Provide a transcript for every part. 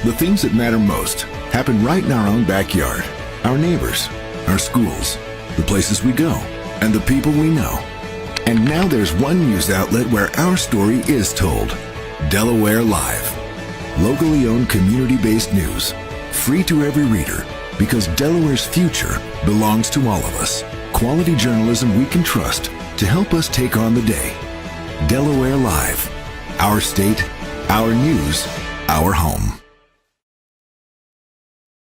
The things that matter most happen right in our own backyard. Our neighbors, our schools, the places we go, and the people we know. And now there's one news outlet where our story is told. Delaware Live. Locally owned, community-based news. Free to every reader, because Delaware's future belongs to all of us. Quality journalism we can trust to help us take on the day. Delaware Live. Our state, our news, our home.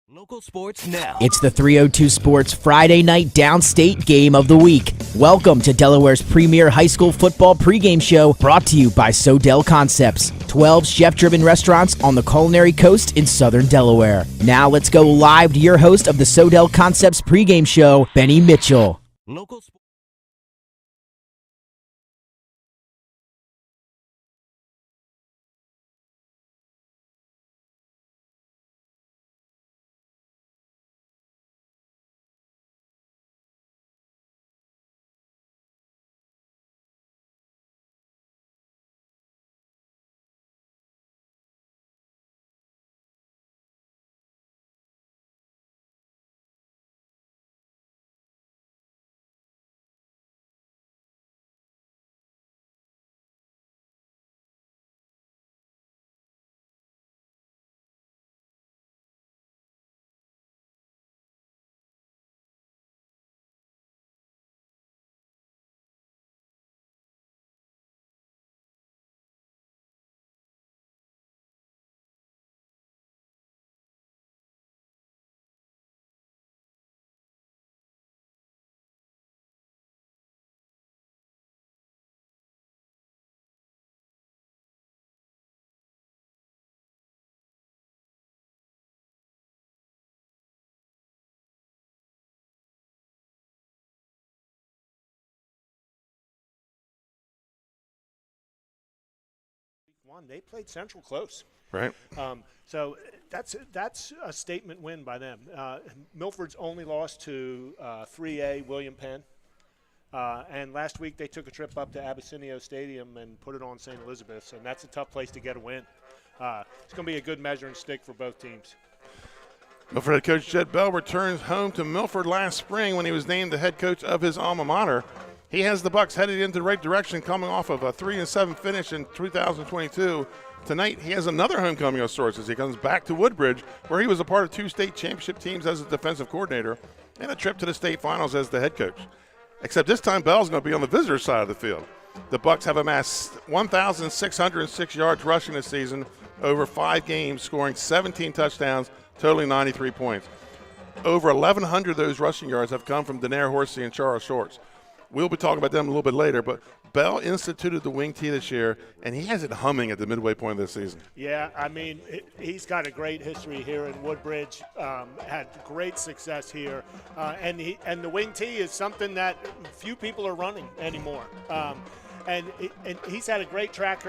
Local sports now. It's the 302 Sports Friday night downstate game of the week. Welcome to Delaware's premier high school football pregame show, brought to you by Sodell Concepts, 12 chef-driven restaurants on the culinary coast in southern Delaware. Now let's go live to your host of the Sodell Concepts pregame show, Benny Mitchell. Local sports. They played Central close. Right. So that's a statement win by them. Milford's only lost to 3A William Penn. And last week they took a trip up to Abyssinia Stadium and put it on St. Elizabeth's, and that's a tough place to get a win. It's going to be a good measuring stick for both teams. Milford head coach Jed Bell returns home to Milford last spring when he was named the head coach of his alma mater. He has the Bucks headed into the right direction, coming off of a 3-7 finish in 2022. Tonight, he has another homecoming of sorts as he comes back to Woodbridge, where he was a part of 2 state championship teams as a defensive coordinator and a trip to the state finals as the head coach. Except this time, Bell's going to be on the visitor side of the field. The Bucks have amassed 1,606 yards rushing this season over 5 games, scoring 17 touchdowns, totaling 93 points. Over 1,100 of those rushing yards have come from Daenerys Horsey and Charles Shorts. We'll be talking about them a little bit later, but Bell instituted the wing tee this year, and he has it humming at the midway point of this season. Yeah, I mean, he's got a great history here in Woodbridge, had great success here, and the wing tee is something that few people are running anymore. And he's had a great track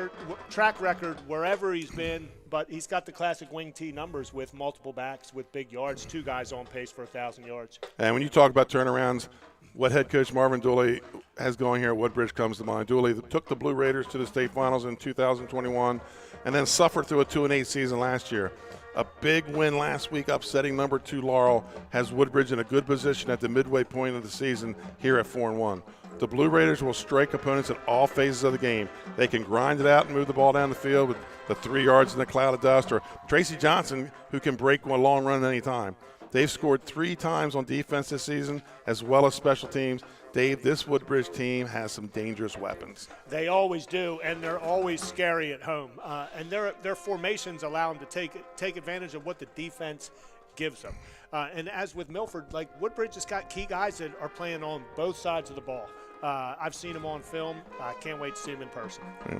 record wherever he's been, but he's got the classic wing tee numbers with multiple backs with big yards, 2 guys on pace for 1,000 yards. And when you talk about turnarounds, what head coach Marvin Dooley has going here at Woodbridge comes to mind. Dooley took the Blue Raiders to the state finals in 2021 and then suffered through a 2-8 season last year. A big win last week, upsetting number 2 Laurel, has Woodbridge in a good position at the midway point of the season here at 4-1. The Blue Raiders will strike opponents at all phases of the game. They can grind it out and move the ball down the field with the 3 yards in the cloud of dust, or Tracy Johnson, who can break a long run at any time. They've scored 3 times on defense this season, as well as special teams. Dave, this Woodbridge team has some dangerous weapons. They always do, and they're always scary at home. And their formations allow them to take advantage of what the defense gives them. And as with Milford, like Woodbridge has got key guys that are playing on both sides of the ball. I've seen them on film. I can't wait to see them in person. Yeah.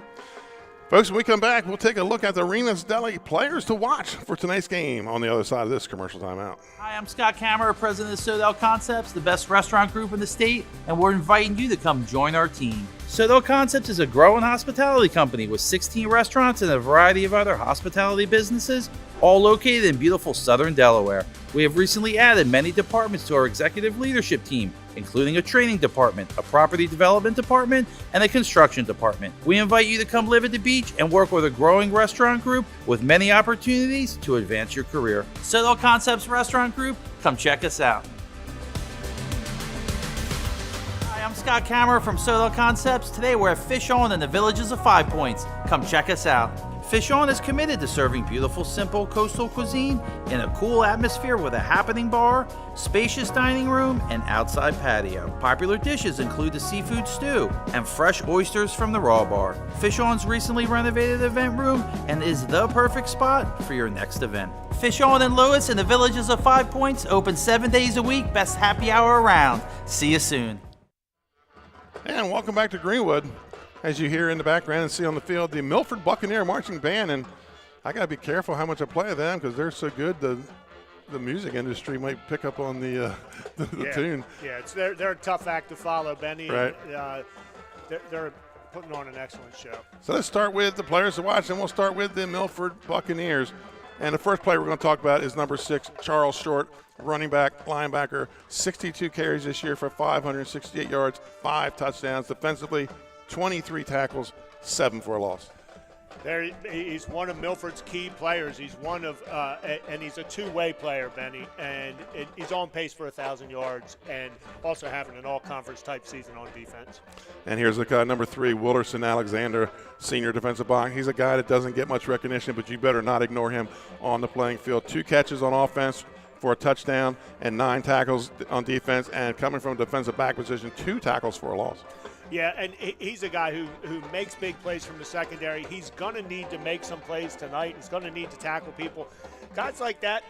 Folks, when we come back, we'll take a look at the Arenas Deli players to watch for tonight's game on the other side of this commercial timeout. Hi, I'm Scott Kammerer, president of Sodell Concepts, the best restaurant group in the state, and we're inviting you to come join our team. Sodell Concepts is a growing hospitality company with 16 restaurants and a variety of other hospitality businesses, all located in beautiful southern Delaware. We have recently added many departments to our executive leadership team, including a training department, a property development department, and a construction department. We invite you to come live at the beach and work with a growing restaurant group with many opportunities to advance your career. Sodell Concepts Restaurant Group, come check us out. Hi, I'm Scott Kammerer from Sodell Concepts. Today we're at Fish On in the Villages of 5 Points. Come check us out. Fish On is committed to serving beautiful, simple coastal cuisine in a cool atmosphere with a happening bar, spacious dining room, and outside patio. Popular dishes include the seafood stew and fresh oysters from the raw bar. Fish On's recently renovated event room and is the perfect spot for your next event. Fish On in Lewis in the Villages of 5 Points, open 7 days a week, best happy hour around. See you soon. And welcome back to Greenwood. As you hear in the background and see on the field, the Milford Buccaneer Marching Band, and I got to be careful how much I play of them because they're so good. The music industry might pick up on the tune. Yeah, they're a tough act to follow, Benny. Right. They're putting on an excellent show. So let's start with the players to watch, and we'll start with the Milford Buccaneers. And the first player we're going to talk about is number 6, Charles Short, running back, linebacker, 62 carries this year for 568 yards, 5 touchdowns. Defensively, 23 tackles, 7 for a loss. He's one of Milford's key players. He's one of, and he's a two-way player, Benny. And he's on pace for 1,000 yards, and also having an all-conference type season on defense. And here's the guy, number 3, Wilderson Alexander, senior defensive back. He's a guy that doesn't get much recognition, but you better not ignore him on the playing field. 2 catches on offense for a touchdown, and 9 tackles on defense. And coming from a defensive back position, 2 tackles for a loss. Yeah, and he's a guy who makes big plays from the secondary. He's going to need to make some plays tonight. He's going to need to tackle people. Guys like that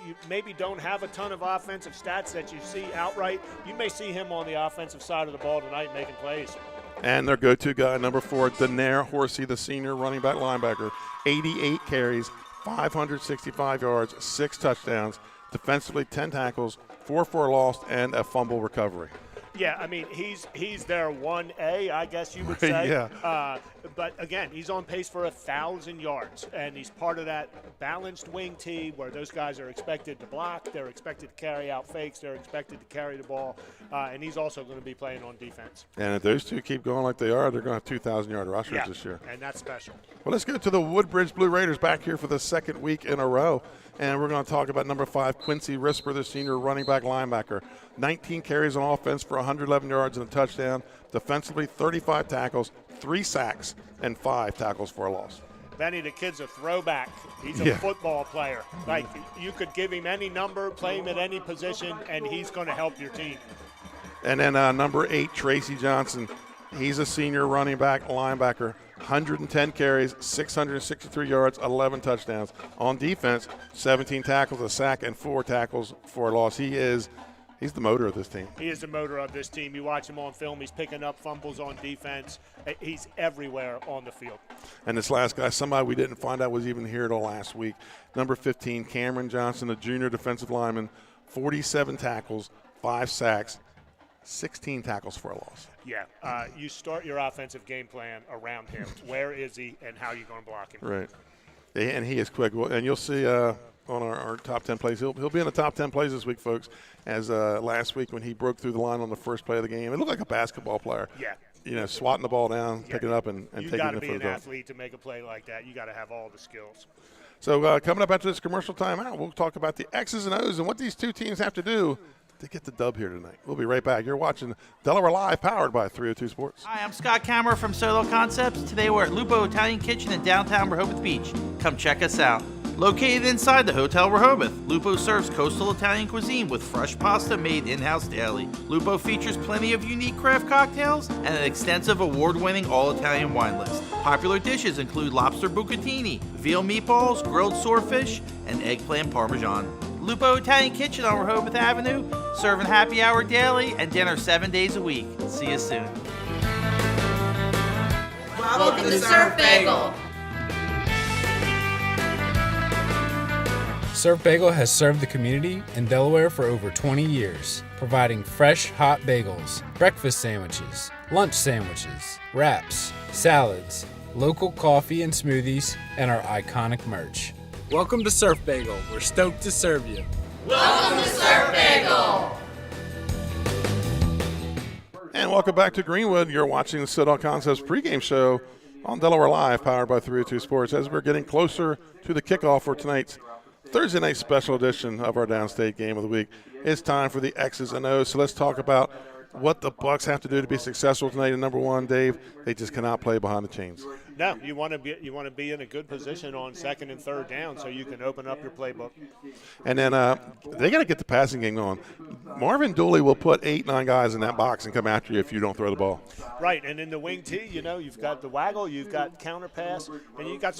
you maybe don't have a ton of offensive stats that you see outright, you may see him on the offensive side of the ball tonight making plays. And their go-to guy, number 4, Daenerre Horsey, the senior running back linebacker, 88 carries, 565 yards, 6 touchdowns. Defensively, 10 tackles, 4 for a loss, and a fumble recovery. Yeah, I mean, he's their 1A, I guess you would say. Yeah. But, again, he's on pace for 1,000 yards, and he's part of that balanced wing tee where those guys are expected to block, they're expected to carry out fakes, they're expected to carry the ball, and he's also going to be playing on defense. And if those two keep going like they are, they're going to have 2,000-yard rushers this year. And that's special. Well, let's go to the Woodbridge Blue Raiders back here for the second week in a row. And we're going to talk about number 5, Quincy Risper, the senior running back linebacker. 19 carries on offense for 111 yards and a touchdown. Defensively, 35 tackles, 3 sacks, and 5 tackles for a loss. Benny, the kid's a throwback. He's a football player. Like, you could give him any number, play him at any position, and he's going to help your team. And then number 8, Tracy Johnson. He's a senior running back, linebacker. 110 carries, 663 yards, 11 touchdowns. On defense, 17 tackles, a sack, and 4 tackles for a loss. He's the motor of this team. He is the motor of this team. You watch him on film, he's picking up fumbles on defense. He's everywhere on the field. And this last guy, somebody we didn't find out was even here till last week. Number 15, Cameron Johnson, a junior defensive lineman, 47 tackles, 5 sacks, 16 tackles for a loss. Yeah, you start your offensive game plan around him. Where is he and how are you going to block him? Right. And he is quick. And you'll see on our top 10 plays, he'll be in the top 10 plays this week, folks, as last week when he broke through the line on the first play of the game. It looked like a basketball player. Yeah. You know, swatting the ball down, picking it up, and taking it for the You got to be an goal. athlete to make a play like that. You got to have all the skills. So coming up after this commercial timeout, we'll talk about the X's and O's and what these two teams have to do to get the dub here tonight. We'll be right back. You're watching Delaware Live, powered by 302 Sports. Hi, I'm Scott Kammerer from Sodell Concepts. Today we're at Lupo Italian Kitchen in downtown Rehoboth Beach. Come check us out. Located inside the Hotel Rehoboth, Lupo serves coastal Italian cuisine with fresh pasta made in-house daily. Lupo features plenty of unique craft cocktails and an extensive award-winning all-Italian wine list. Popular dishes include lobster bucatini, veal meatballs, grilled swordfish, and eggplant parmesan. Lupo Italian Kitchen on Rehoboth Avenue, serving happy hour daily and dinner 7 days a week. See you soon. Welcome to Surf Bagel. Surf Bagel has served the community in Delaware for over 20 years, providing fresh, hot bagels, breakfast sandwiches, lunch sandwiches, wraps, salads, local coffee and smoothies, and our iconic merch. Welcome to Surf Bagel. We're stoked to serve you. Welcome to Surf Bagel. And welcome back to Greenwood. You're watching the Citadel Concepts pregame show on Delaware Live, powered by 302 Sports. As we're getting closer to the kickoff for tonight's Thursday night special edition of our downstate game of the week, it's time for the X's and O's. So let's talk about what the Bucks have to do to be successful tonight. And number one, Dave, they just cannot play behind the chains. No, you want to be in a good position on second and third down so you can open up your playbook. And then they got to get the passing game going. Marvin Dooley will put 8-9 guys in that box and come after you if you don't throw the ball. Right, and in the wing T, you've got the waggle, you've got counter pass, and you've got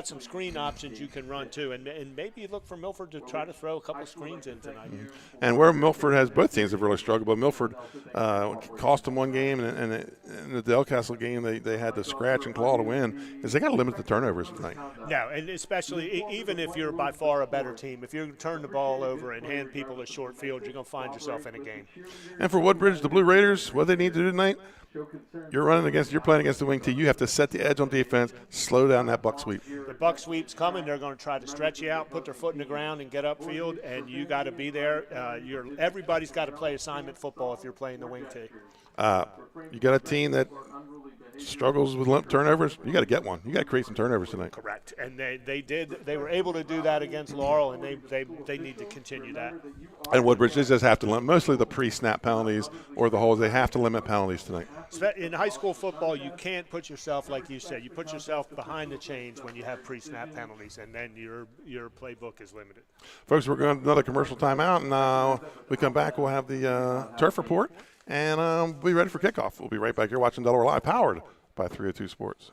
some screen options you can run too. And maybe you look for Milford to try to throw a couple screens in tonight. Mm-hmm. And where Milford has, both teams have really struggled, but Milford cost them one game, and in the Delcastle game they had to scratch and claw to win, is they got to limit the turnovers tonight. No, and especially even if you're by far a better team, if you turn the ball over and hand people a short field, you're going to find yourself in a game. And for Woodbridge, the Blue Raiders, what they need to do tonight, you're playing against the wing T. You have to set the edge on defense, slow down that buck sweep. The buck sweep's coming. They're going to try to stretch you out, put their foot in the ground, and get upfield, and you got to be there. Everybody's got to play assignment football if you're playing the wing T. You got a team that struggles with turnovers. You got to get one. You got to create some turnovers tonight. Correct, and they did. They were able to do that against Laurel, and they need to continue that. And Woodbridge, they just have to limit mostly the pre-snap penalties or the holds. They have to limit penalties tonight. In high school football, you can't put yourself, like you said, you put yourself behind the chains when you have pre-snap penalties, and then your playbook is limited. Folks, we're going to another commercial timeout, and we come back, we'll have the turf report, and we'll be ready for kickoff. We'll be right back here watching Delaware Live, powered by 302 Sports.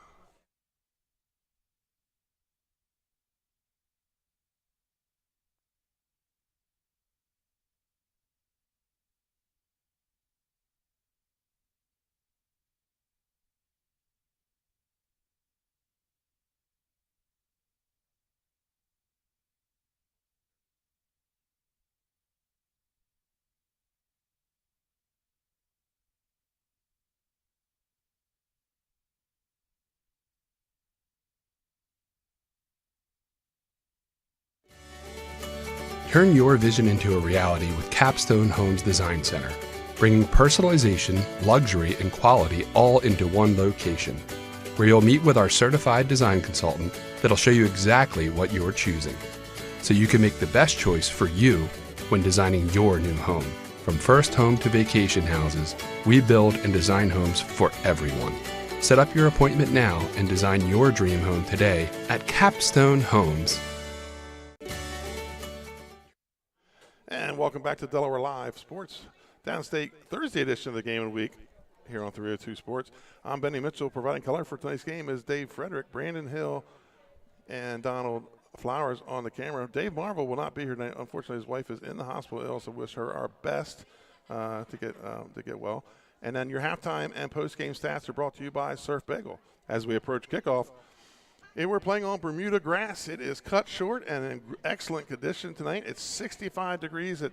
Turn your vision into a reality with Capstone Homes Design Center, bringing personalization, luxury, and quality all into one location, where you'll meet with our certified design consultant that'll show you exactly what you're choosing, so you can make the best choice for you when designing your new home. From first home to vacation houses, we build and design homes for everyone. Set up your appointment now and design your dream home today at Capstone Homes. And welcome back to Delaware Live Sports Downstate Thursday edition of the Game of the Week here on 302 Sports. I'm Benny Mitchell. Providing color for tonight's game is Dave Frederick, Brandon Hill, and Donald Flowers on the camera. Dave Marvel will not be here tonight. Unfortunately, his wife is in the hospital ill, so wish her our best to get well. And then your halftime and post-game stats are brought to you by Surf Bagel. As we approach kickoff, we're playing on Bermuda grass. It is cut short and in excellent condition tonight. It's 65 degrees at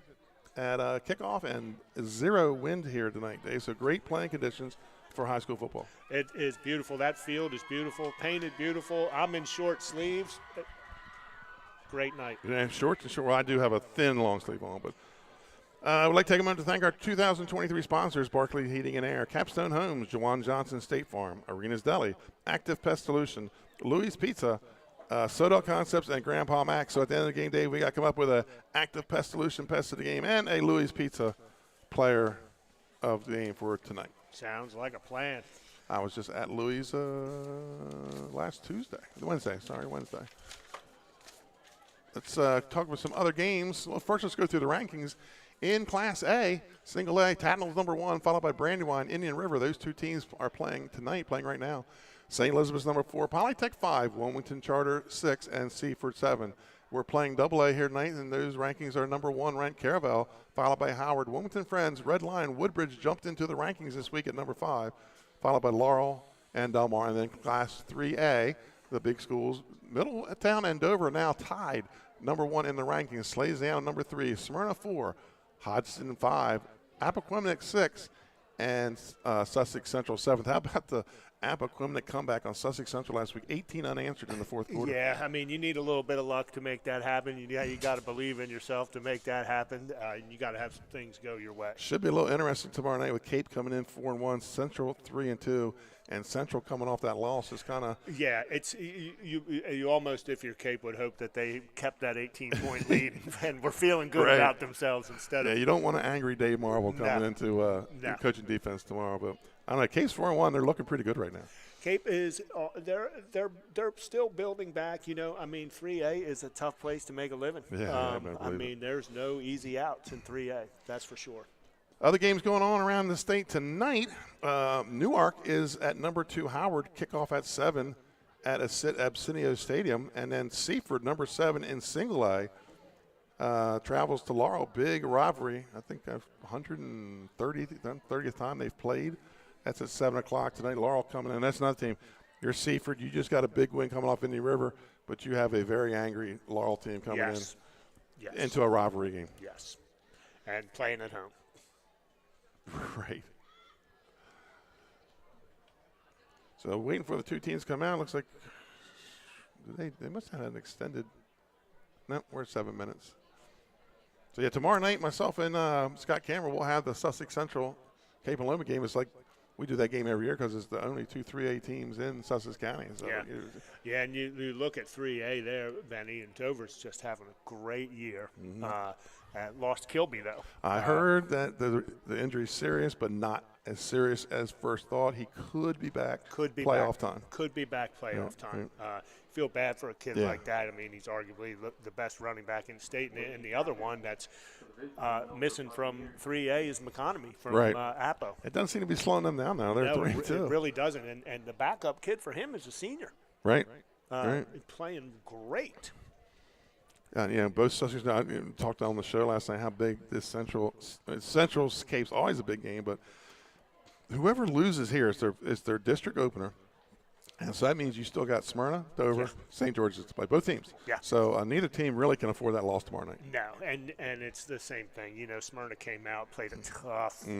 kickoff and 0 wind here tonight, Dave. So great playing conditions for high school football. It is beautiful. That field is beautiful, painted beautiful. I'm in short sleeves. Great night. Yeah, short and short. Well, I do have a thin long sleeve on, but I would like to take a moment to thank our 2023 sponsors, Barclay Heating and Air, Capstone Homes, Jawan Johnson State Farm, Arena's Deli, Active Pest Solution, Louis Pizza, Sodell Concepts, and Grandpa Max. So at the end of the game, Dave, we got to come up with an Active Pest Solution pest of the game and a Louis Pizza player of the game for tonight. Sounds like a plan. I was just at Louis Wednesday. Let's talk about some other games. Well, first, let's go through the rankings. In Class A, Single A, Tatnall's number 1, followed by Brandywine, Indian River. Those two teams are playing right now. St. Elizabeth's number 4, Polytech 5, Wilmington Charter 6, and Seaford 7. We're playing AA here tonight, and those rankings are number 1 ranked Caravel, followed by Howard. Wilmington Friends, Red Lion, Woodbridge jumped into the rankings this week at number 5, followed by Laurel and Delmar. And then Class 3A, the big schools, Middletown and Dover now tied number 1 in the rankings. Slaysdown number 3, Smyrna 4, Hodgson 5, Appoquinimink 6, and Sussex Central 7th. How about the Appoquinimnik comeback on Sussex Central last week, 18 unanswered in the fourth quarter. Yeah, I mean, you need a little bit of luck to make that happen. You got to believe in yourself to make that happen. You got to have some things go your way. Should be a little interesting tomorrow night with Cape coming in 4-1, Central 3-2, and Central coming off that loss is kind of. Yeah, it's you almost, if you're Cape, would hope that they kept that 18-point lead and were feeling good about themselves instead of. Yeah, you don't want an angry Dave Marvel coming into coaching defense tomorrow, but I don't know. Cape's 4-1. They're looking pretty good right now. Cape is they're still building back. You know, I mean, 3A is a tough place to make a living. Yeah, I mean, there's no easy outs in 3A. That's for sure. Other games going on around the state tonight. Newark is at number 2 Howard. Kickoff at 7 at Absinio Stadium, and then Seaford, number 7 in Single A, travels to Laurel. Big rivalry. I think 130th time they've played. That's at 7 o'clock tonight. Laurel coming in. That's another team. You're Seaford. You just got a big win coming off Indian River, but you have a very angry Laurel team coming in into a rivalry game. Yes, and playing at home. Right. So waiting for the two teams to come out. Looks like they must have had an extended. No, we're at 7 minutes. So yeah, tomorrow night, myself and Scott Cameron will have the Sussex Central Cape and Loma game. It's like we do that game every year because it's the only 2 3A teams in Sussex County. So yeah, and you look at 3A there, Benny, and Dover's just having a great year. Lost Kilby, though. I heard that the injury's serious, but not as serious as first thought. He could be back. Playoff time. Could be back playoff time. Feel bad for a kid like that. I mean, he's arguably the best running back in the state, and the other one that's missing from 3A is McConomy from Appo. It doesn't seem to be slowing them down now. They're 3-2. It really doesn't, and the backup kid for him is a senior. Right. Playing great. Both Sussex. I talked on the show last night how big this Central Cape's always a big game, but whoever loses here is their district opener. And so that means you still got Smyrna, Dover, St. George's to play, both teams. Yeah. So neither team really can afford that loss tomorrow night. No, and it's the same thing. You know, Smyrna came out, played a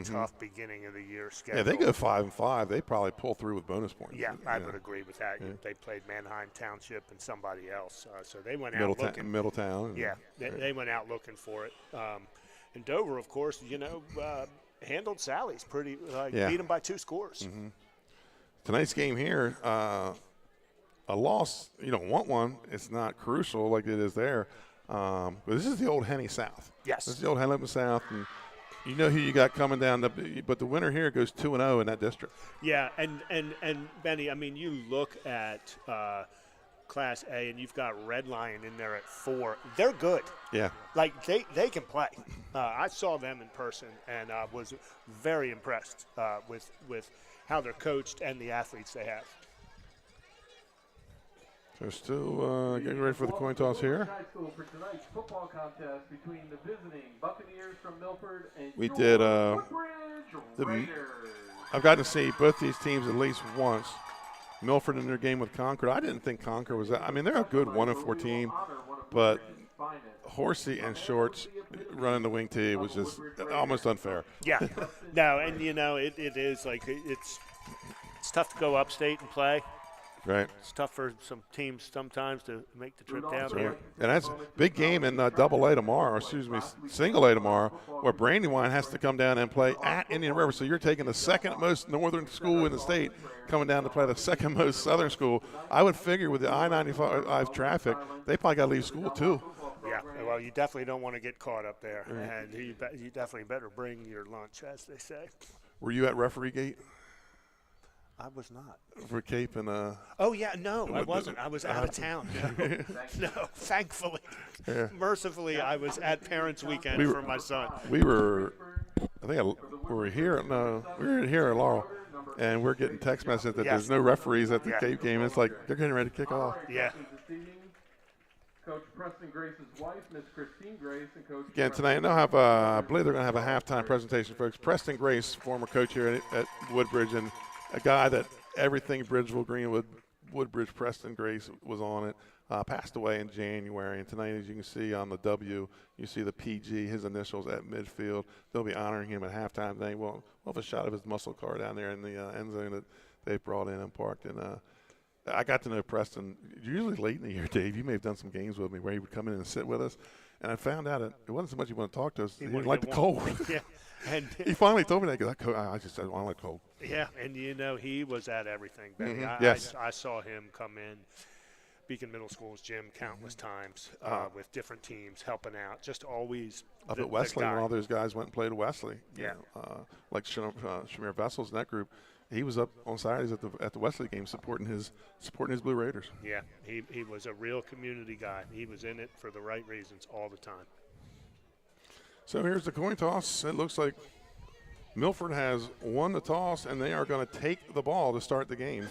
tough beginning of the year schedule. Yeah, they go 5-5. They probably pull through with bonus points. Yeah, I would agree with that. Yeah. They played Manheim Township and somebody else, so they went out looking. Middletown. Yeah, they went out looking for it. And Dover, of course, handled Sally's pretty. Beat them by 2 scores. Tonight's game here, a loss, you don't want one. It's not crucial like it is there. But this is the old Henny South. Yes. This is the old Henny South. And you know who you got coming down. But the winner here goes 2-0 in that district. Yeah, and Benny, I mean, you look at Class A, and you've got Red Lion in there at 4. They're good. Yeah. Like, they can play. I saw them in person and was very impressed with how they're coached and the athletes they have. So still getting ready for the coin toss here. High school for tonight's football contest between the visiting Buccaneers from Milford and we did. Woodbridge I've gotten to see both these teams at least once. Milford in their game with Concord. I didn't think Concord was that. I mean, they're a good 1-4 team, but Horsey and Shorts running the wing tee was just almost unfair. Yeah. No, and it is like it's tough to go upstate and play. Right. It's tough for some teams sometimes to make the trip down here. And that's a big game in Double-A tomorrow, Single-A tomorrow, where Brandywine has to come down and play at Indian River. So you're taking the second most northern school in the state coming down to play the second most southern school. I would figure with the I-95 traffic, they probably got to leave school too. Yeah, well, you definitely don't want to get caught up there. And you definitely better bring your lunch, as they say. Were you at referee gate? I was not. For Cape and Oh yeah, no, I wasn't. I was out of town. No, thaurefully. Yeah. Mercifully, I was at Parents' Weekend for my son. We were here. No, we were here at Laurel, and we're getting text messages that there's no referees at the Cape game. It's like they're getting ready to kick off. Yeah. Coach Preston Grace's wife, Miss Christine Grace, and Coach. Again tonight, they'll have I believe they're going to have a halftime presentation, folks. Preston Grace, former coach here at Woodbridge, and a guy that everything Bridgeville Greenwood, Woodbridge, Preston Grace was on it, passed away in January. And tonight, as you can see on the W, you see the PG, his initials at midfield. They'll be honoring him at halftime tonight. We'll have a shot of his muscle car down there in the end zone they've brought in and parked. And I got to know Preston usually late in the year, Dave. You may have done some games with me where he would come in and sit with us. And I found out it wasn't so much he wanted to talk to us. He didn't like the cold. Yeah. And he finally told me that because I just said, I don't like cold. Yeah, and he was at everything, Benny. Yes. I saw him come in Beacon Middle School's gym countless times with different teams helping out. Just always up at Wesley when all those guys went and played at Wesley. Yeah. Like Shamir Vessels in that group. He was up on Saturdays at the Wesley game supporting his Blue Raiders. Yeah, he was a real community guy. He was in it for the right reasons all the time. So here's the coin toss. It looks like Milford has won the toss, and they are going to take the ball to start the game.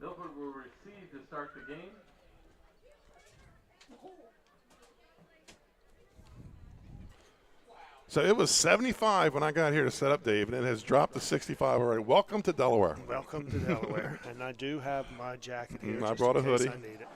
Milford will receive to start the game. So it was 75 when I got here to set up, Dave, and it has dropped to 65 already. Welcome to Delaware. Welcome to Delaware. And I do have my jacket here. I brought a hoodie. I need it.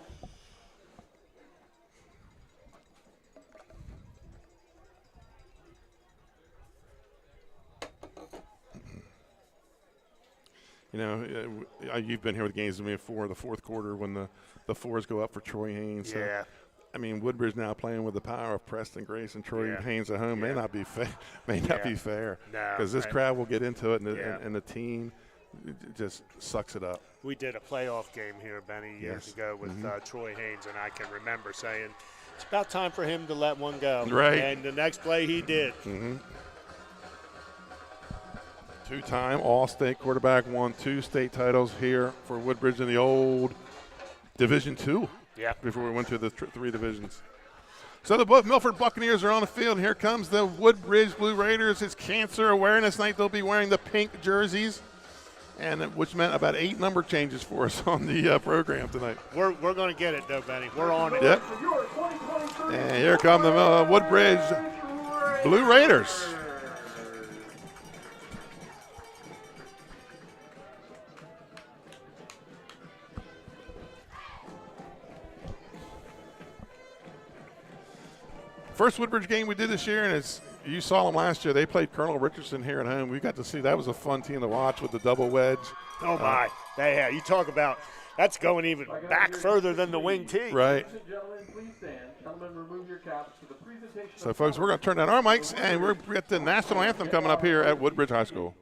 You know, you've been here with games with me before, the fourth quarter when the fours go up for Troy Haynes. Yeah. So, I mean, Woodbridge now playing with the power of Preston Grace and Troy Haynes at home may not be fair. Because this crowd will get into it, and the team just sucks it up. We did a playoff game here, Benny, years ago with Troy Haynes, and I can remember saying, it's about time for him to let one go. Right. And the next play he did. Two-time All-State quarterback, won 2 state titles here for Woodbridge in the old Division II. Yeah. Before we went to the 3 divisions. So the Milford Buccaneers are on the field. Here comes the Woodbridge Blue Raiders. It's Cancer Awareness Night. They'll be wearing the pink jerseys, and which meant about 8 number changes for us on the program tonight. We're going to get it, though, Benny. We're on it. Yep. And here come the Woodbridge Blue Raiders. First Woodbridge game we did this year, and you saw them last year. They played Colonel Richardson here at home. We got to see that was a fun team to watch with the double wedge. Oh, my. You talk about that's going even back further than the wing tee. Right. Ladies and gentlemen, please stand. Gentlemen, remove your caps for the presentation. So, folks, we're going to turn down our mics, and we're at the national anthem coming up here at Woodbridge High School.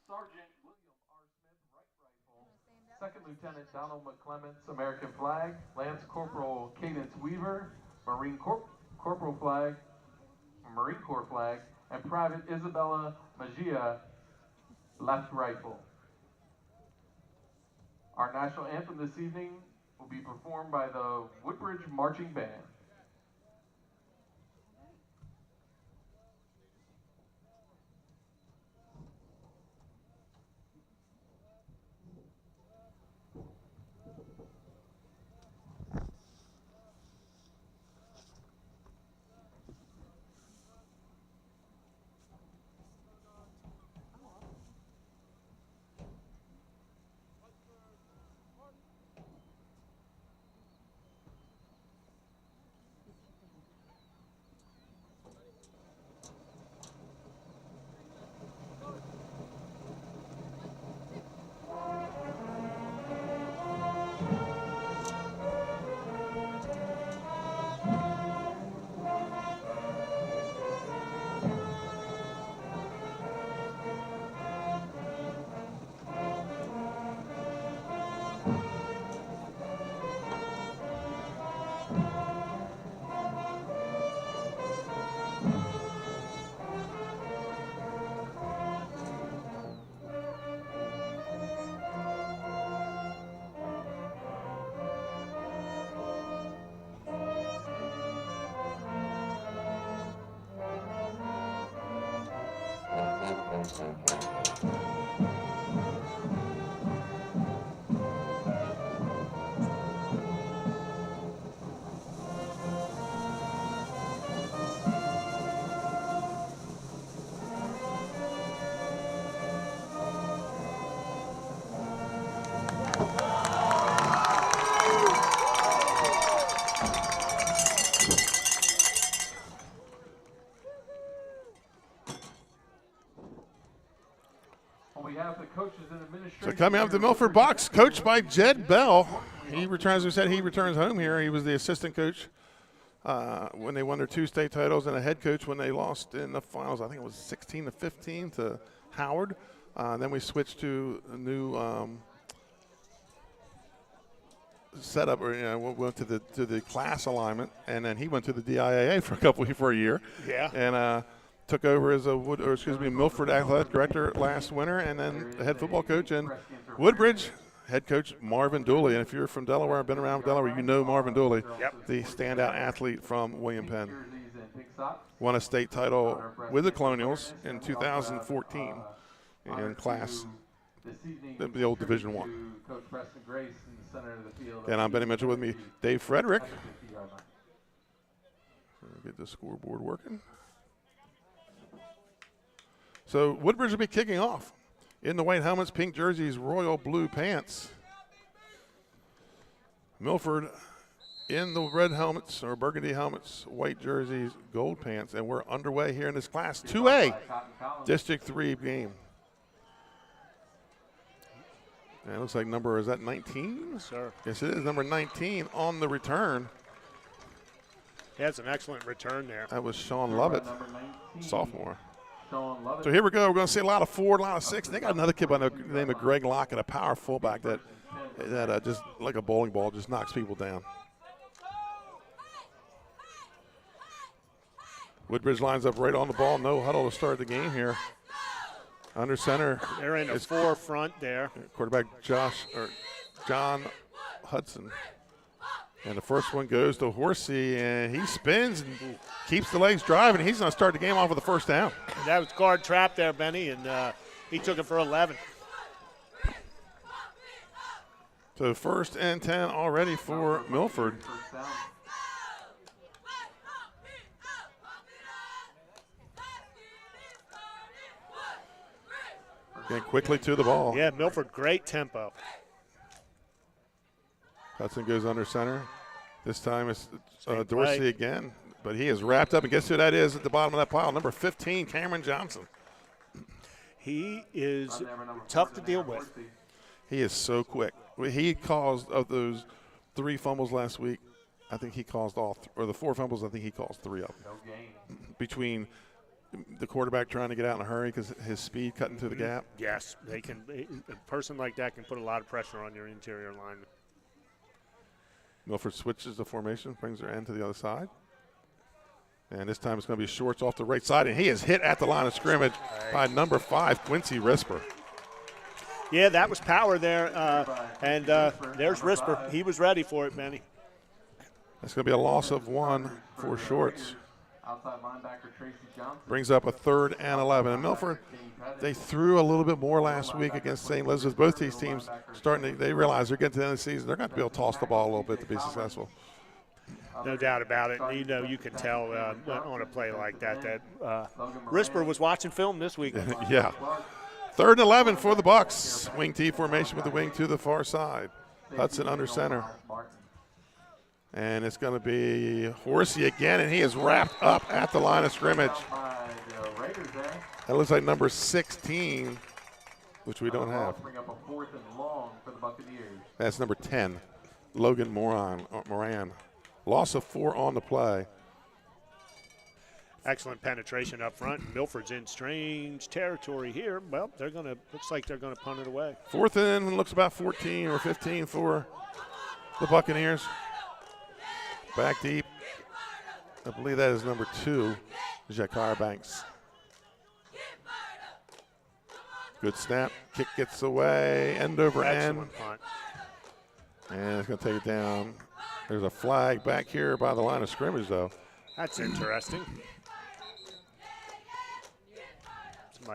Sergeant William R. Smith, right rifle. Second Lieutenant Donald McClements, American flag. Lance Corporal Cadence Weaver, Marine Corporal flag, Marine Corps flag, and Private Isabella Magia, left rifle. Our national anthem this evening will be performed by the Woodbridge Marching Band. On behalf of the coaches and administration. So coming up the Milford box, coached by Jed Bell. He returns, we said he returns home here. He was the assistant coach when they won their 2 state titles and a head coach when they lost in the finals. I think it was 16-15 to Howard. Then we switched to a new setup, or we went to the class alignment, and then he went to the DIAA for a year. Yeah. And took over as a Milford athletic director last winter, and then the head football coach. And Woodbridge head coach Marvin Dooley. And if you're from Delaware, been around Delaware, you know Marvin Dooley, the standout athlete from William Penn. Won a state title with the Colonials in 2014 in class, the old Division I. Coach Preston Grace in the center of the field. And I'm Benny Mitchell, with me, Dave Frederick. Get the scoreboard working. So Woodbridge will be kicking off in the white helmets, pink jerseys, royal blue pants. Milford in the red helmets or burgundy helmets, white jerseys, gold pants, and we're underway here in this Class 2A District 3 game. And it looks like number, is that 19? Sir. Yes, it is, number 19 on the return. He has an excellent return there. That was Sean Lovett, sophomore. So here we go. We're going to see a lot of 4, a lot of 6. They got another kid by the name of Greg Lockett, a power fullback that just like a bowling ball just knocks people down. Woodbridge lines up right on the ball. No huddle to start the game here. Under center. They're in the forefront there. Quarterback John Hudson. And the first one goes to Horsey, and he spins and keeps the legs driving. He's going to start the game off with the first down. That was guard trap there, Benny, and he took it for 11. So 1st and 10 already for Milford. Getting quickly to the ball. Yeah, Milford, great tempo. Hudson goes under center. This time it's Dorsey again, but he is wrapped up, and guess who that is at the bottom of that pile? Number 15, Cameron Johnson. He is tough to deal with. He is so quick. He caused, of those 3 fumbles last week, I think he caused or the 4 fumbles, I think he caused 3 of them. Between the quarterback trying to get out in a hurry because his speed cutting through the gap. Yes, a person like that can put a lot of pressure on your interior lineman. Milford switches the formation, brings their end to the other side. And this time it's going to be Shorts off the right side, and he is hit at the line of scrimmage by number 5, Quincy Risper. Yeah, that was power there, and there's Risper. He was ready for it, Benny. That's going to be a loss of 1 for Shorts. Outside linebacker Tracy Johnson. Brings up a 3rd and 11. And Milford, they threw a little bit more last week against St. Elizabeth. Both these teams they realize they're getting to the end of the season. They're going to be able to toss the ball a little bit to be successful. No doubt about it. You can tell on a play like that Risper was watching film this week. Yeah. 3rd and 11 for the Bucks. Wing T formation with the wing to the far side. Hudson under center. And it's going to be Horsey again, and he is wrapped up at the line of scrimmage. That looks like number 16, which we don't have. That's number 10, Logan Moran. Loss of 4 on the play. Excellent penetration up front. Milford's in strange territory here. Well, looks like they're gonna punt it away. 4th and looks about 14 or 15 for the Buccaneers. Back deep. I believe that is number 2, Jakar Banks. Good snap. Kick gets away. End over end. Punt. And it's going to take it down. There's a flag back here by the line of scrimmage, though. That's interesting.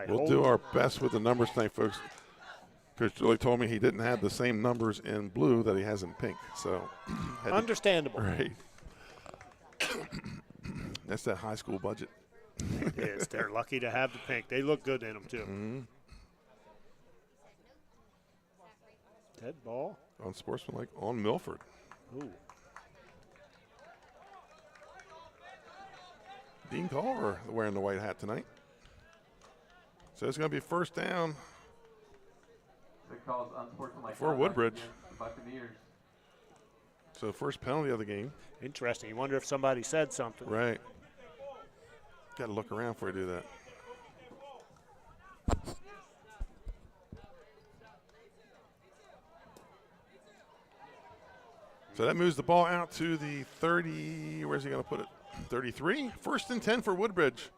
We'll do our best with the numbers tonight, folks. Coach Julie told me he didn't have the same numbers in blue that he has in pink. So understandable. Right. That's that high school budget. It is. They're lucky to have the pink. They look good in them, too. Mm-hmm. Dead ball. Unsportsmanlike on Milford. Ooh. Dean Culver wearing the white hat tonight. So it's going to be 1st down calls unsportsmanlike for conduct Woodbridge. against the Buccaneers. So first penalty of the game. Interesting. You wonder if somebody said something. Right. Got to look around before you do that. So that moves the ball out to the 30. Where's he going to put it? 33. 1st and 10 for Woodbridge.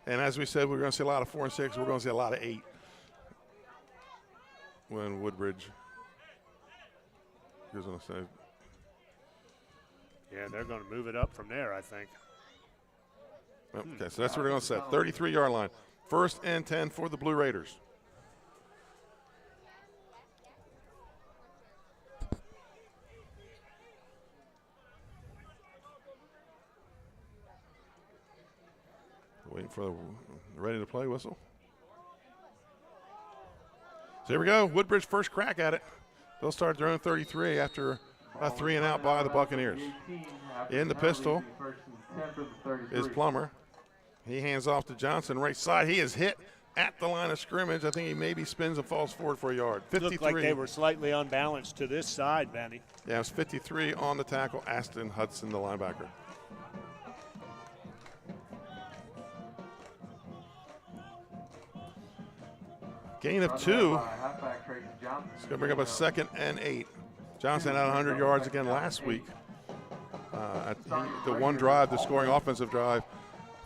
And as we said, we're going to see a lot of 4 and 6. We're going to see a lot of 8 when Woodbridge goes on the side. Yeah, they're going to move it up from there, I think. Okay, so that's what they're going to set. 33-yard line. 1st and 10 for the Blue Raiders. Waiting for the ready to play whistle. So here we go. Woodbridge first crack at it. They'll start their own 33 after a 3 and out by the Buccaneers. In the pistol is Plummer. He hands off to Johnson, right side. He is hit at the line of scrimmage. I think he maybe spins and falls forward for a yard. 53. Looked like they were slightly unbalanced to this side, Benny. Yeah, it was 53 on the tackle. Aston Hudson, the linebacker. Gain of 2. It's going to bring up a 2nd and 8. Johnson had 100 yards again last week. The one drive, the scoring offensive drive,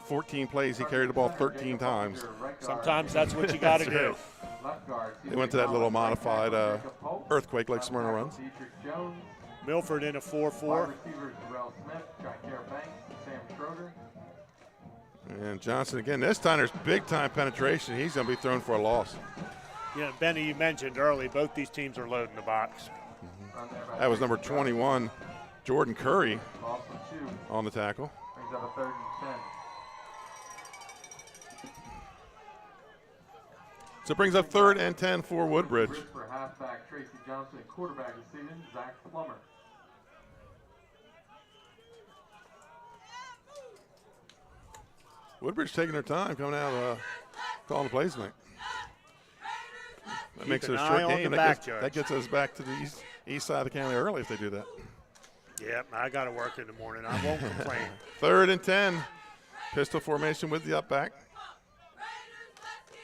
14 plays, he carried the ball 13 times. Sometimes that's what you got to do. They went to that little modified earthquake like Smyrna runs. Milford in a 4-4. And Johnson again. This time there's big-time penetration. He's going to be thrown for a loss. Yeah, Benny, you mentioned early, both these teams are loading the box. That was number 21, Jordan Curry, on the tackle. Brings up a 3rd and 10. So it brings up 3rd and 10 for Woodbridge. For halfback Tracy Johnson and quarterback this season, Zach Plummer. Woodbridge taking their time coming out calling the plays tonight. That makes it a short game. That gets us back to the east side of the county early if they do that. Yep, I got to work in the morning. I won't complain. 3rd and 10. Pistol formation with the up back.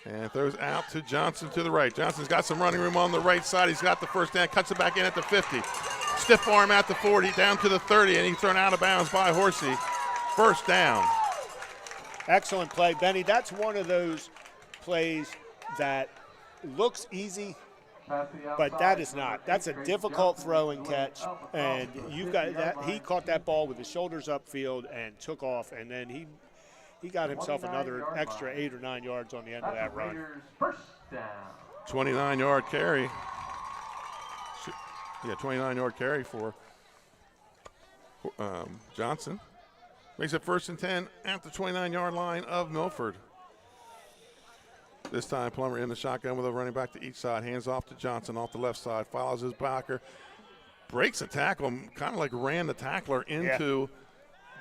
And throws out to Johnson to the right. Johnson's got some running room on the right side. He's got the first down, cuts it back in at the 50. Stiff arm at the 40, down to the 30, and he's thrown out of bounds by Horsey. 1st down. Excellent play, Benny. That's one of those plays that looks easy, but that is not. That's a difficult throw and catch, and you got that. He caught that ball with his shoulders upfield and took off, and then he got himself another extra 8 or 9 yards on the end of that run. 29-yard carry. Yeah, 29-yard carry for Johnson. Makes it 1st and 10 at the 29-yard line of Milford. This time Plummer in the shotgun with a running back to each side. Hands off to Johnson off the left side. Follows his backer. Breaks a tackle. Kind of like ran the tackler into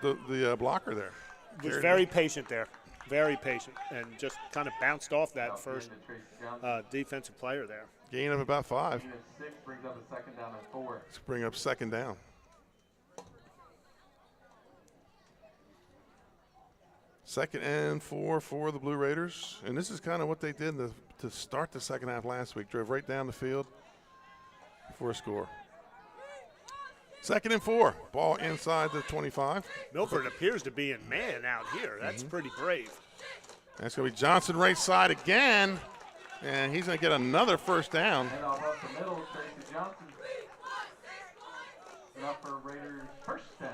the blocker there. Was very patient there. Very patient. And just kind of bounced off that first defensive player there. Gain of about 5. 6 brings up a 2nd down and 4. Let's bring up 2nd down. Second and 4 for the Blue Raiders. And this is kind of what they did to start the second half last week. Drove right down the field for a score. 2nd and 4. Ball inside the 25. Milford appears to be in man out here. That's pretty brave. That's going to be Johnson right side again. And he's going to get another 1st down. And off up the middle, Tracy Johnson. Enough for Raiders' 1st down.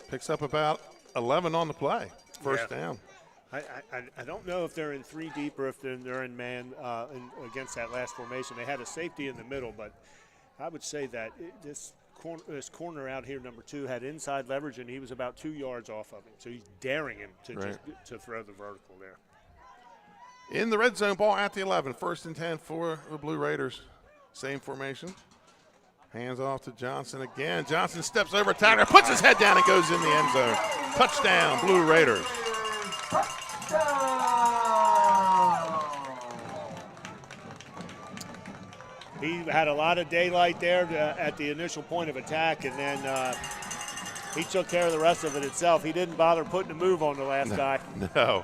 Picks up about 11 on the play. 1st down. I don't know if they're in 3 deep or if they're in man against that last formation. They had a safety in the middle, but I would say that this corner out here, number 2, had inside leverage, and he was about 2 yards off of him. So he's daring him to to throw the vertical there. In the red zone, ball at the 11. 1st and 10 for the Blue Raiders. Same formation. Hands off to Johnson again. Johnson steps over tackler, puts his head down and goes in the end zone. Touchdown, Blue Raiders. He had a lot of daylight there at the initial point of attack, and then he took care of the rest of it himself. He didn't bother putting a move on the last guy. No.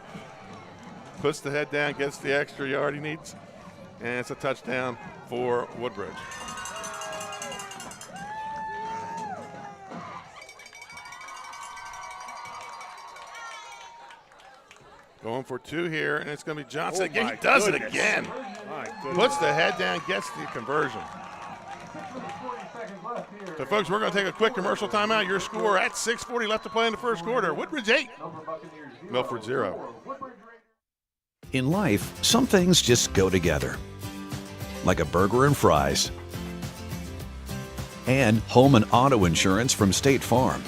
Puts the head down, gets the extra yard he needs, and it's a touchdown for Woodbridge. Going for 2 here, and it's going to be Johnson again. He does it again. Puts the head down, gets the conversion. So, folks, we're going to take a quick commercial timeout. Your score at 6:40 left to play in the first quarter. Woodbridge 8, Milford 0. In life, some things just go together, like a burger and fries, and home and auto insurance from State Farm.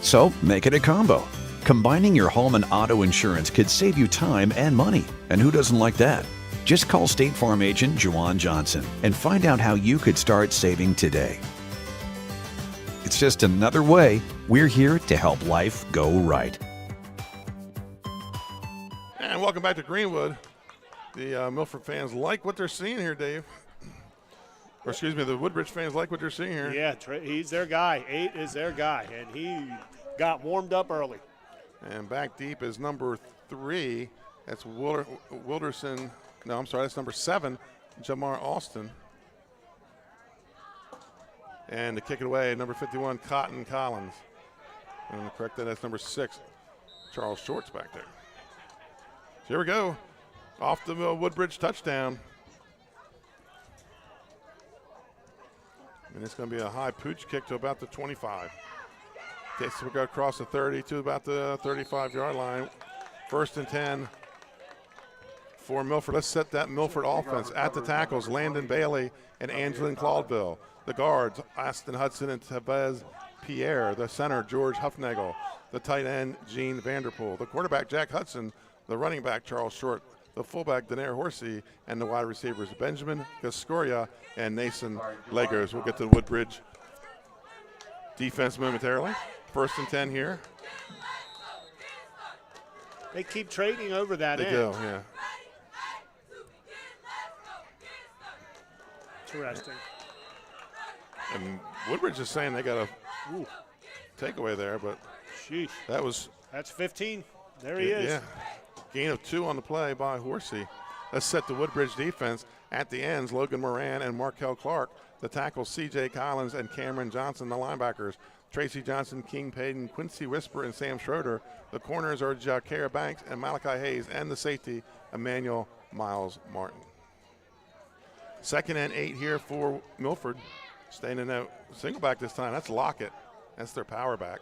So make it a combo. Combining your home and auto insurance could save you time and money. And who doesn't like that? Just call State Farm agent Juwan Johnson and find out how you could start saving today. It's just another way we're here to help life go right. And welcome back to Greenwood. The Milford fans like what they're seeing here, Dave. Or excuse me, the Woodbridge fans like what they're seeing here. Yeah, he's their guy. 8 is their guy, and he got warmed up early. And back deep is number 3. That's Wilderson. No, I'm sorry, that's number 7, Jamar Austin. And to kick it away, number 51, Cotton Collins. And to correct that, that's number 6, Charles Shorts back there. So here we go. Off the Woodbridge touchdown. And it's going to be a high pooch kick to about the 25. Okay, so we go across the 30 to about the 35-yard line. 1st and 10 for Milford. Let's set that Milford offense. At the tackles, Landon Bailey and Angelin Claudville. The guards, Aston Hudson and Tevez Pierre. The center, George Huffnagel. The tight end, Gene Vanderpool. The quarterback, Jack Hudson. The running back, Charles Short. The fullback, Denaire Horsey. And the wide receivers, Benjamin Gascoria and Nason Legos. We'll get to the Woodbridge defense momentarily. 1st and 10 here. They keep trading over that end. They do, yeah. Interesting. And Woodbridge is saying they got a takeaway there, but sheesh. That's 15. There he is. Yeah. Gain of 2 on the play by Horsey. Let's set the Woodbridge defense. At the ends, Logan Moran and Markel Clark. The tackles, C.J. Collins and Cameron Johnson. The linebackers, Tracy Johnson, King Payton, Quincy Whisper, and Sam Schroeder. The corners are Jakara Banks and Malachi Hayes. And the safety, Emmanuel Miles Martin. 2nd and 8 here for Milford. Staying in that single back this time. That's Lockett. That's their power back.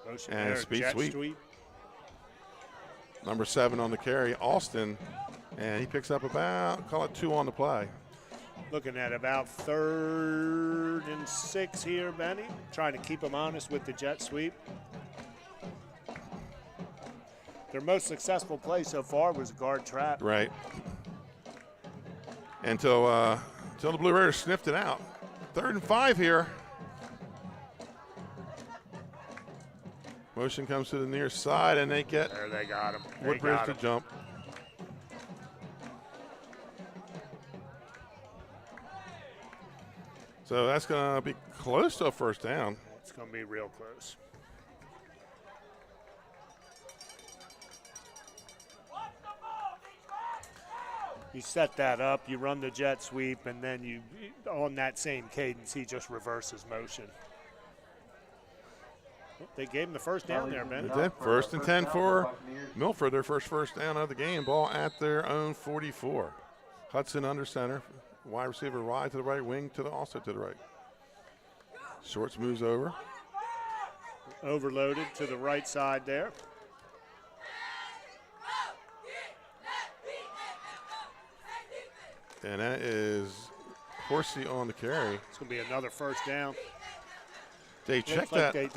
Motion and there, speed jet sweep. Number 7 on the carry, Austin. And he picks up about, call it 2 on the play. Looking at about 3rd and 6 here, Benny. Trying to keep them honest with the jet sweep. Their most successful play so far was a guard trap. Right. Until the Blue Raiders sniffed it out. 3rd and 5 here. Motion comes to the near side, and they get there. They got him. Woodbridge to jump. So that's going to be close to a 1st down. It's going to be real close. You set that up, you run the jet sweep, and then you, on that same cadence, he just reverses motion. They gave him the 1st down there, man. They did. 1st and 10 for Milford, their first 1st down of the game. Ball at their own 44. Hudson under center. Wide receiver wide to the right, wing also to the right. Shorts moves over. Overloaded to the right side there. And that is Horsey on the carry. It's going to be another 1st down. They check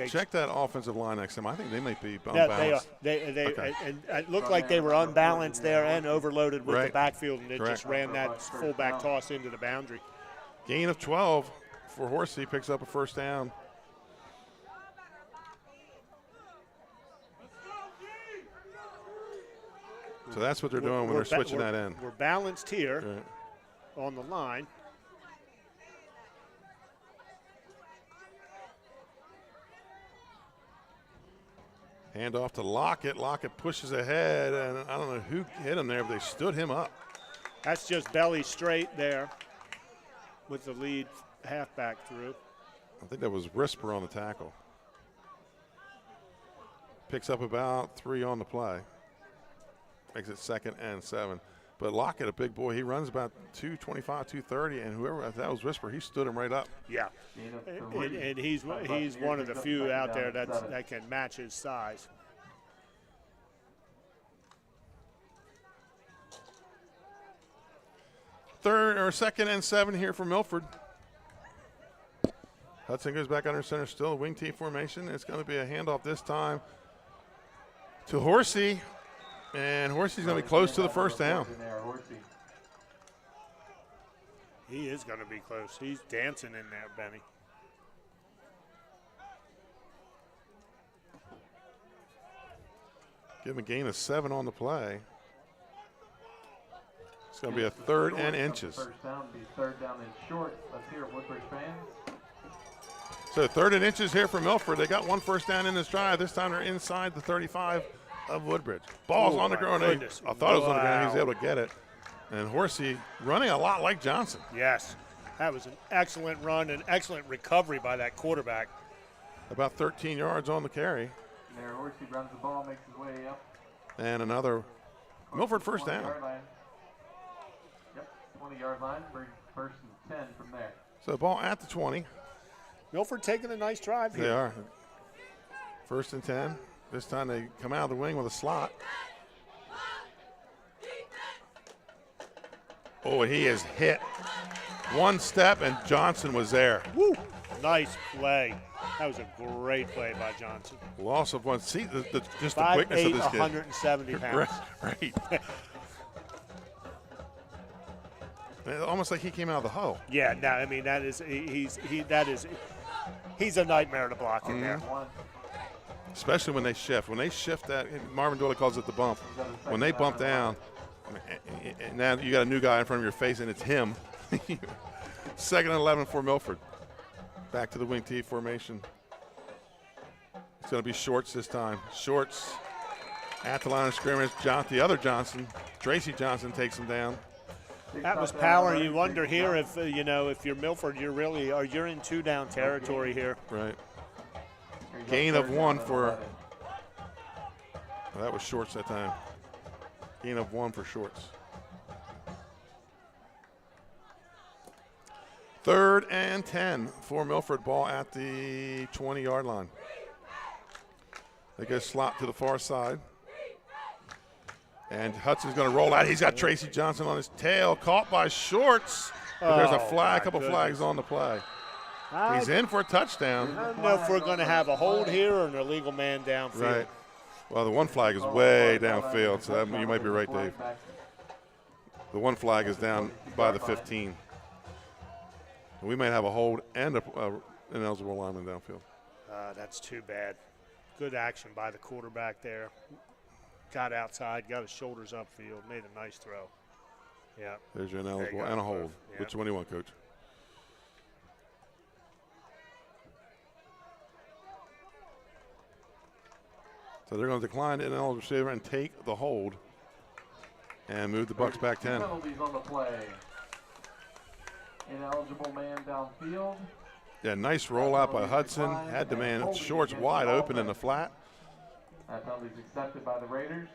check that offensive line next time. I think they might be unbalanced. Okay. And it looked like they were unbalanced there and overloaded with the backfield, and it just ran that fullback toss into the boundary. Gain of 12 for Horsey, picks up a 1st down. So that's what they're doing when they're switching that in. We're balanced here on the line. Hand off to Lockett. Lockett pushes ahead, and I don't know who hit him there, but they stood him up. That's just belly straight there with the lead halfback through. I think that was Risper on the tackle. Picks up about 3 on the play. Makes it 2nd and 7. But Lockett, a big boy, he runs about 225, 230, and whoever, if that was Risper, he stood him right up. Yeah, and he's one of the few out there that can match his size. Third or 2nd and 7 here for Milford. Hudson goes back under center still, wing T formation. It's going to be a handoff this time to Horsey, and Horsey's going to be close to the first down. He is going to be close. He's dancing in there, Benny. Give him a gain of 7 on the play. It's going to be a 3rd and inches. First down be 3rd down and short. Let's hear it, Woodbridge fans. So 3rd and inches here for Milford. They got 1 first down in this drive. This time they're inside the 35 of Woodbridge. Ball's on the ground. I thought it was on the ground. He was able to get it. And Horsey running a lot like Johnson. Yes, that was an excellent run and excellent recovery by that quarterback. About 13 yards on the carry. There, Horsey runs the ball, makes his way up. And another Milford first down. 20-yard line, bring 1st and 10 from there. So the ball at the 20. Milford taking a nice drive here. They are. 1st and 10. This time they come out of the wing with a slot. Oh, he is hit. 1 step, and Johnson was there. Woo! Nice play. That was a great play by Johnson. Loss of 1. See, just the 5'8", quickness of this kid. 170 pounds. Right. Almost like he came out of the hull. Yeah, no, I mean he's a nightmare to block in there. Especially when they shift. When they shift that, Marvin Dooley calls it the bump. When they bump down, now you got a new guy in front of your face, and it's him. 2nd and 11 for Milford. Back to the wing T formation. It's going to be Shorts this time. Shorts at the line of scrimmage. The other Johnson, Tracy Johnson, takes him down. That was power. You wonder here if if you're Milford, you're in 2-down territory here. Right. Gain of 1 for. Well, that was Shorts that time. Gain of 1 for Shorts. 3rd and 10 for Milford. Ball at the 20-yard line. They go slot to the far side. And Hudson's going to roll out. He's got Tracy Johnson on his tail. Caught by Shorts. But there's a flag, a couple flags on the play. He's in for a touchdown. I don't know if we're going to have a hold here or an illegal man downfield. Right. Well, the 1 flag is way downfield, so you might be right, Dave. The 1 flag is down by the 15. We might have a hold and an eligible lineman downfield. That's too bad. Good action by the quarterback there. Got outside, got his shoulders upfield, made a nice throw. Yeah. There's your ineligible and a hold. Yeah. Which one do you want, Coach? So they're going to decline the ineligible receiver and take the hold and move the Bucks back 10. Penalties on the play. Ineligible man downfield. Yeah, nice rollout by Hudson. Had the man Shorts wide open in the flat. That penalty is accepted by the Raiders.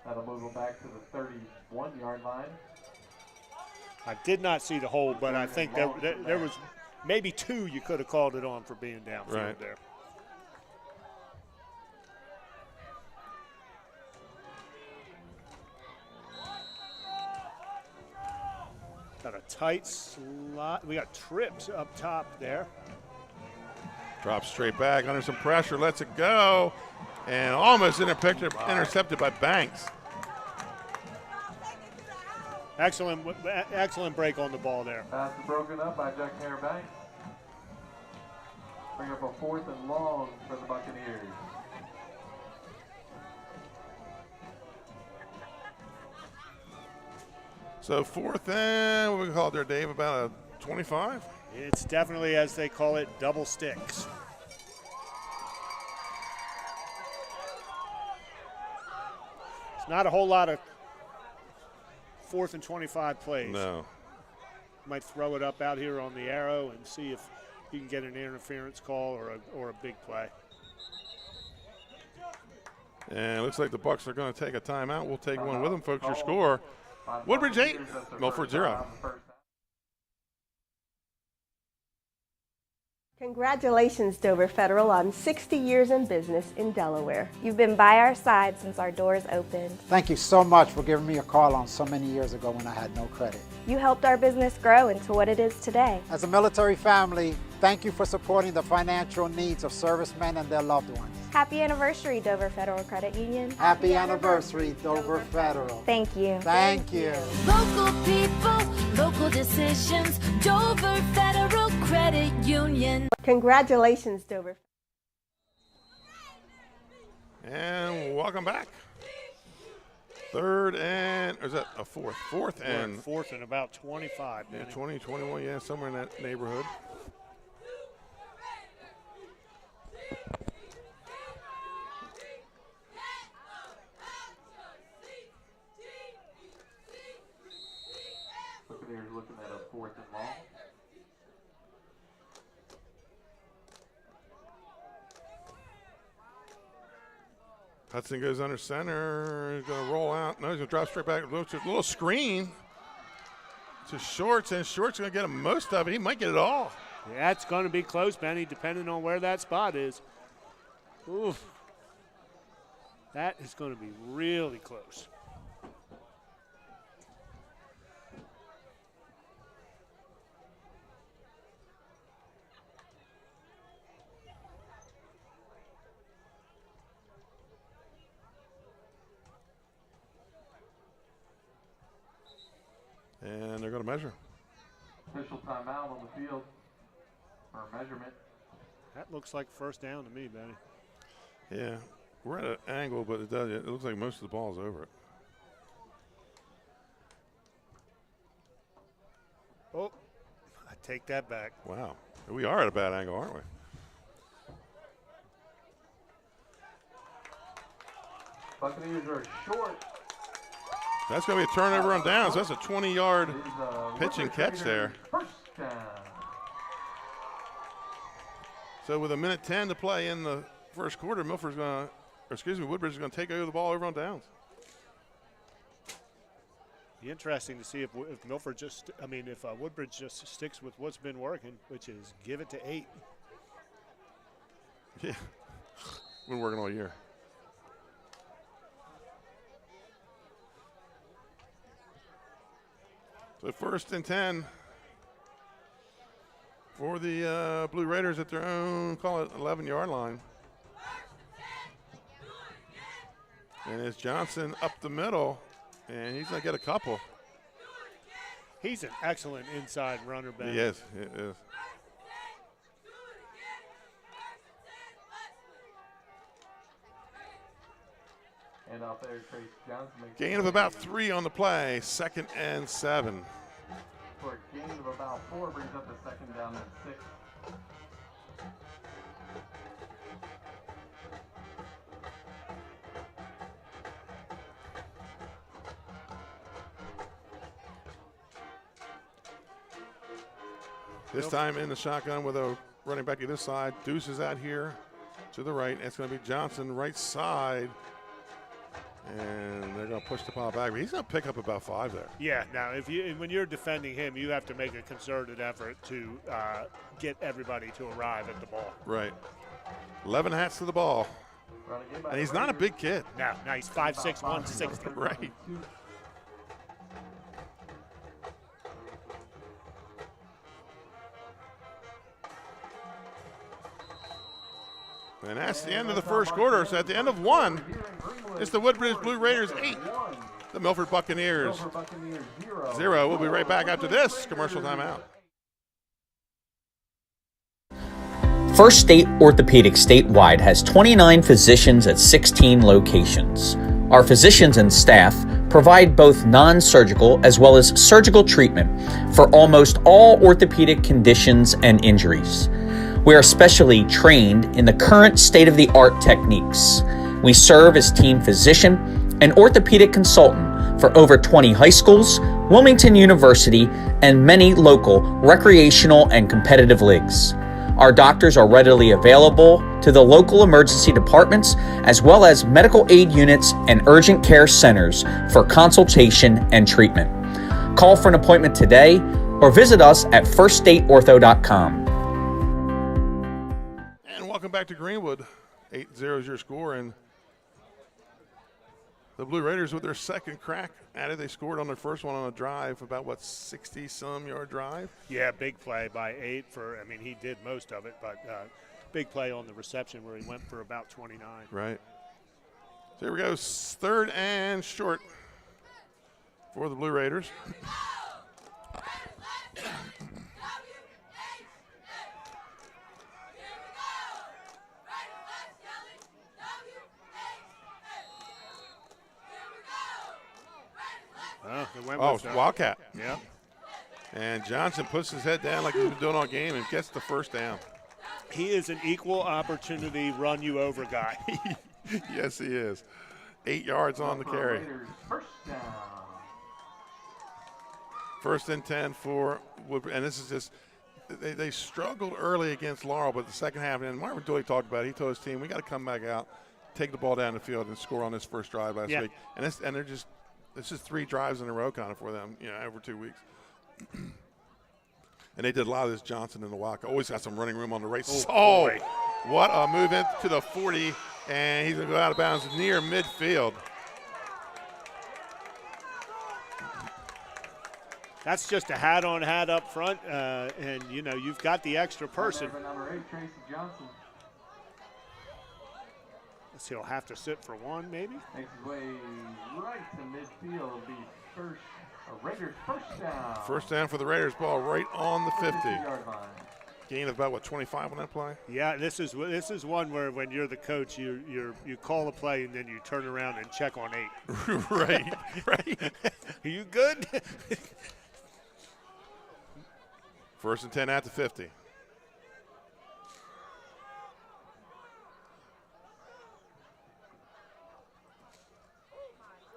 That'll move them back to the 31-yard line. I did not see the hold, but I think there was maybe 2 you could have called it on for being downfield there. Got a tight slot. We got trips up top there. Drops straight back under some pressure, lets it go, and almost intercepted by Banks. Excellent break on the ball there. Pass broken up by Jack Hare Banks. Bring up a 4th and long for the Buccaneers. So 4th and, what do we call it there, Dave, about a 25? It's definitely, as they call it, double sticks. It's not a whole lot of 4th and 25 plays. No. Might throw it up out here on the arrow and see if you can get an interference call or a big play. And it looks like the Bucks are going to take a timeout. We'll take one with them, folks. Your score, Woodbridge 8, Milford 0. Congratulations, Dover Federal, on 60 years in business in Delaware. You've been by our side since our doors opened. Thank you so much for giving me a call on so many years ago when I had no credit. You helped our business grow into what it is today. As a military family, thank you for supporting the financial needs of servicemen and their loved ones. Happy anniversary, Dover Federal Credit Union. Happy anniversary, Dover Federal. Thank you. Thank you. Local people, local decisions, Dover Federal Credit Union. Congratulations, Dover. And welcome back. Third and, or is that a fourth? Fourth and about 25. Yeah, 20, 21, yeah, somewhere in that neighborhood. Buccaneers looking at a 4th and long. Hudson goes under center. He's going to roll out. No, he's going to drop straight back. A little screen to Shorts, and Shorts going to get him most of it. He might get it all. Yeah, it's going to be close, Benny, depending on where that spot is. Oof. That is going to be really close. And they're going to measure. Official timeout on the field for measurement. That looks like first down to me, Benny. Yeah, we're at an angle, but it looks like most of the ball's over it. Oh, I take that back. Wow, we are at a bad angle, aren't we? Buccaneers are short. That's going to be a turnover on downs. That's a 20-yard pitch and catch there. First down. So with 1:10 to play in the first quarter, Woodbridge is going to take over the ball over on downs. Be interesting to see if Milford if Woodbridge just sticks with what's been working, which is give it to 8. Yeah, been working all year. So 1st and 10 for the Blue Raiders at their own, call it 11-yard line. And it's Johnson up the middle, and he's going to get a couple. He's an excellent inside runner, Ben. He is. He is. And out there, Trace Johnson. Gain of about 3 on the play, 2nd and 7. For a gain of about 4, brings up the 2nd down and 6. This time in the shotgun with a running back to this side. Deuce is out here to the right. It's going to be Johnson right side. And they're going to push the ball back. But he's going to pick up about 5 there. Yeah, now when you're defending him, you have to make a concerted effort to get everybody to arrive at the ball. Right. 11 hats to the ball. And he's not a big kid. No, he's 5'6", 160. Right. And that's the end of the first quarter. So at the end of 1, it's the Woodbridge Blue Raiders 8, the Milford Buccaneers 0. We'll be right back after this commercial timeout. First State Orthopedics statewide has 29 physicians at 16 locations. Our physicians and staff provide both non-surgical as well as surgical treatment for almost all orthopedic conditions and injuries. We are specially trained in the current state-of-the-art techniques. We serve as team physician an orthopedic consultant for over 20 high schools, Wilmington University, and many local recreational and competitive leagues. Our doctors are readily available to the local emergency departments as well as medical aid units and urgent care centers for consultation and treatment. Call for an appointment today or visit us at firststateortho.com. And welcome back to Greenwood. 8-0 is your score, and the Blue Raiders with their second crack at it. They scored on their first one on a drive, about, 60-some yard drive? Yeah, big play by 8 he did most of it, but big play on the reception where he went for about 29. Right. So here we go, third and short for the Blue Raiders. Wildcat. Yeah. And Johnson puts his head down like he's been doing all game and gets the first down. He is an equal opportunity run you over guy. Yes, he is. 8 yards on the carry. First down. First and 10 for Woodbridge. And this is just, they struggled early against Laurel, but the second half, and Marvin Dooley talked about it, he told his team, we got to come back out, take the ball down the field and score on this first drive last week. And they're just, this is 3 drives in a row kind of for them, over 2 weeks. And they did a lot of this Johnson in the Wildcat. Always got some running room on the right side. Oh, what a move into the 40, and he's going to go out of bounds near midfield. That's just a hat-on-hat up front, and, you've got the extra person. Number 8, Tracy Johnson. So he'll have to sit for one, maybe? Makes his way right to midfield. Will be Raiders first down. First down for the Raiders, ball right on the 50. Gain of about 25 on that play. Yeah, this is one where when you're the coach, you call a play and then you turn around and check on 8. Right. Are you good? First and 10 at the 50.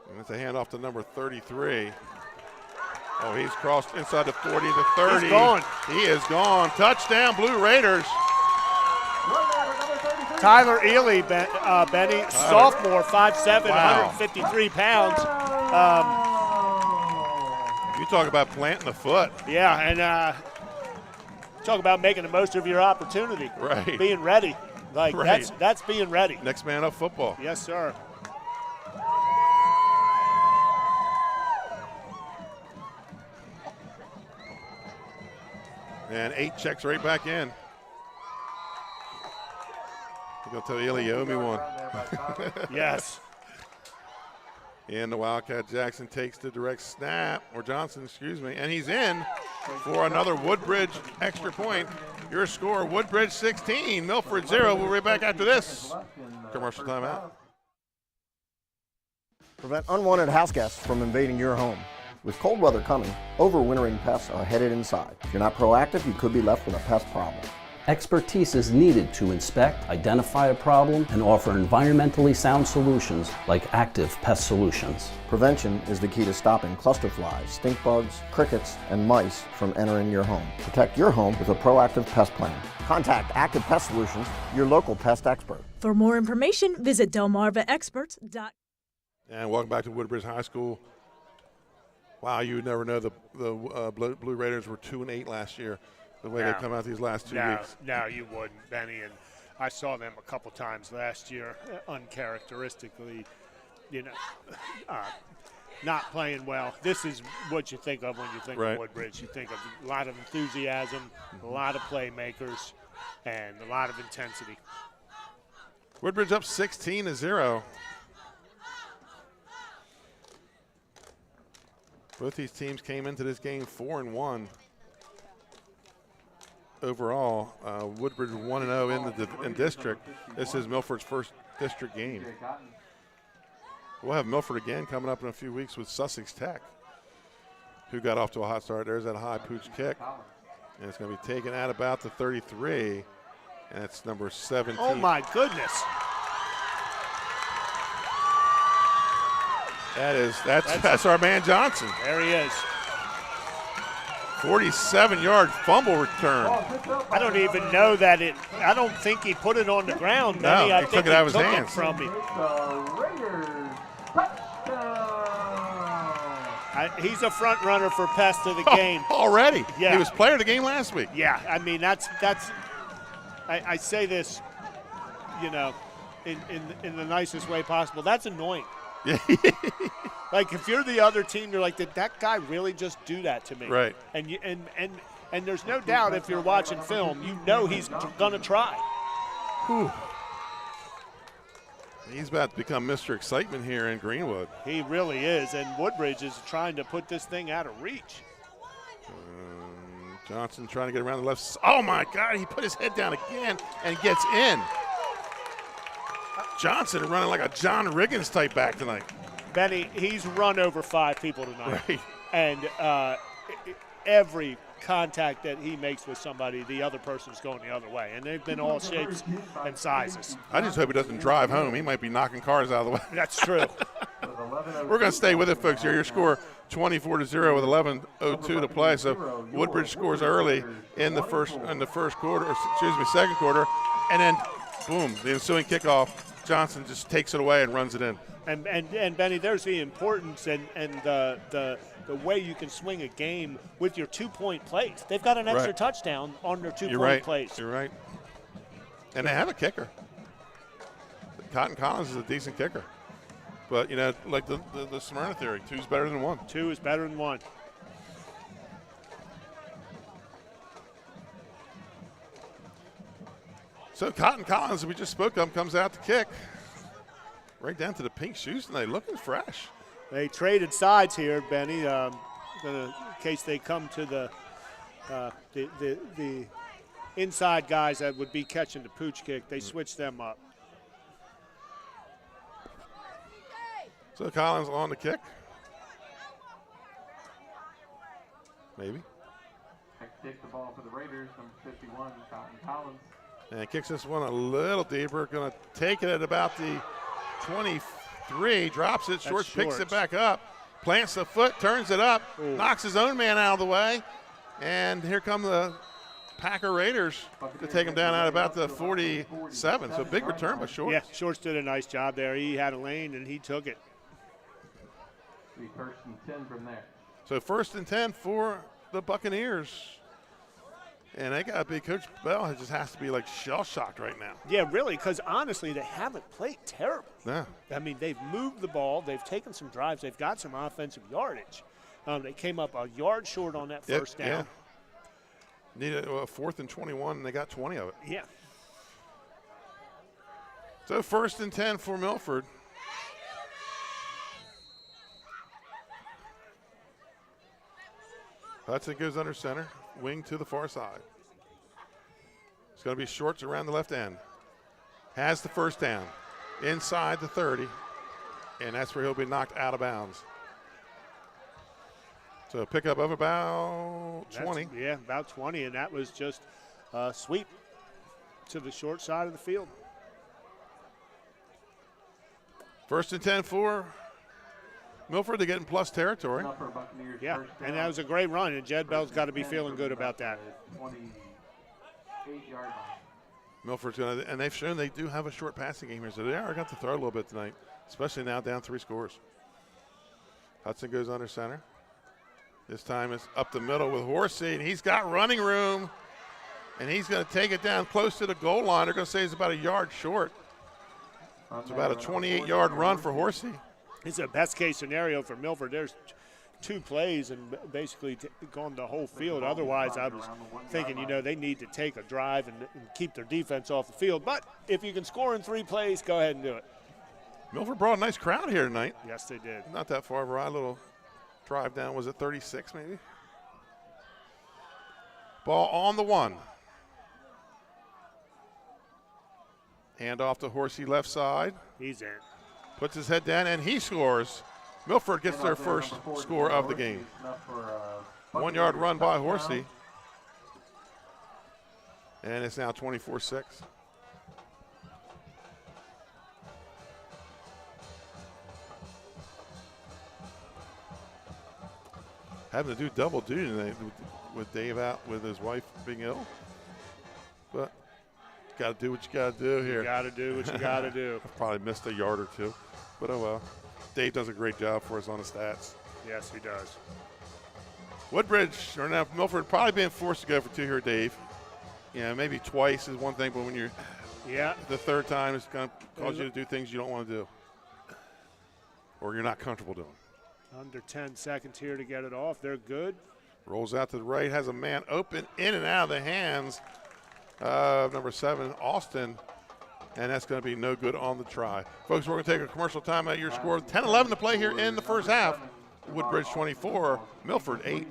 And it's a handoff to number 33. Oh, he's crossed inside the 40 to 30. He's gone. He is gone. Touchdown, Blue Raiders. Tyler Ely, Benny, sophomore, 5'7", 153 pounds. You talk about planting the foot. Yeah, and talk about making the most of your opportunity. Right. Being ready. That's being ready. Next man up football. Yes, sir. And 8 checks right back in. I'm going to tell Ely, you owe me one. Yes. And the Wildcat Jackson takes the direct snap, or Johnson, excuse me, and he's in for another Woodbridge extra point. Your score, Woodbridge 16, Milford 0. We'll be back after this commercial timeout. Prevent unwanted house guests from invading your home. With cold weather coming, overwintering pests are headed inside. If you're not proactive, you could be left with a pest problem. Expertise is needed to inspect, identify a problem, and offer environmentally sound solutions like active pest solutions. Prevention is the key to stopping cluster flies, stink bugs, crickets, and mice from entering your home. Protect your home with a proactive pest plan. Contact Active Pest Solutions, your local pest expert. For more information, visit delmarvaexperts.com. And welcome back to Woodbridge High School. Wow, you would never know the Blue Raiders were 2-8 last year. The way they come out these last 2 weeks. No, you wouldn't, Benny. And I saw them a couple times last year, uncharacteristically, not playing well. This is what you think of when you think of Woodbridge. You think of a lot of enthusiasm, a lot of playmakers, and a lot of intensity. Woodbridge up 16-0. Both these teams came into this game 4-1. Overall, Woodbridge 1-0 in district. This is Milford's first district game. We'll have Milford again coming up in a few weeks with Sussex Tech, who got off to a hot start. There's that high pooch kick, and it's going to be taken at about the 33, and it's number 17. Oh, my goodness. That's our man Johnson. There he is. 47-yard fumble return. I don't even know that I don't think he put it on the ground. No, I he think took it out of his took hands. It from him. He's a front runner for Pest of the game. Already? Yeah. He was player of the game last week. Yeah, I mean, that's I say this, in the nicest way possible. That's annoying. Yeah. Like, if you're the other team, you're like, did that guy really just do that to me? Right. And there's no doubt if you're watching film, he's going to try. Whew. He's about to become Mr. Excitement here in Greenwood. He really is, and Woodbridge is trying to put this thing out of reach. Johnson trying to get around the left. Oh, my God, he put his head down again and gets in. Johnson running like a John Riggins type back tonight. Benny, he's run over 5 people tonight. Right. And every contact that he makes with somebody, the other person's going the other way. And they've been all shapes and sizes. I just hope he doesn't drive home. He might be knocking cars out of the way. That's true. We're going to stay with it, folks. Here, your score 24-0 with 11:02 to play. So Woodbridge scores early in the first quarter, second quarter, and then boom, the ensuing kickoff. Johnson just takes it away and runs it in. And Benny, there's the importance and the way you can swing a game with your 2-point plays. They've got an extra touchdown on their 2-point plays. You're right. And they have a kicker. Cotton Collins is a decent kicker. But, like the Smyrna theory, 2 is better than 1. 2 is better than 1. So Cotton Collins, we just spoke of, comes out to kick. Right down to the pink shoes tonight, looking fresh. They traded sides here, Benny, in case they come to the inside guys that would be catching the pooch kick. They switched them up. So Collins on the kick. Maybe. Kick the ball for the Raiders, number 51, Cotton Collins. And kicks this one a little deeper. Going to take it at about the 23. Drops it. Shorts picks it back up. Plants the foot, turns it up. Ooh. Knocks his own man out of the way. And here come the Packer Raiders to take him down at about the 47. So big return by Shorts. Yeah, Shorts did a nice job there. He had a lane and he took it. First and 10 from there. So 1st and 10 for the Buccaneers. And they got to be, Coach Bell just has to be like shell-shocked right now. Yeah, really, because honestly, they haven't played terribly. Yeah. I mean, they've moved the ball. They've taken some drives. They've got some offensive yardage. They came up a yard short on that first down. Yeah. Needed a 4th and 21, and they got 20 of it. Yeah. So 1st and 10 for Milford. Hudson goes under center, wing to the far side. It's going to be Shorts around the left end. Has the first down inside the 30, and that's where he'll be knocked out of bounds. So a pickup of about 20. Yeah, about 20, and that was just a sweep to the short side of the field. 1st and 10 for Milford. They're getting plus territory. Yeah, and that was a great run, and Jed Bell's got to be feeling good about that. 28-yard line. Milford's going to, and they've shown they do have a short passing game here, so they are going to throw a little bit tonight, especially now down 3 scores. Hudson goes under center. This time it's up the middle with Horsey, and he's got running room, and he's going to take it down close to the goal line. They're going to say he's about a yard short. It's about a 28-yard run for Horsey. It's a best-case scenario for Milford. There's 2 plays and basically gone the whole field. Otherwise, I was thinking, they need to take a drive and keep their defense off the field. But if you can score in 3 plays, go ahead and do it. Milford brought a nice crowd here tonight. Yes, they did. Not that far of a ride, little drive down. Was it 36 maybe? Ball on the 1. Hand off to Horsey left side. He's in. Puts his head down, and he scores. Milford gets their first score of the game. 1-yard run by Horsey. And it's now 24-6. having to do double duty tonight with Dave out with his wife being ill. But got to do what you got to do here. You got to do what you got to do. I've probably missed a yard or two, but oh well. Dave does a great job for us on the stats. Yes, he does. Woodbridge, or now Milford, probably being forced to go for 2 here, Dave. Yeah, maybe twice is one thing, but when you're the third time, it's going to cause you to do things you don't want to do or you're not comfortable doing. Under 10 seconds here to get it off. They're good. Rolls out to the right, has a man open in and out of the hands of number 7, Austin, and that's going to be no good on the try. Folks, we're going to take a commercial time at your score. 10-11 to play here in the first half. Woodbridge 24, Milford 8.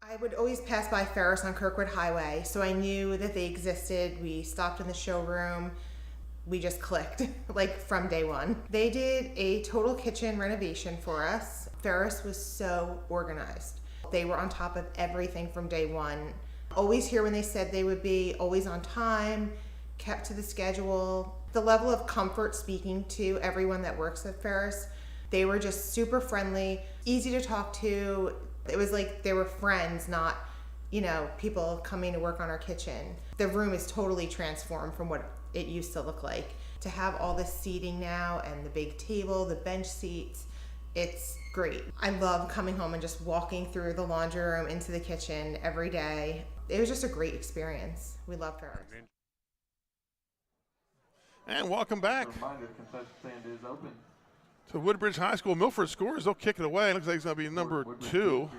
I would always pass by Ferris on Kirkwood Highway, so I knew that they existed. We stopped in the showroom. We just clicked, like from day one. They did a total kitchen renovation for us. Ferris was so organized. They were on top of everything from day one. Always here when they said they would be, always on time, kept to the schedule. The level of comfort speaking to everyone that works at Ferris, they were just super friendly, easy to talk to. It was like they were friends, not, people coming to work on our kitchen. The room is totally transformed from what it used to look like. To have all this seating now and the big table, the bench seats, it's great. I love coming home and just walking through the laundry room into the kitchen every day. It was just a great experience. We love Ferris. And welcome back Reminder, concession stand is open. to Woodbridge High School. Milford scores. They'll kick it away. It looks like it's going to be number 2.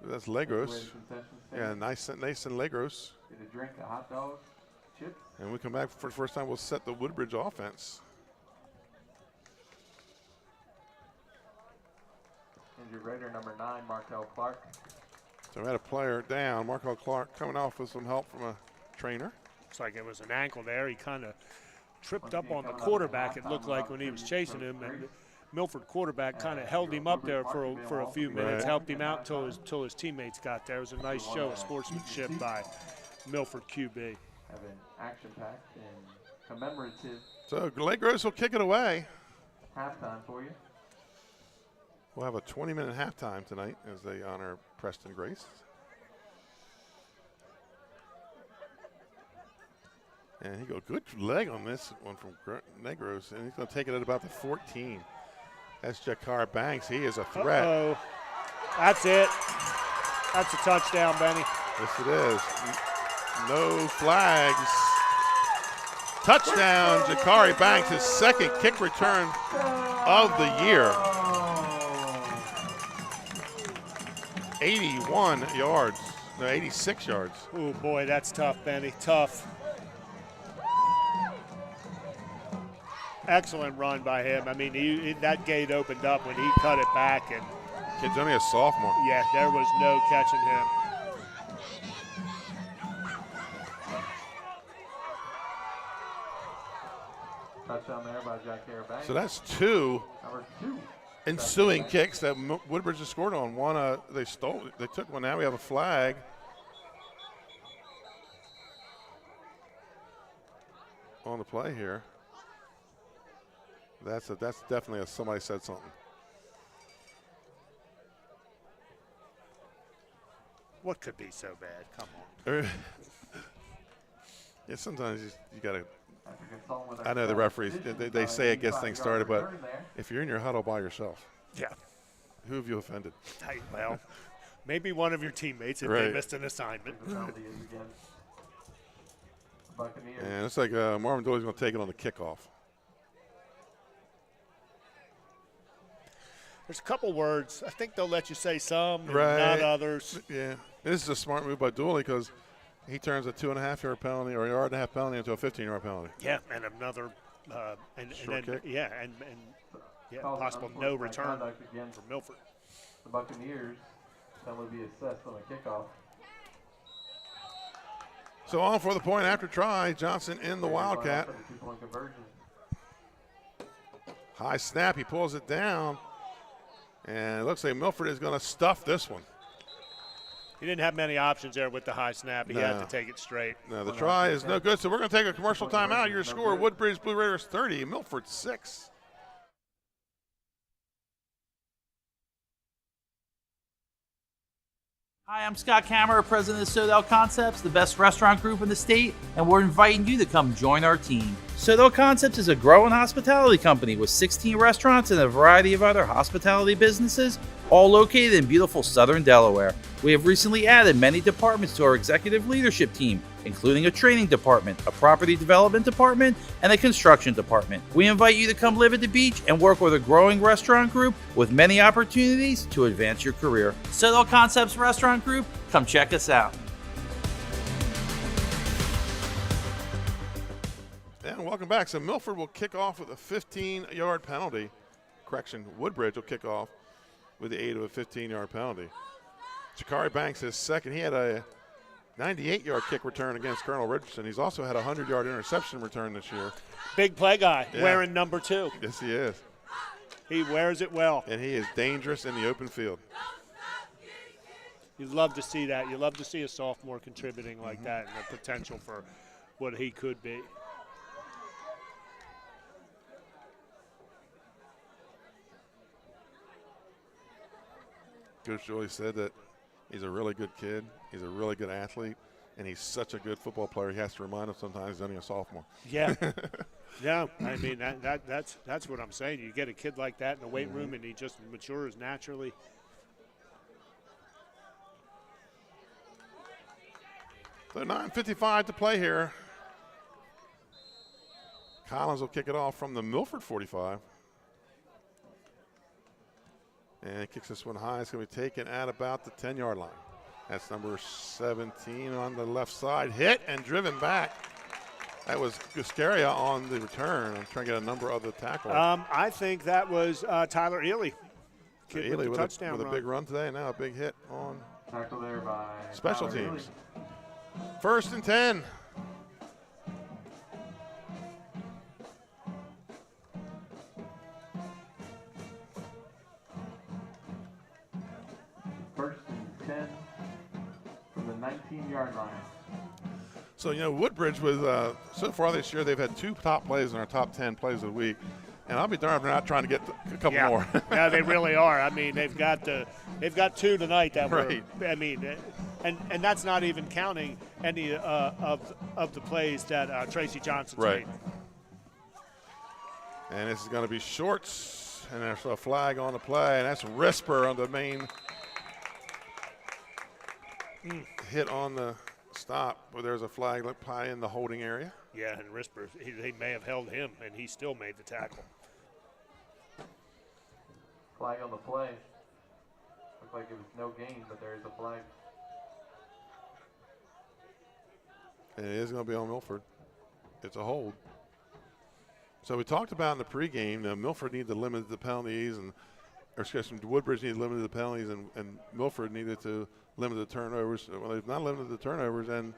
That's Legros. Yeah, Nathan Legros. Get a drink, a hot dog, chips. And we come back for the first time. We'll set the Woodbridge offense. Injured Raider number 9, Markel Clark. So we had a player down. Markel Clark coming off with some help from a trainer. Looks like it was an ankle there. He kind of tripped up on the quarterback, it looked like, when he was chasing him. And Milford quarterback kind of held him up there for a few minutes, helped him out until his teammates got there. It was a nice show of sportsmanship by Milford QB. Have an action-packed and commemorative So Legros will kick it away. halftime for you. We'll have a 20-minute halftime tonight as they honor Preston Grace. And he got good leg on this one from Negros, and he's going to take it at about the 14. That's Jakar Banks. He is a threat. Uh-oh. That's it. That's a touchdown, Benny. Yes, it is. No flags. Touchdown, Jakari Banks, his second kick return of the year. 81 yards. No, 86 yards. Oh, boy, that's tough, Benny. Tough. Excellent run by him. I mean, that gate opened up when he cut it back. And kid's only a sophomore. Yeah, there was no catching him. Touchdown there by Jakar Banks. So that's 2 Number 2. ensuing kicks that Woodbridge has scored on. One, they took one. Now we have a flag. On the play here. That's definitely somebody said something. What could be so bad? Come on. Yeah, sometimes you got to. I know the referees, they say it gets things started, but if you're in your huddle by yourself, yeah, who have you offended? Hey, well, maybe one of your teammates if Right. they missed an assignment. And it's like Marvin Dooley's going to take it on the kickoff. There's a couple words. I think they'll let you say some, and Right. not others. Yeah. This is a smart move by Dooley because he turns a 2.5-yard penalty or a 1.5-yard penalty into a 15-yard penalty. Yeah, and another, Short kick. Yeah, and possible no return for Milford. The Buccaneers will be assessed on a kickoff. So on for the point after try. Johnson in the Wildcat. Two-point conversion. High snap. He pulls it down. And it looks like Milford is going to stuff this one. He didn't have many options there with the high snap. He had to take it straight. No, the try is no good. So we're going to take a commercial timeout. Your score, Woodbridge Blue Raiders 30, Milford 6. Hi, I'm Scott Kammerer, president of Sodell Concepts, the best restaurant group in the state, and we're inviting you to come join our team. Sodell Concepts is a growing hospitality company with 16 restaurants and a variety of other hospitality businesses, all located in beautiful southern Delaware. We have recently added many departments to our executive leadership team, including a training department, a property development department, and a construction department. We invite you to come live at the beach and work with a growing restaurant group with many opportunities to advance your career. Sodell Concepts Restaurant Group, come check us out. And welcome back. So Milford will kick off with a 15-yard penalty. Correction, Woodbridge will kick off with the aid of a 15-yard penalty. Jakari Banks is second. He had a 98-yard kick return against Colonel Richardson. He's also had a 100-yard interception return this year. Big play guy, wearing number 2. Yes, he is. He wears it well. And he is dangerous in the open field. You love to see that. You love to see a sophomore contributing like that and the potential for what he could be. Coach Joey said that he's a really good kid. He's a really good athlete, and he's such a good football player. He has to remind him sometimes he's only a sophomore. Yeah. Yeah, I mean, that's what I'm saying. You get a kid like that in the weight room, and he just matures naturally. So 9:55 to play here. Collins will kick it off from the Milford 45. And kicks this one high. It's going to be taken at about the 10-yard line. That's number 17 on the left side. Hit and driven back. That was Guscaria on the return. I'm trying to get a number of the tackle. I think that was Tyler Ely. Ely with touchdown a big run today. Now a big hit on Tackle there by special Tyler teams. Ely. 1st and 10. First and 10 from the 19-yard line. So, you know, Woodbridge was, so far this year, they've had 2 top plays in our top 10 plays of the week. And I'll be darned if they're not trying to get a couple more. Yeah, they really are. I mean, they've got 2 tonight that right. were, I mean, and that's not even counting any of the plays that Tracy Johnson right. made. And this is going to be Shorts, and there's a flag on the play, and that's Risper on the main hit on the stop, where there's a flag probably in the holding area. Yeah, and Risper, he may have held him, and he still made the tackle. Flag on the play. Looked like it was no gain, but there is a flag. And it is going to be on Milford. It's a hold. So we talked about in the pregame, Milford needed to limit the penalties, Woodbridge needed to limit the penalties, and Milford needed to limit the turnovers. Well, they've not limited the turnovers, and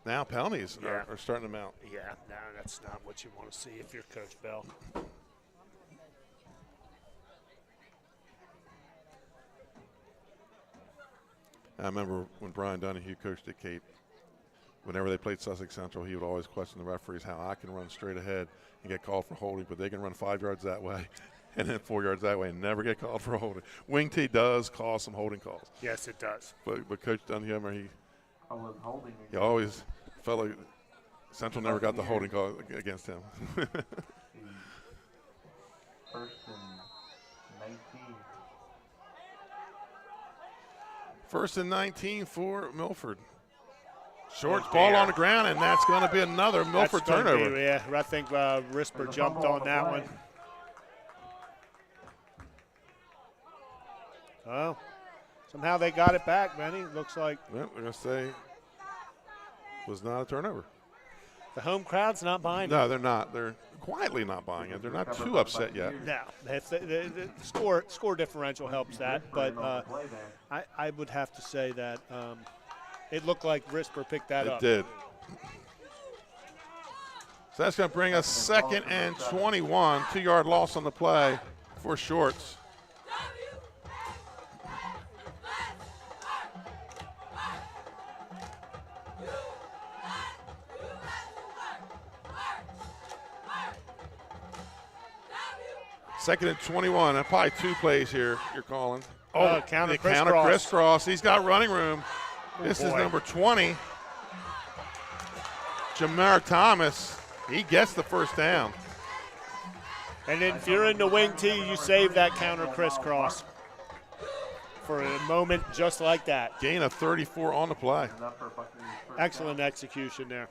now penalties are starting to mount. Yeah, no, that's not what you want to see if you're Coach Bell. I remember when Brian Donahue coached at Cape, whenever they played Sussex Central, he would always question the referees how I can run straight ahead and get called for holding, but they can run 5 yards that way and then 4 yards that way and never get called for holding. Wing T does cause some holding calls. Yes, it does. But Coach Donahue, he I always felt like Central never got the holding call against him. First and 19. First and 19 for Milford. Short ball on the ground, and that's going to be another Milford turnover. Yeah, I think Risper jumped on that one. Oh, somehow they got it back, Benny. Looks like. Well, they're going to say was not a turnover. The home crowd's not buying it. No, they're not. They're quietly not buying it. They're not too upset yet. No, the score differential helps that, but I would have to say that it looked like Risper picked that up. It did. So that's going to bring us 2nd and 21, 2-yard loss on the play for Shorts. 2nd and 21. Probably 2 plays here you're calling. Counter crisscross. He's got running room. This is number 20. Jamar Thomas. He gets the first down. And then if you're in the wing tee, you save that counter crisscross for a moment just like that. Gain of 34 on the play. Excellent execution there.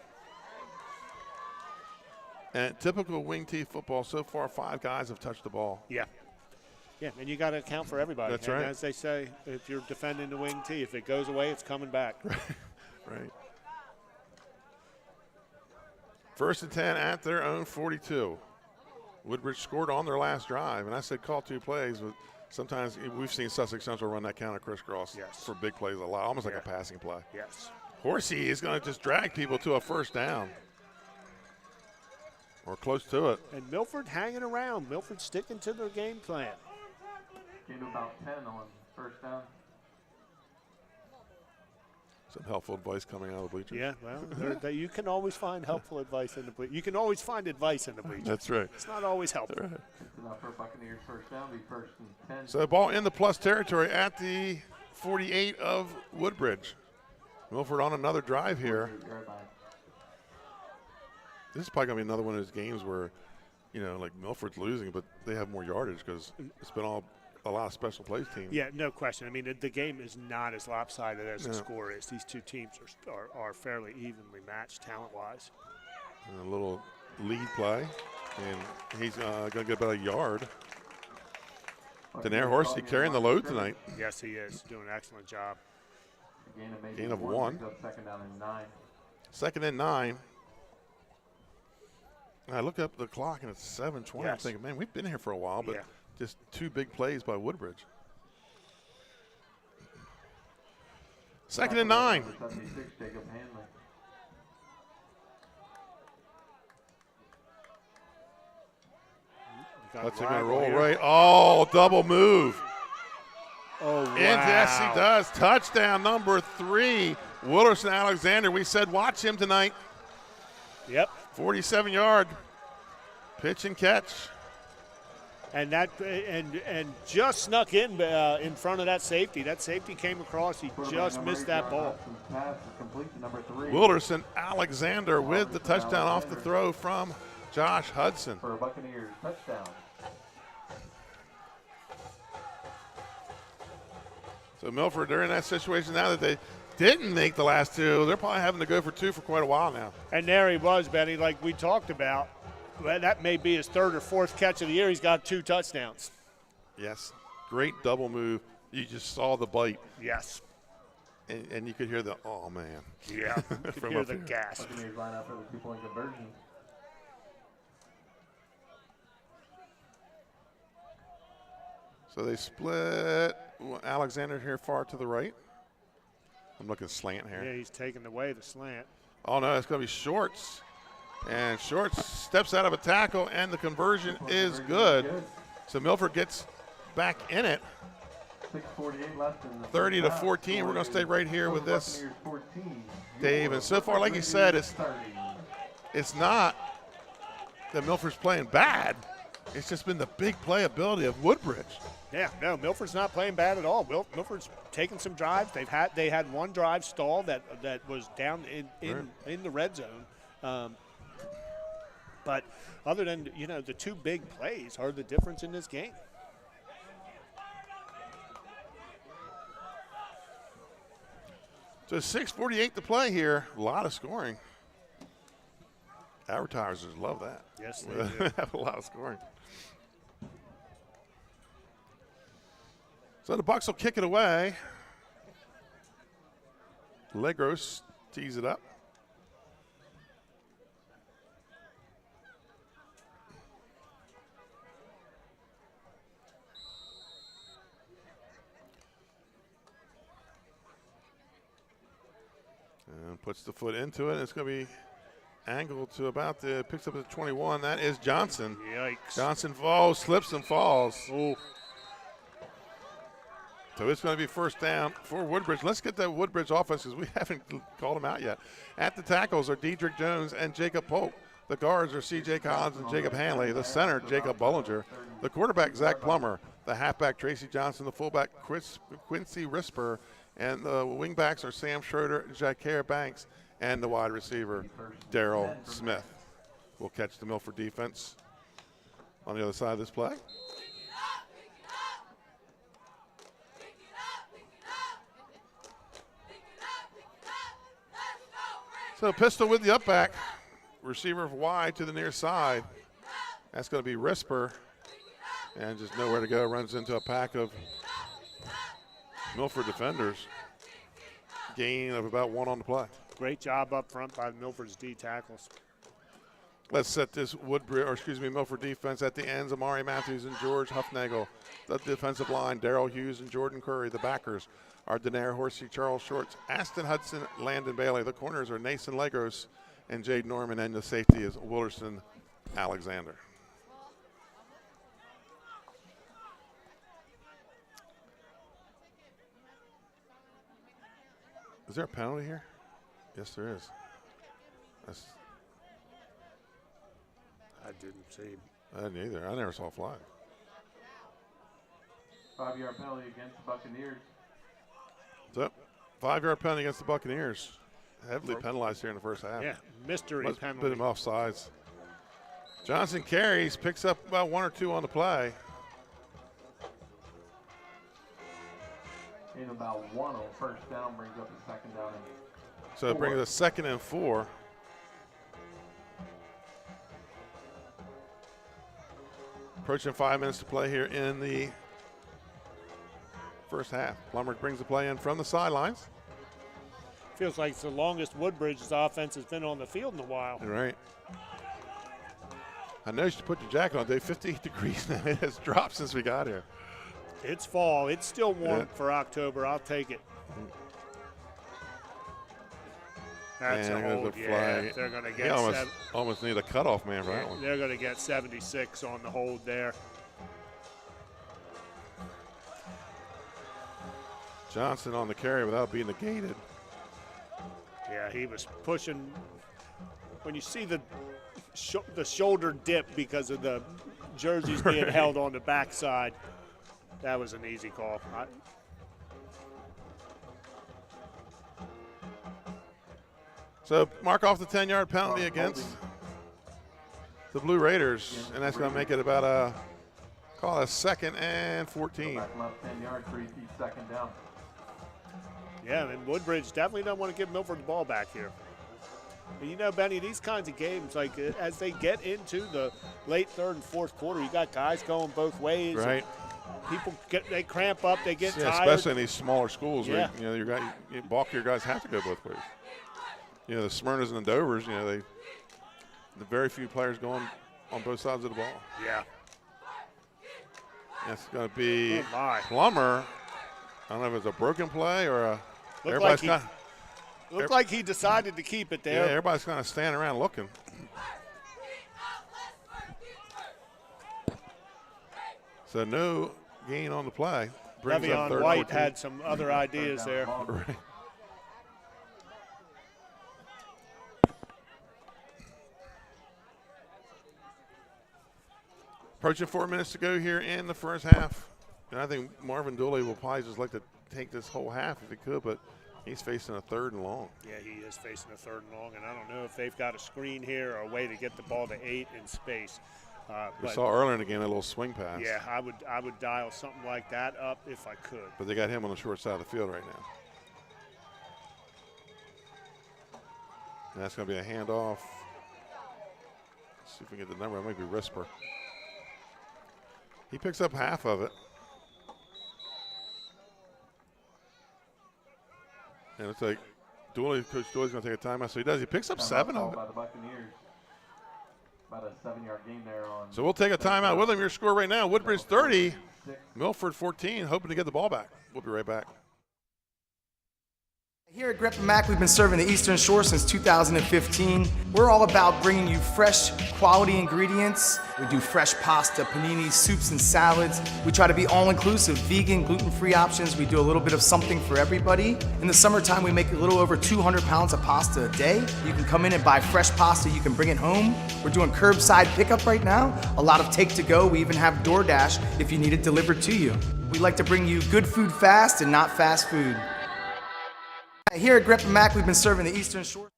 And typical wing tee football, so far 5 guys have touched the ball. Yeah. Yeah, and you got to account for everybody. That's and right. as they say, if you're defending the wing tee, if it goes away, it's coming back. Right. 1st and 10 at their own 42. Woodbridge scored on their last drive, and I said call 2 plays, but sometimes we've seen Sussex Central run that counter crisscross for big plays a lot, almost like a passing play. Yes. Horsey is going to just drag people to a first down. Or close to it. And Milford hanging around. Milford sticking to their game plan. Gain of about 10 on 1st down. Some helpful advice coming out of the bleachers. Yeah, well, you can always find helpful advice in the bleachers. You can always find advice in the bleachers. That's right. It's not always helpful. Right. Enough for Buccaneers 1st down, be 1st and 10. So the ball in the plus territory at the 48 of Woodbridge. Milford on another drive here. This is probably going to be another one of those games where, like Milford's losing, but they have more yardage because it's been a lot of special plays teams. Yeah, no question. I mean, the game is not as lopsided as the score is. These 2 teams are fairly evenly matched talent-wise. And a little lead play, and he's going to get about a yard. Daenerys Horsey carrying the load tonight. Yes, he is. Doing an excellent job. Gain of 1. 2nd down and 9. 2nd and 9. I look up the clock, and it's 7:20. I'm thinking, man, we've been here for a while, but just 2 big plays by Woodbridge. 2nd and 9. That's going to roll right. Oh, double move. Oh, wow. And yes, he does. Touchdown number 3. Willerson Alexander. We said watch him tonight. Yep. 47-yard pitch and catch. And that and just snuck in front of that safety. That safety came across. He just missed that ball. Wilderson Alexander with the touchdown off the throw from Josh Hudson. For a Buccaneers touchdown. So Milford, they're in that situation now that they didn't make the last 2. They're probably having to go for 2 for quite a while now. And there he was, Benny, like we talked about. Well, that may be his 3rd or 4th catch of the year. He's got 2 touchdowns. Yes. Great double move. You just saw the bite. Yes. And you could hear the, oh, man. Yeah. You could hear the gasp. Buccaneers line up for the 2-point conversion. So they split. Alexander here far to the right. I'm looking slant here. Yeah, he's taking away the slant. Oh, no, it's going to be Shorts. And Shorts steps out of a tackle, and the conversion is good. So Milford gets back in it. 6:48 left in the 30 to 14. We're going to stay right here with this, Dave. And so far, like you said, it's not that Milford's playing bad. It's just been the big playability of Woodbridge. Yeah, no, Milford's not playing bad at all. Milford's taking some drives. They had one drive stall that was down in the red zone. But other than, the 2 big plays are the difference in this game. So 6:48 to play here. A lot of scoring. Advertisers love that. Yes, they do. Have a lot of scoring. So the Bucs will kick it away. Legros tees it up. And puts the foot into it. It's going to be angled to picks up at 21. That is Johnson. Yikes. Johnson falls, slips and falls. Ooh. So it's going to be first down for Woodbridge. Let's get that Woodbridge offense because we haven't called them out yet. At the tackles are Dedrick Jones and Jacob Polk. The guards are C.J. Collins and Jacob Hanley. The center, Jacob Bullinger. The quarterback, Zach Plummer. The halfback, Tracy Johnson. The fullback, Quincy Risper. And the wingbacks are Sam Schroeder, Jacare Banks, and the wide receiver, Daryl Smith. We'll catch the Milford defense on the other side of this play. So pistol with the up back. Receiver wide to the near side. That's going to be Risper. And just nowhere to go. Runs into a pack of Milford defenders. Gain of about 1 on the play. Great job up front by Milford's D tackles. Let's set this Milford defense at the ends. Amari Matthews and George Huffnagel. The defensive line, Darrell Hughes and Jordan Curry. The backers are Denaire Horsey, Charles Shorts, Aston Hudson, Landon Bailey. The corners are Nathan Legros and Jade Norman, and the safety is Wilderson Alexander. Is there a penalty here? Yes, there is. I didn't see. I didn't either. I never saw a flag. 5-yard penalty against the Buccaneers. So, 5-yard penalty against the Buccaneers. Heavily penalized here in the first half. Yeah, mystery penalty. Put him off sides. Johnson carries, picks up about 1 or 2 on the play. In about 1 on first down, brings up a second down. So it brings us 2nd and 4. Approaching 5 minutes to play here in the first half. Plummer brings the play in from the sidelines. Feels like it's the longest Woodbridge's offense has been on the field in a while. Right. I know you should put your jacket on, Dave. 58 degrees now. It has dropped since we got here. It's fall. It's still warm for October. I'll take it. That's a hold. Yeah, they're going to get almost need a cutoff man for that one. They're going to get 76 on the hold there. Johnson on the carry without being negated. Yeah, he was pushing. When you see the shoulder dip because of the jerseys being held on the backside, that was an easy call. So mark off the 10-yard penalty against the Blue Raiders, and that's going to make it about a 2nd and 14. Back left 10 yards, 3 feet, second down. Yeah, and Woodbridge definitely don't want to give Milford the ball back here. But you know, Benny, these kinds of games, like as they get into the late 3rd and 4th quarter, you got guys going both ways. Right. People they cramp up, they get tired. Especially in these smaller schools where you bulk your guys have to go both ways. You know, the Smyrnas and the Dovers, the very few players going on both sides of the ball. Yeah. That's going to be Plummer. I don't know if it's a broken play or a. Looked like he decided to keep it there. Yeah, everybody's kind of standing around looking. So no gain on the play. Le'Veon White had some other ideas there. Right. Approaching 4 minutes to go here in the first half. And I think Marvin Dooley will probably just like to take this whole half if he could, but he's facing a 3rd and long. Yeah, he is facing a 3rd and long, and I don't know if they've got a screen here or a way to get the ball to 8 in space. We saw earlier in the game a little swing pass. Yeah, I would dial something like that up if I could. But they got him on the short side of the field right now. And that's going to be a handoff. Let's see if we can get the number. It might be Risper. He picks up half of it. And it's like Coach Dooley's going to take a timeout. So he does. He picks up 7 of it. By the Buccaneers. About a 7-yard gain there on. So we'll take a timeout with him. Your score right now, Woodbridge 30, Milford 14, hoping to get the ball back. We'll be right back. Here at Grip and Mac, we've been serving the Eastern Shore since 2015. We're all about bringing you fresh, quality ingredients. We do fresh pasta, paninis, soups, and salads. We try to be all-inclusive, vegan, gluten-free options. We do a little bit of something for everybody. In the summertime, we make a little over 200 pounds of pasta a day. You can come in and buy fresh pasta. You can bring it home. We're doing curbside pickup right now. A lot of take-to-go. We even have DoorDash if you need it delivered to you. We like to bring you good food fast and not fast food. Here at Grip and Mac, we've been serving the Eastern Shore.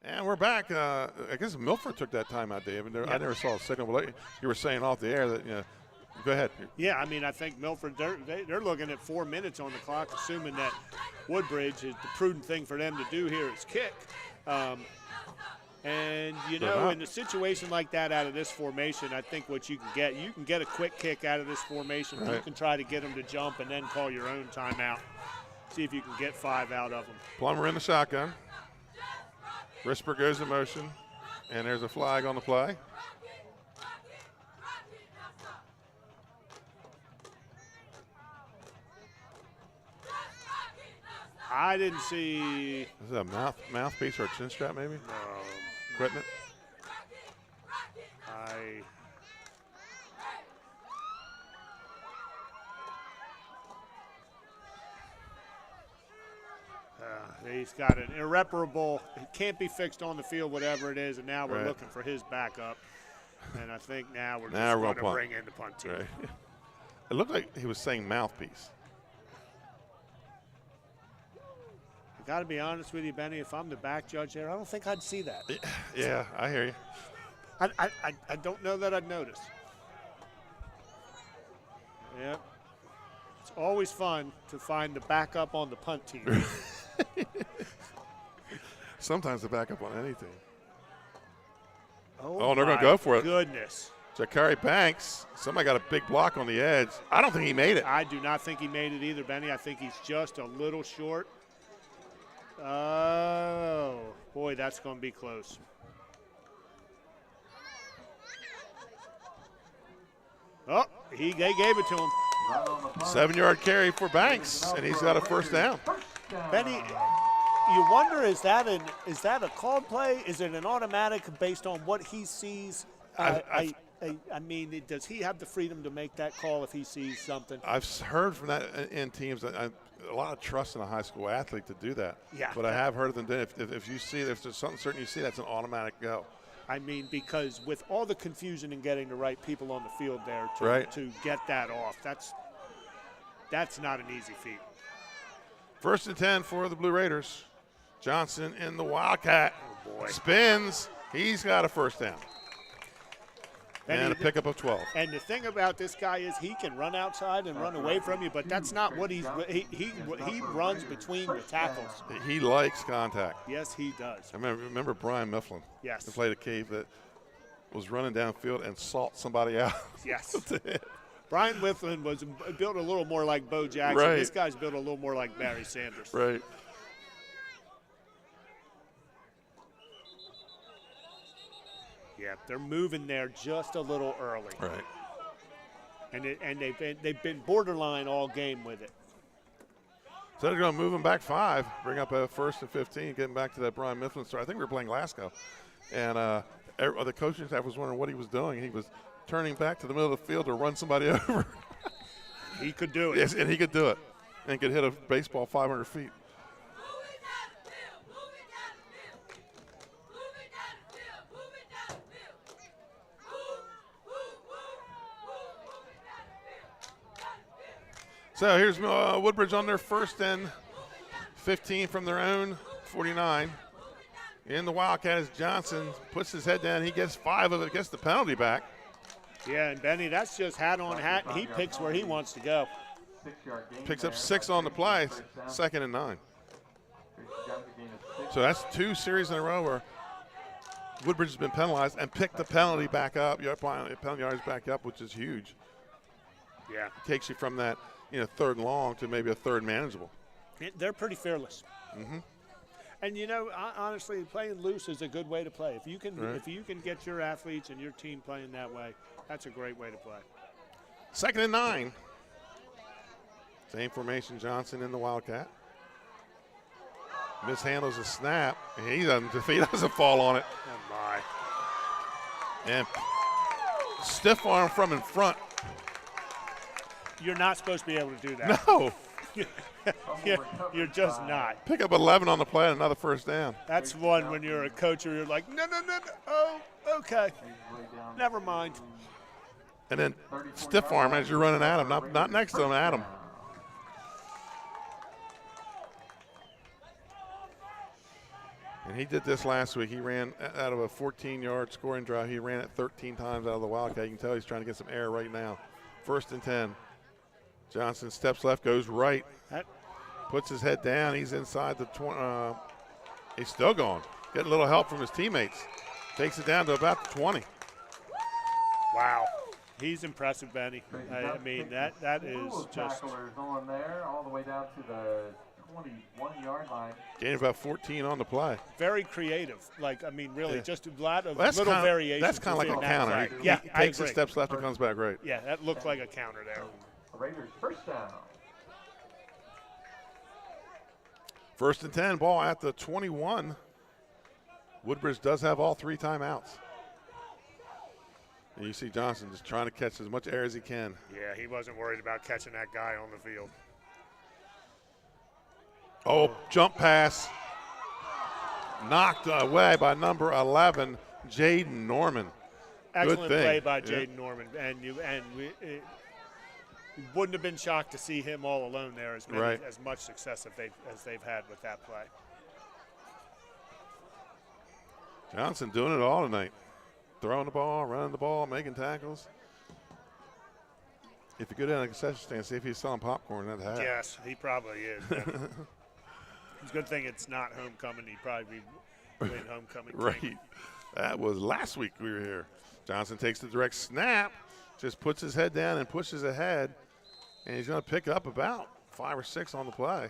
And we're back. I guess Milford took that time out, Dave. I never saw a signal. But you were saying off the air that, go ahead. Yeah, I mean, I think Milford, they're looking at 4 minutes on the clock, assuming that Woodbridge is the prudent thing for them to do here is kick. And, in a situation like that out of this formation, I think what you can get a quick kick out of this formation. Right. You can try to get them to jump and then call your own timeout. See if you can get 5 out of them. Plummer in the shotgun. Risper goes in motion, and there's a flag on the play. I didn't see. Is that a mouthpiece or a chin strap, maybe? No. Equipment? He's got an irreparable, it can't be fixed on the field, whatever it is, and now we're looking for his backup. And I think now we're just going to bring in the punt team. Right. It looked like he was saying mouthpiece. I got to be honest with you, Benny, if I'm the back judge there, I don't think I'd see that. Yeah, I hear you. I don't know that I'd notice. Yep. It's always fun to find the backup on the punt team. Sometimes the backup on anything. Oh, they're going to go for it. Goodness. Jakari Banks, somebody got a big block on the edge. I don't think he made it. I do not think he made it either, Benny. I think he's just a little short. Oh, boy, that's going to be close. Oh, they gave it to him. 7-yard carry for Banks, and he's got a first down. Benny, you wonder, is that a called play? Is it an automatic based on what he sees? I mean, does he have the freedom to make that call if he sees something? I've heard from that in teams that a lot of trust in a high school athlete to do that. Yeah. But I have heard them do if you see, if there's something certain you see, that's an automatic go. I mean, because with all the confusion in getting the right people on the field there to get that off, that's not an easy feat. 1st and 10 for the Blue Raiders. Johnson in the Wildcat. Oh, boy. Spins. He's got a first down. And a pickup of 12. And the thing about this guy is he can run outside and run away from you, but that's not what he runs between the tackles. He likes contact. Yes, he does. I remember Brian Mifflin. Yes. Who played a cave that was running downfield and sought somebody out. Yes. Brian Mifflin was built a little more like Bo Jackson. Right. This guy's built a little more like Barry Sanders. Right. Yeah, they're moving there just a little early. Right. And they've been borderline all game with it. So they're going to move them back 5, bring up a 1st and 15, getting back to that Brian Mifflin story. I think we were playing Glasgow. And the coaching staff was wondering what he was doing. He was turning back to the middle of the field to run somebody over. He could do it. Yes, and he could do it. And could hit a baseball 500 feet. So here's Woodbridge on their 1st and 15 from their own 49. In the Wildcat as Johnson puts his head down. He gets 5 of it, gets the penalty back. Yeah, and Benny, that's just hat on hat, and he picks where he wants to go. Picks up 6 on the play, 2nd and 9. So that's 2 series in a row where Woodbridge has been penalized and picked the penalty back up, penalty yards back up, which is huge. Yeah. Takes you from that 3rd and long to maybe a 3rd manageable. They're pretty fearless. Mm-hmm. And honestly, playing loose is a good way to play. If you can get your athletes and your team playing that way, that's a great way to play. 2nd and 9. Same formation, Johnson in the Wildcat. Mishandles the snap, and he doesn't fall on it. Oh, my. And stiff arm from in front. You're not supposed to be able to do that. No. You're just not. Pick up 11 on the play and another first down. That's one when you're a coach or you're like, no. Oh, okay. Never mind. And then stiff arm as you're running at him, not next to him, at him. And he did this last week. He ran out of a 14-yard scoring drive. He ran it 13 times out of the Wildcat. You can tell he's trying to get some air right now. 1st and 10. Johnson steps left, goes right. Puts his head down. He's inside the 20. He's still going. Getting a little help from his teammates. Takes it down to about the 20. Wow. He's impressive, Benny. I mean, that is just. Tacklers on there all the way down to the 21-yard line. Gained about 14 on the play. Very creative. Like, I mean, really, just a lot of Well, little variations. That's kind of like a counter. Right. He Yeah, takes his steps left and comes back right. Yeah, that looked like a counter there. Raiders first down. 1st and 10, ball at the 21. Woodbridge does have all 3 timeouts. And you see Johnson just trying to catch as much air as he can. Yeah, he wasn't worried about catching that guy on the field. Oh, jump pass. Knocked away by number 11, Jaden Norman. Excellent Good thing. play by Jaden Norman. It wouldn't have been shocked to see him all alone there as much success as they've had with that play. Johnson doing it all tonight. Throwing the ball, running the ball, making tackles. If you go down to the concession stand, see if he's selling popcorn, that'd have. Yes, he probably is. It's a good thing it's not homecoming. He'd probably be doing homecoming. Right. That was last week we were here. Johnson takes the direct snap, just puts his head down and pushes ahead, and he's going to pick up about 5 or 6 on the play.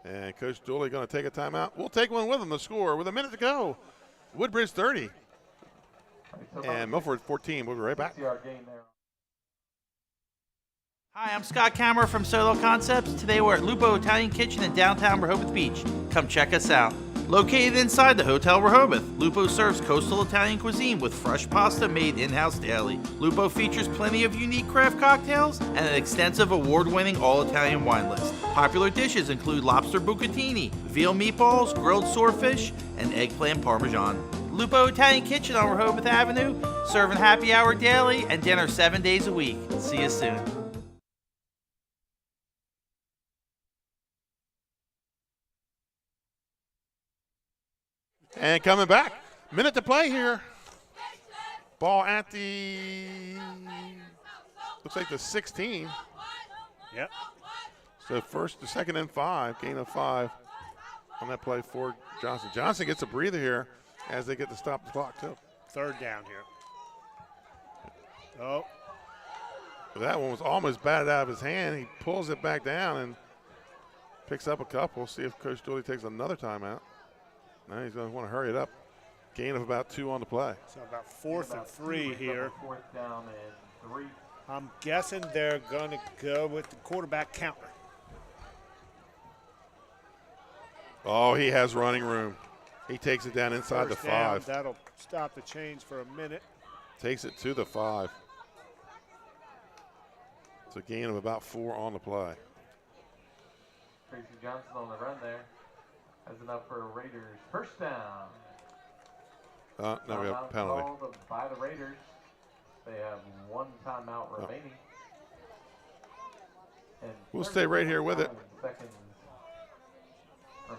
And Coach Dooley going to take a timeout. We'll take one with him. The score with a minute to go. Woodbridge 30 and Milford 14. We'll be right back. Hi, I'm Scott Kammerer from Solo Concepts. Today we're at Lupo Italian Kitchen in downtown Rehoboth Beach. Come check us out. Located inside the Hotel Rehoboth, Lupo serves coastal Italian cuisine with fresh pasta made in-house daily. Lupo features plenty of unique craft cocktails and an extensive award-winning all-Italian wine list. Popular dishes include lobster bucatini, veal meatballs, grilled swordfish, and eggplant parmesan. Lupo Italian Kitchen on Rehoboth Avenue, serving happy hour daily and dinner 7 days a week. See you soon. And coming back, minute to play here. Ball at the, looks like the 16. Yep. So the 2nd and 5, gain of 5 on that play for Johnson. Johnson gets a breather here as they get to stop the clock too. 3rd down here. Oh. That one was almost batted out of his hand. He pulls it back down and picks up a couple. See if Coach Dooley takes another timeout. Now he's going to want to hurry it up. Gain of about 2 on the play. So about 4th and 3 here. 4th down and 3. I'm guessing they're going to go with the quarterback counter. Oh, he has running room. He takes it down inside the 5. That'll stop the change for a minute. Takes it to the 5. It's a gain of about 4 on the play. Tracy Johnson on the run there. Has enough for a Raiders first down. Now we have a penalty. Called by the Raiders. They have 1 timeout remaining. And We'll stay right here with it. Seconds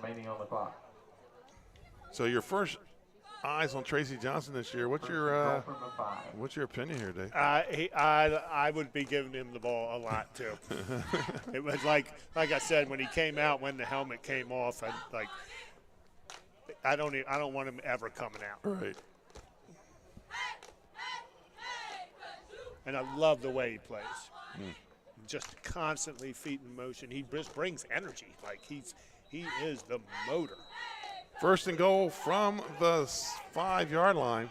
remaining on the clock. So your first eyes on Tracy Johnson this year. What's your opinion here, Dave? I would be giving him the ball a lot too. It was like I said, when he came out, when the helmet came off, I don't want him ever coming out. Right. And I love the way he plays. Just constantly feet in motion. He just brings energy. Like he is the motor. 1st and goal from the 5-yard line.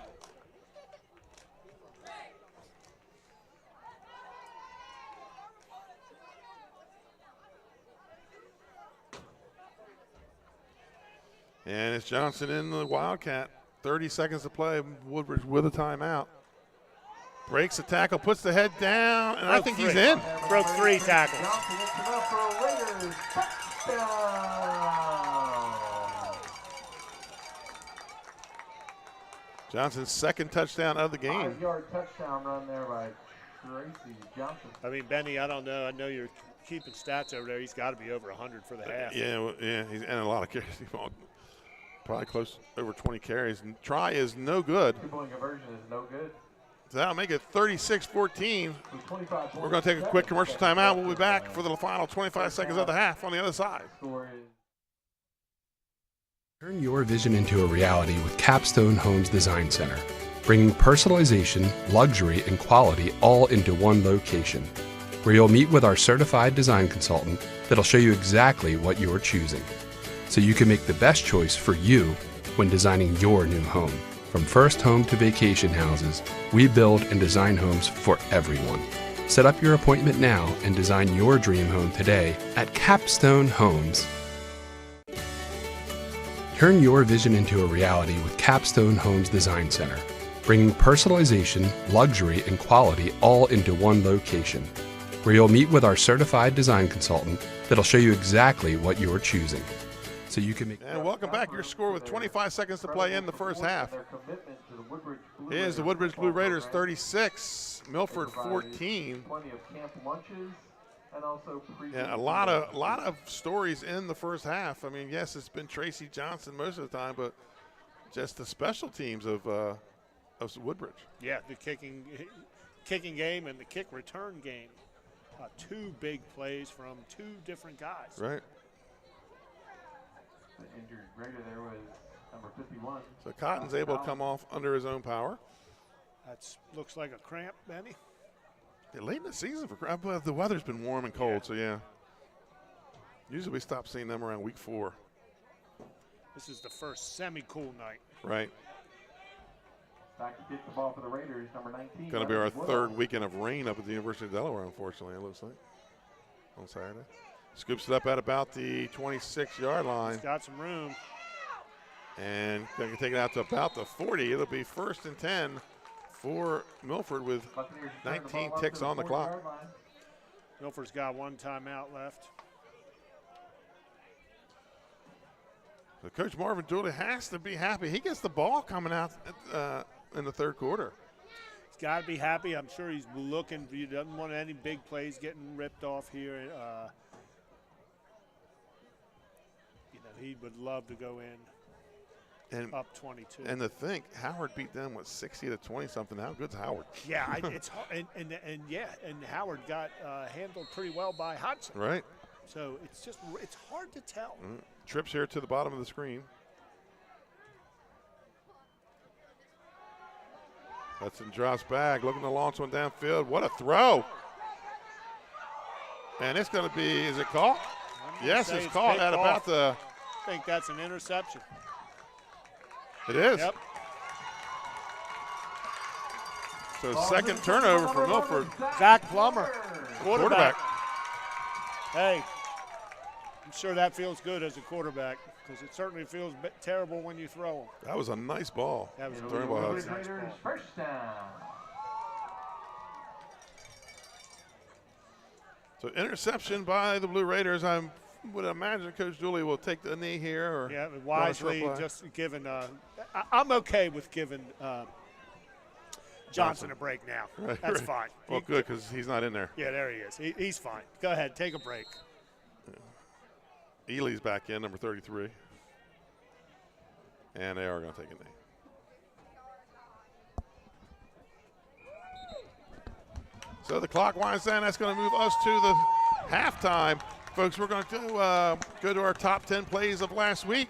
And it's Johnson in the Wildcat. 30 seconds to play. Woodbridge with a timeout. Breaks the tackle, puts the head down, and I think he's in. Broke 3 tackles. Johnson's second touchdown of the game. 5-yard touchdown run there by Tracy Johnson. I mean, Benny, I don't know. I know you're keeping stats over there. He's got to be over 100 for the half. Yeah, he's and a lot of carries. Probably close over 20 carries. And try is no good. Two-point conversion is no good. So that'll make it 36-14. We're going to take a quick commercial timeout. We'll be back for the final 25 seconds of the half on the other side. Turn your vision into a reality with Capstone Homes Design Center, bringing personalization, luxury, and quality all into one location, where you'll meet with our certified design consultant that'll show you exactly what you're choosing, so you can make the best choice for you when designing your new home. From first home to vacation houses, we build and design homes for everyone. Set up your appointment now and design your dream home today at Capstone Homes. Turn your vision into a reality with Capstone Homes Design Center, bringing personalization, luxury, and quality all into one location, where you'll meet with our certified design consultant that'll show you exactly what you're choosing, so you can make. And welcome back. Your score with 25 seconds to play in the first half. Here's the Woodbridge Blue Raiders 36, Milford 14. Plenty of camp lunches and also Yeah, a lot of stories in the first half. I mean, yes, it's been Tracy Johnson most of the time, but just the special teams of Woodbridge. Yeah, the kicking game and the kick return game. 2 big plays from 2 different guys. Right. The injured grader there was number 51. So Cotton's able to come off under his own power. That looks like a cramp, Benny. Yeah, late in the season for cramp, but the weather's been warm and cold, so yeah. Usually we stop seeing them around week 4. This is the first semi-cool night. Right. Back to kick the ball for the Raiders, number 19. Going to be our third weekend of rain up at the University of Delaware, unfortunately, it looks like, on Saturday. Scoops it up at about the 26-yard line. He's got some room. And going to take it out to about the 40. It'll be 1st and 10 for Milford with 19 ticks on the clock. Milford's got 1 timeout left. So Coach Marvin Dooley has to be happy. He gets the ball coming out in the third quarter. He's got to be happy. I'm sure he's looking. He doesn't want any big plays getting ripped off here. He would love to go in and up 22. And to think, Howard beat them with 60-20 something. How good's Howard? Yeah, it's hard, and Howard got handled pretty well by Hudson. Right. So it's hard to tell. Trips here to the bottom of the screen. Hudson drops back, looking to launch one downfield. What a throw! And it's going to be, is it caught? Yes, it's caught at about the. I think that's an interception. It is. Yep. So second turnover for Milford. Zach Plummer, quarterback. Hey, I'm sure that feels good as a quarterback because it certainly feels terrible when you throw them. That was a nice ball. That was a ball. Raiders first down. So interception by the Blue Raiders. I would imagine Coach Dooley will take the knee here. Or yeah, wisely just given I'm okay with giving Johnson a break now. Right, That's right. fine. Well, good because he's not in there. Yeah, there he is. He's fine. Go ahead, take a break. Yeah. Ely's back in, number 33. And they are going to take a knee. So the clock winds down. That's going to move us to the halftime. Folks, we're going to go to our top 10 plays of last week,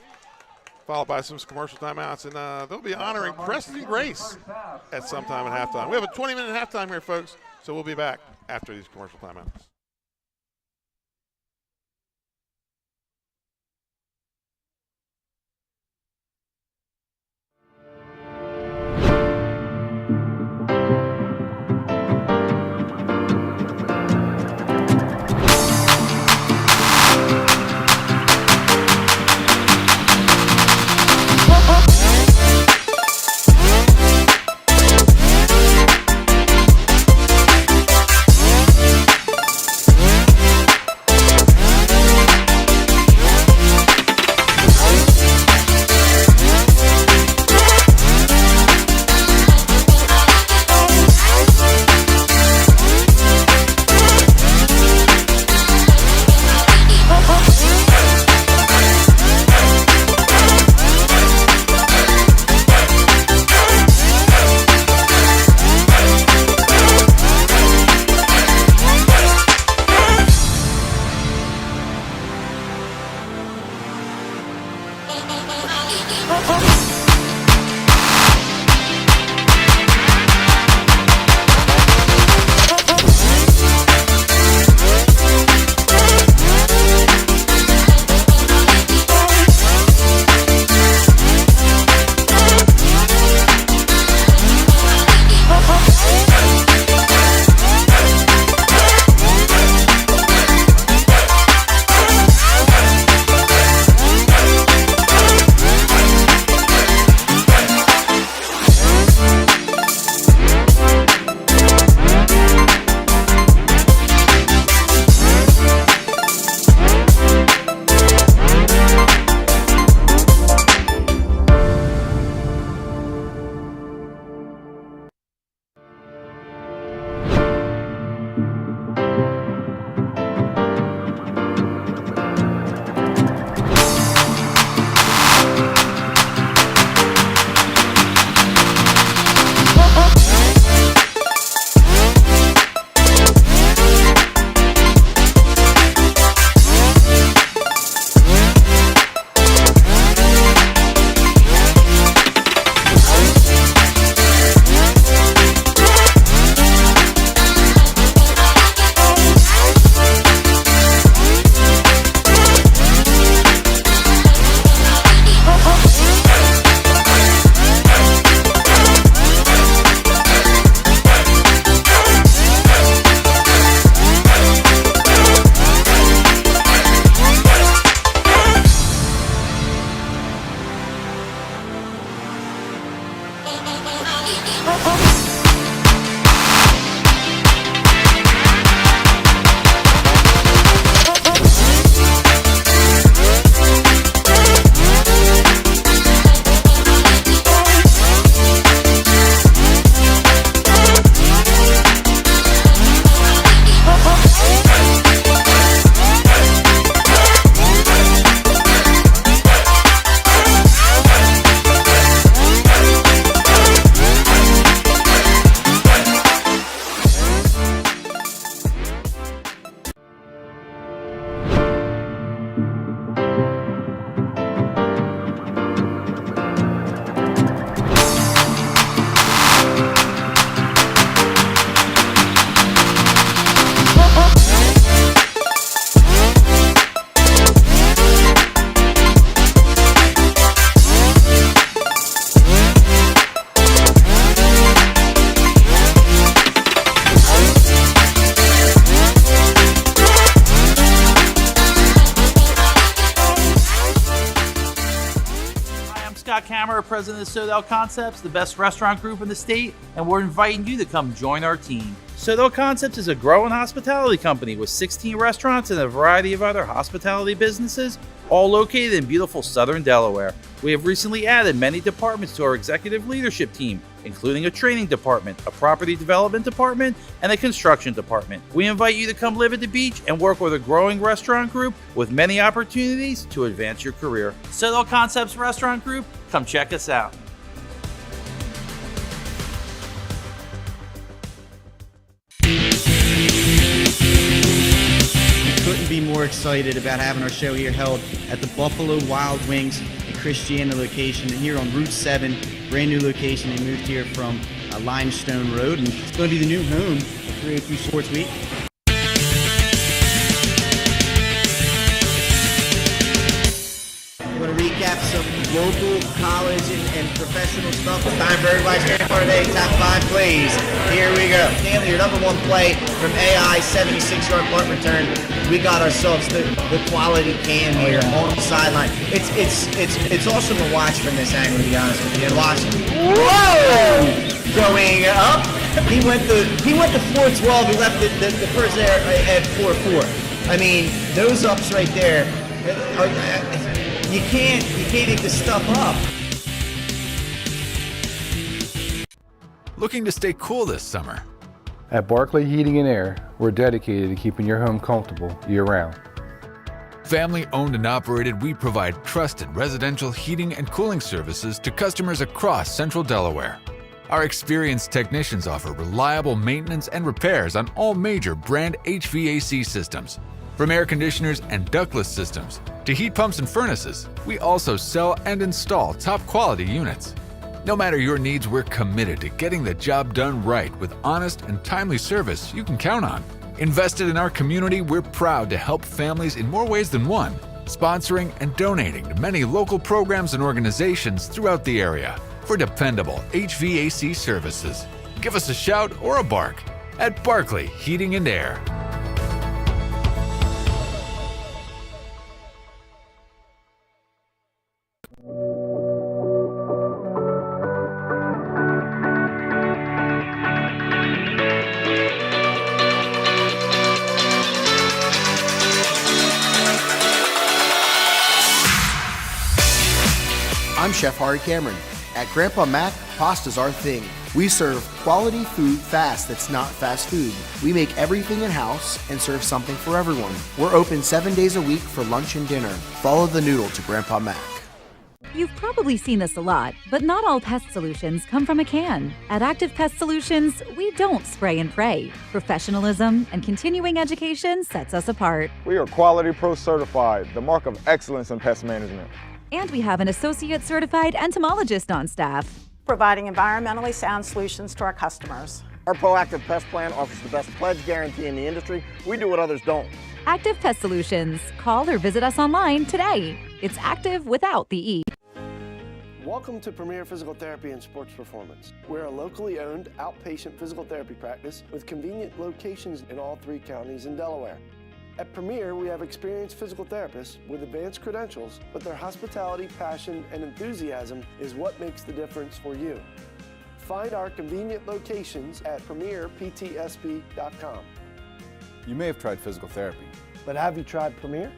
followed by some commercial timeouts. And they'll be honoring Preston Grace at some time at halftime. We have a 20-minute halftime here, folks, so we'll be back after these commercial timeouts. Scott Kammerer, president of Sodell Concepts, the best restaurant group in the state, and we're inviting you to come join our team. Sodell Concepts is a growing hospitality company with 16 restaurants and a variety of other hospitality businesses, all located in beautiful southern Delaware. We have recently added many departments to our executive leadership team, including a training department, a property development department, and a construction department. We invite you to come live at the beach and work with a growing restaurant group with many opportunities to advance your career. Sodell Concepts Restaurant Group, come check us out. Couldn't be more excited about having our show here held at the Buffalo Wild Wings and Christiana location here on Route 7, brand new location. They moved here from Limestone Road, and it's going to be the new home of 302 Sports Week. I'm going to recap some local, college, and professional stuff. It's time for everybody's favorite part of the day, top 5 plays. Here we go. Stanley, your number 1 play from AI, 76-yard punt return. We got ourselves the quality cam here on the sideline. It's awesome to watch from this angle, to be honest with you. And watch, whoa, going up. He went to 412. He left the first there at 4-4. I mean, those ups right there. You can't make this stuff up. Looking to stay cool this summer? At Barclay Heating and Air, we're dedicated to keeping your home comfortable year-round. Family owned and operated, we provide trusted residential heating and cooling services to customers across central Delaware. Our experienced technicians offer reliable maintenance and repairs on all major brand HVAC systems. From air conditioners and ductless systems to heat pumps and furnaces, we also sell and install top quality units. No matter your needs, we're committed to getting the job done right with honest and timely service you can count on. Invested in our community, we're proud to help families in more ways than one, sponsoring and donating to many local programs and organizations throughout the area for dependable HVAC services. Give us a shout or a bark at Barclay Heating and Air. I'm Chef Hari Cameron. At Grandpa Mac, pasta's our thing. We serve quality food fast that's not fast food. We make everything in-house and serve something for everyone. We're open 7 days a week for lunch and dinner. Follow the noodle to Grandpa Mac. You've probably seen this a lot, but not all pest solutions come from a can. At Active Pest Solutions, we don't spray and pray. Professionalism and continuing education sets us apart. We are Quality Pro certified, the mark of excellence in pest management. And we have an associate certified entomologist on staff, providing environmentally sound solutions to our customers. Our proactive pest plan offers the best pledge guarantee in the industry. We do what others don't. Active Pest Solutions. Call or visit us online today. It's active without the E. Welcome to Premier Physical Therapy and Sports Performance. We're a locally owned outpatient physical therapy practice with convenient locations in all 3 counties in Delaware. At Premier, we have experienced physical therapists with advanced credentials, but their hospitality, passion, and enthusiasm is what makes the difference for you. Find our convenient locations at premierptsp.com. You may have tried physical therapy, but have you tried Premier?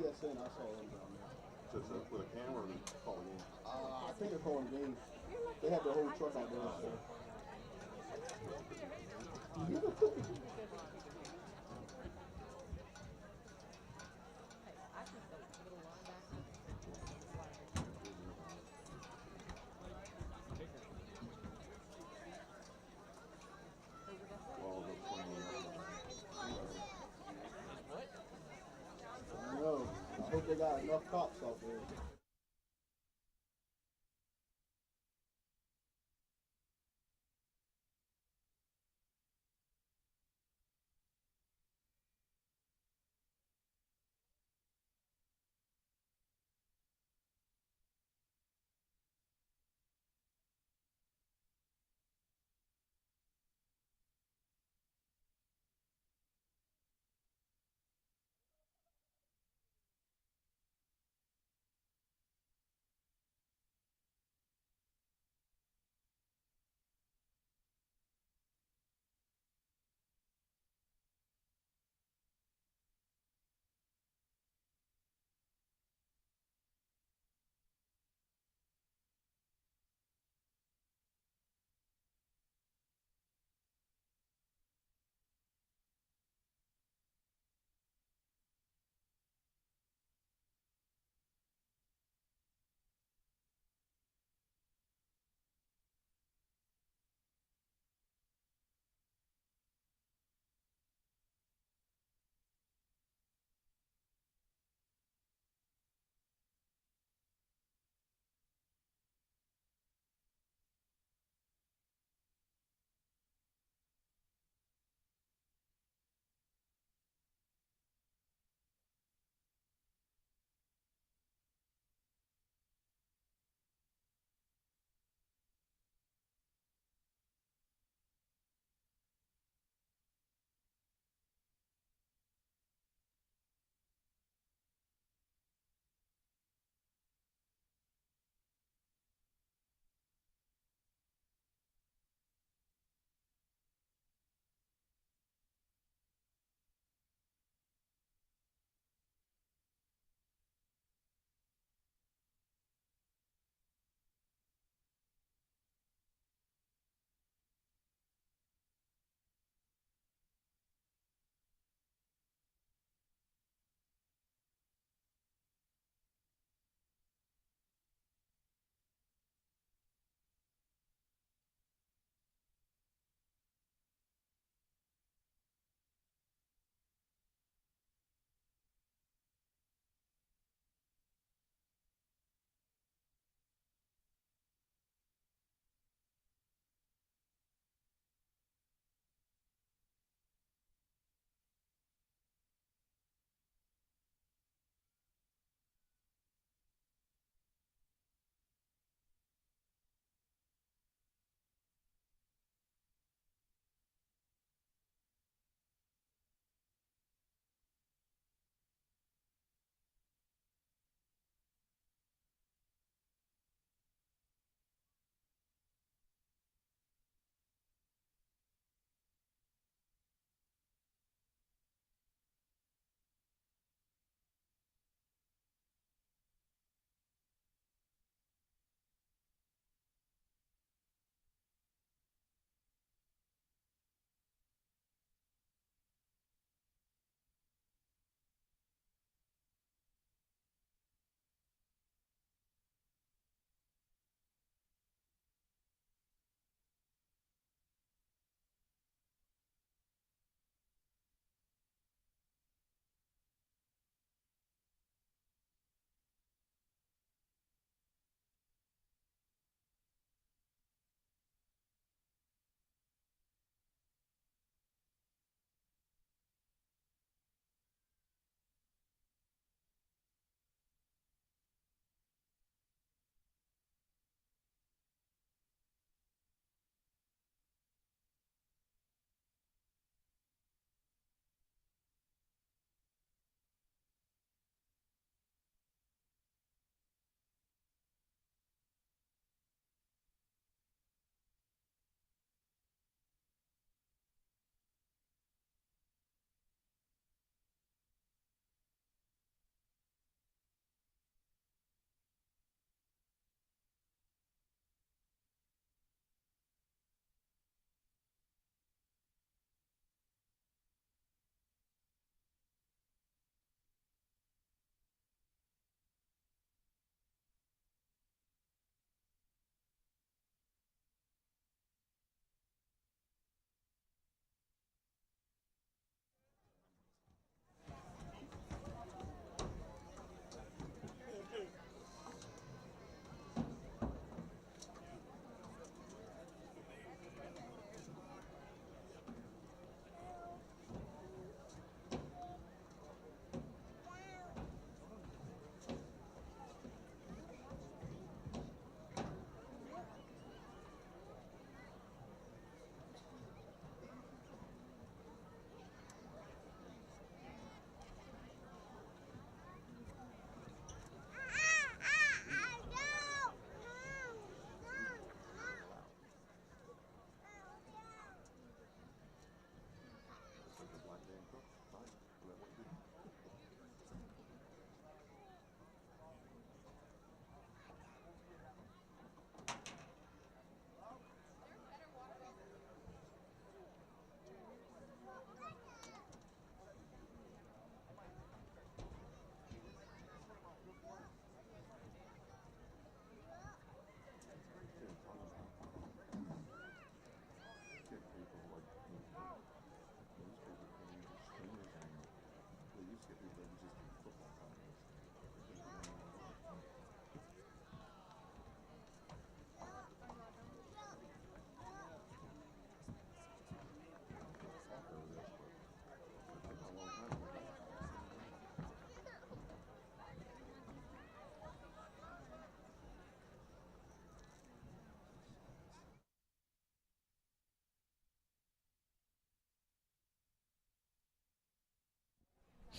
TSN, I saw them down there. Just with a camera and calling in. I think they're calling games. They have their whole truck out there. So. I know. I hope they got enough cops out there.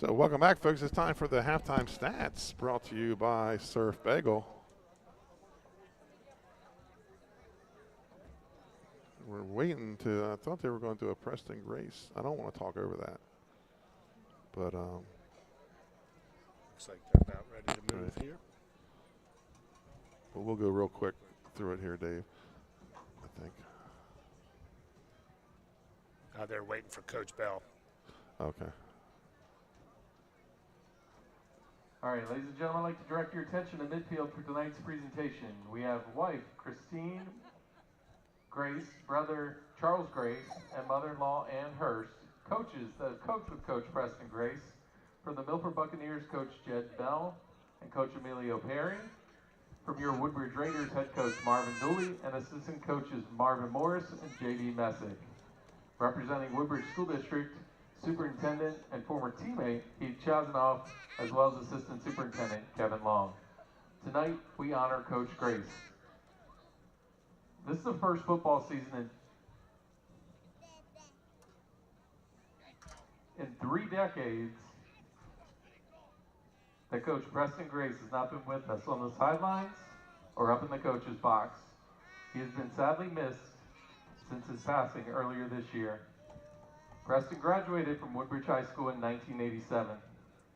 So welcome back, folks. It's time for the halftime stats brought to you by Surf Bagel. We're waiting to, I thought they were going to do a Preston Grace. I don't want to talk over that. But, looks like they're about ready to move here. But we'll go real quick through it here, Dave, I think. They're waiting for Coach Bell. Okay. All right, ladies and gentlemen, I'd like to direct your attention to midfield for tonight's presentation. We have wife Christine Grace, brother Charles Grace, and mother-in-law Ann Hurst. Coaches that have coached with Coach Preston Grace. From the Milford Buccaneers, Coach Jed Bell and Coach Emilio Perry. From your Woodbridge Raiders, head coach Marvin Dooley and assistant coaches Marvin Morris and J.D. Messick. Representing Woodbridge School District, Superintendent and former teammate Heath Chazanoff, as well as Assistant Superintendent Kevin Long. Tonight, we honor Coach Grace. This is the first football season in 3 decades that Coach Preston Grace has not been with us on the sidelines or up in the coach's box. He has been sadly missed since his passing earlier this year. Preston graduated from Woodbridge High School in 1987.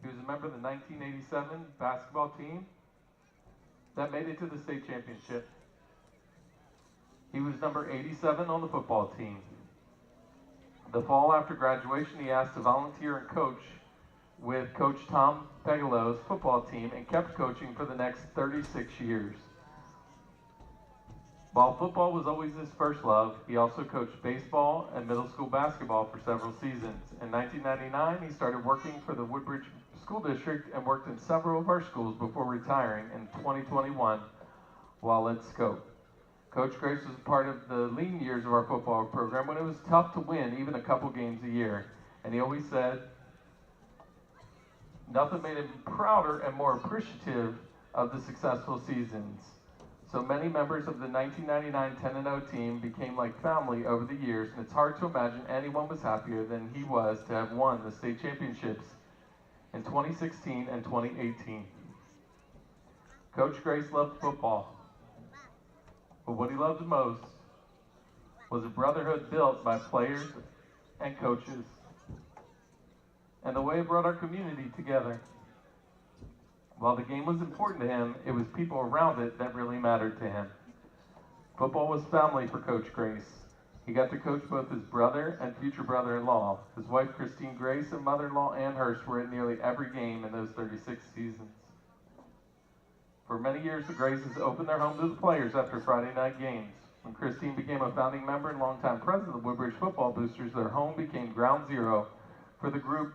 He was a member of the 1987 basketball team that made it to the state championship. He was number 87 on the football team. The fall after graduation, he asked to volunteer and coach with Coach Tom Pegelow's football team and kept coaching for the next 36 years. While football was always his first love, he also coached baseball and middle school basketball for several seasons. In 1999, he started working for the Woodbridge School District and worked in several of our schools before retiring in 2021 while at Scope. Coach Grace was part of the lean years of our football program when it was tough to win even a couple games a year. And he always said, nothing made him prouder and more appreciative of the successful seasons. So many members of the 1999 10-0 team became like family over the years, and it's hard to imagine anyone was happier than he was to have won the state championships in 2016 and 2018. Coach Grace loved football, but what he loved most was a brotherhood built by players and coaches, and the way it brought our community together. While the game was important to him, it was people around it that really mattered to him. Football was family for Coach Grace. He got to coach both his brother and future brother-in-law. His wife, Christine Grace, and mother-in-law, Ann Hurst, were at nearly every game in those 36 seasons. For many years, the Graces opened their home to the players after Friday night games. When Christine became a founding member and longtime president of the Woodbridge Football Boosters, their home became ground zero for the group,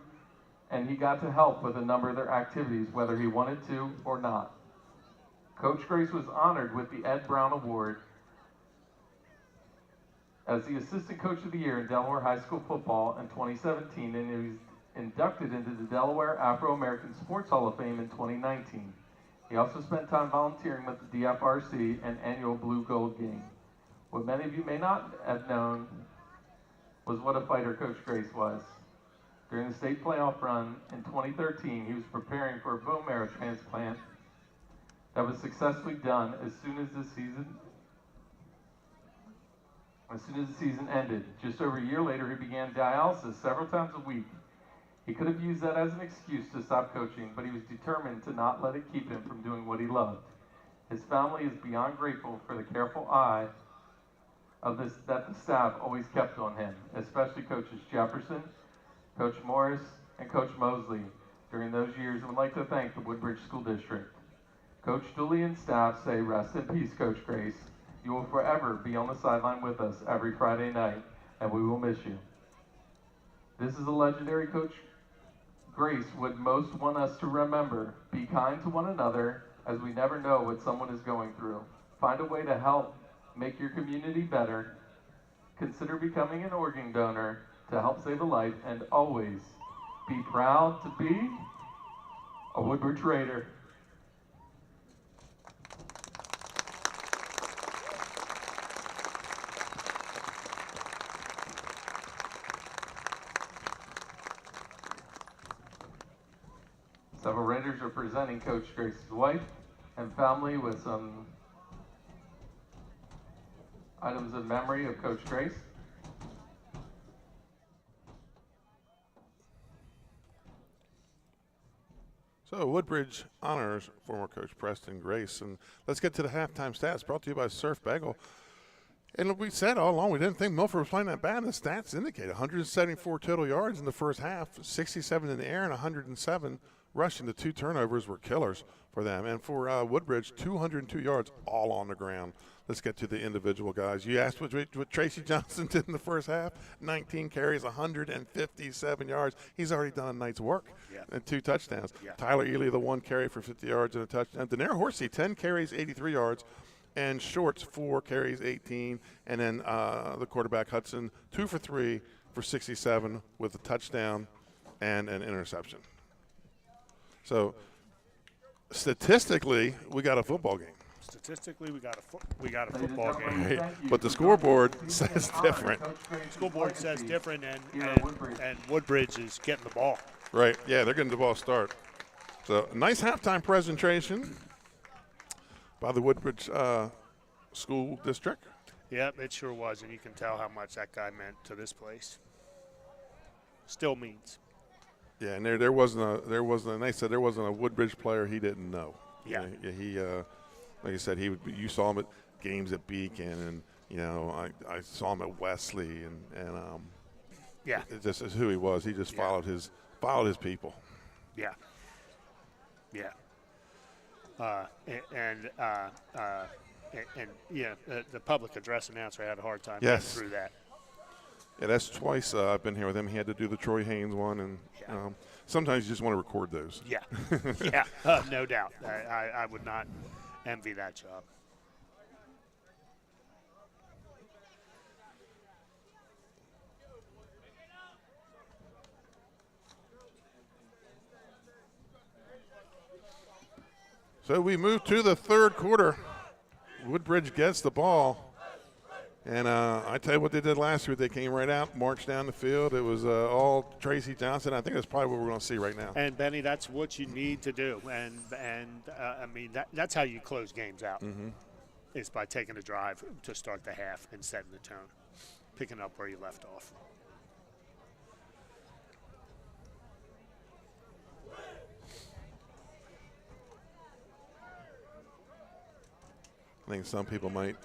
and he got to help with a number of their activities, whether he wanted to or not. Coach Grace was honored with the Ed Brown Award as the Assistant Coach of the Year in Delaware High School football in 2017, and he was inducted into the Delaware Afro-American Sports Hall of Fame in 2019. He also spent time volunteering with the DFRC and annual Blue Gold game. What many of you may not have known was what a fighter Coach Grace was. During the state playoff run in 2013, he was preparing for a bone marrow transplant that was successfully done as soon as the season ended. Just over a year later, he began dialysis several times a week. He could have used that as an excuse to stop coaching, but he was determined to not let it keep him from doing what he loved. His family is beyond grateful for the careful eye that the staff always kept on him, especially Coaches Jefferson, Coach Morris, and Coach Mosley during those years, and would like to thank the Woodbridge School District. Coach Dooley and staff say, rest in peace, Coach Grace. You will forever be on the sideline with us every Friday night, and we will miss you. This is a legendary Coach Grace would most want us to remember. Be kind to one another, as we never know what someone is going through. Find a way to help make your community better. Consider becoming an organ donor to help save a life, and always be proud to be a Woodbridge Raider. Coordinators are presenting Coach Grace's wife and family with some items in memory of Coach Grace. So Woodbridge honors former coach Preston Grace. And let's get to the halftime stats brought to you by Surf Bagel. And we said all along we didn't think Milford was playing that bad. The stats indicate 174 total yards in the first half, 67 in the air and 107 rushing. The 2 turnovers were killers for them. And for Woodbridge, 202 yards all on the ground. Let's get to the individual guys. You asked what Tracy Johnson did in the first half. 19 carries, 157 yards. He's already done a night's work and 2 touchdowns. Tyler Ely, the 1 carry for 50 yards and a touchdown. Daenerys Horsey, 10 carries, 83 yards. And Shorts, 4 carries, 18. And then the quarterback, Hudson, 2 for 3 for 67 with a touchdown and an interception. So statistically, we got a football game. Statistically, we got a football game. Right. But the scoreboard says different. The scoreboard says different, and Woodbridge is getting the ball. Right. Yeah, they're getting the ball start. So nice halftime presentation by the Woodbridge School District. Yep, it sure was, and you can tell how much that guy meant to this place. Still means. Yeah, and there wasn't and they said there wasn't a Woodbridge player he didn't know. Yeah. He like I said, you saw him at games at Beacon, and I saw him at Wesley, and yeah, it just is who he was. He just followed his people. Yeah. Yeah. The public address announcer had a hard time getting through that. Yeah, that's twice I've been here with him. He had to do the Troy Haynes one, and sometimes you just want to record those. Yeah, yeah, no doubt. I would not envy that job. So we move to the third quarter. Woodbridge gets the ball. And I tell you what they did last year. They came right out, marched down the field. It was all Tracy Johnson. I think that's probably what we're going to see right now. And, Benny, that's what you need to do. And I mean, that's how you close games out, is by taking a drive to start the half and setting the tone, picking up where you left off. I think some people might,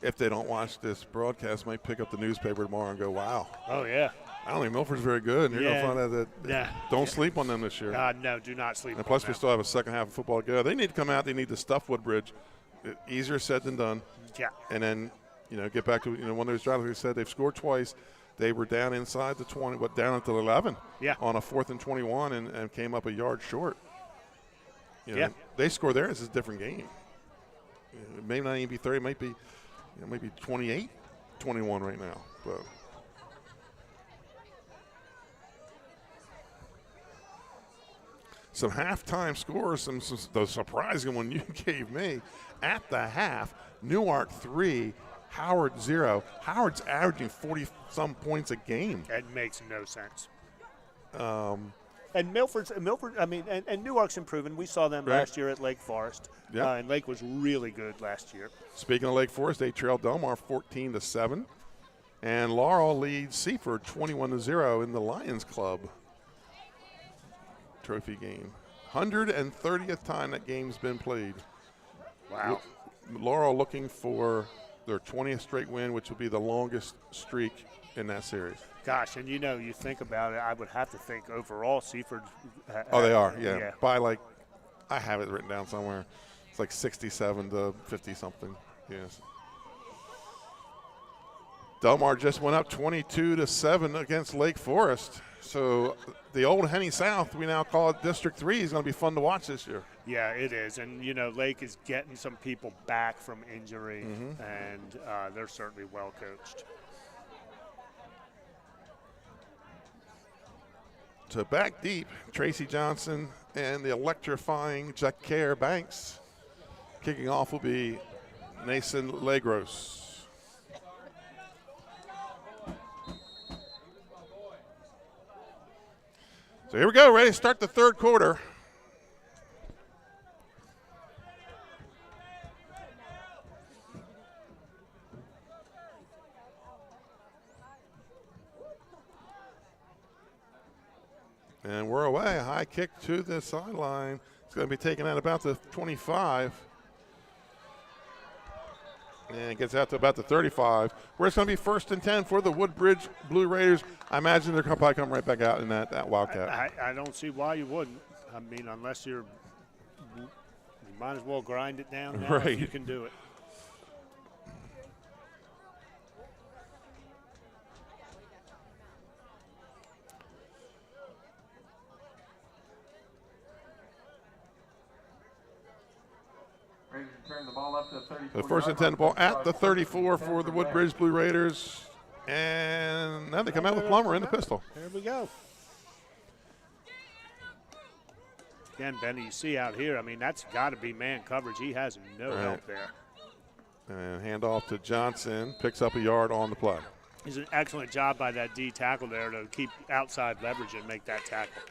if they don't watch this broadcast, might pick up the newspaper tomorrow and go, wow. Oh, yeah. I don't think Milford's very good. And you're going to find out that don't sleep on them this year. No, do not sleep and plus, on we them. still have a second half of football to go. They need to come out. They need to stuff Woodbridge. Easier said than done. Yeah. And then, get back to, one of those drives we said they've scored twice. They were down inside the 20, but down at the 11 on a 4th and 21 and came up a yard short. They score there. It's a different game. It may not even be 30. It might be, maybe 28-21 right now. But some halftime scores, some the surprising one you gave me at the half. Newark 3, Howard 0. Howard's averaging 40-some points a game. That makes no sense. And Milford, I mean, and Newark's improving. We saw them last year at Lake Forest, and Lake was really good last year. Speaking of Lake Forest, they trailed Delmar 14-7, and Laurel leads Seaford 21-0 in the Lions Club trophy game. 130th time that game's been played. Wow. Laurel looking for their 20th straight win, which will be the longest streak in that series. Gosh, and you think about it, I would have to think overall Seaford. They are, yeah. By I have it written down somewhere. It's like 67 to 50-something. Yes. Delmar just went up 22-7 against Lake Forest. So the old Henny South, we now call it District 3, is going to be fun to watch this year. Yeah, it is. And, Lake is getting some people back from injury, and they're certainly well coached. So back deep, Tracy Johnson and the electrifying Jacare Banks. Kicking off will be Nason Legros. So here we go, ready to start the third quarter. And we're away. A high kick to the sideline. It's going to be taken at about the 25. And gets out to about the 35. Where it's going to be 1st and 10 for the Woodbridge Blue Raiders. I imagine they're going to probably come right back out in that Wildcat. I don't see why you wouldn't. I mean, unless you might as well grind it down now right. if you can do it. Turn the ball up to 34. The 1st and 10 ball at the 34 for the Woodbridge Blue Raiders. And now they come out with Plummer in the pistol. Here we go. Again, Benny, you see out here, I mean, that's got to be man coverage. He has no help there. And handoff to Johnson. Picks up a yard on the play. It's an excellent job by that D tackle there to keep outside leverage and make that tackle.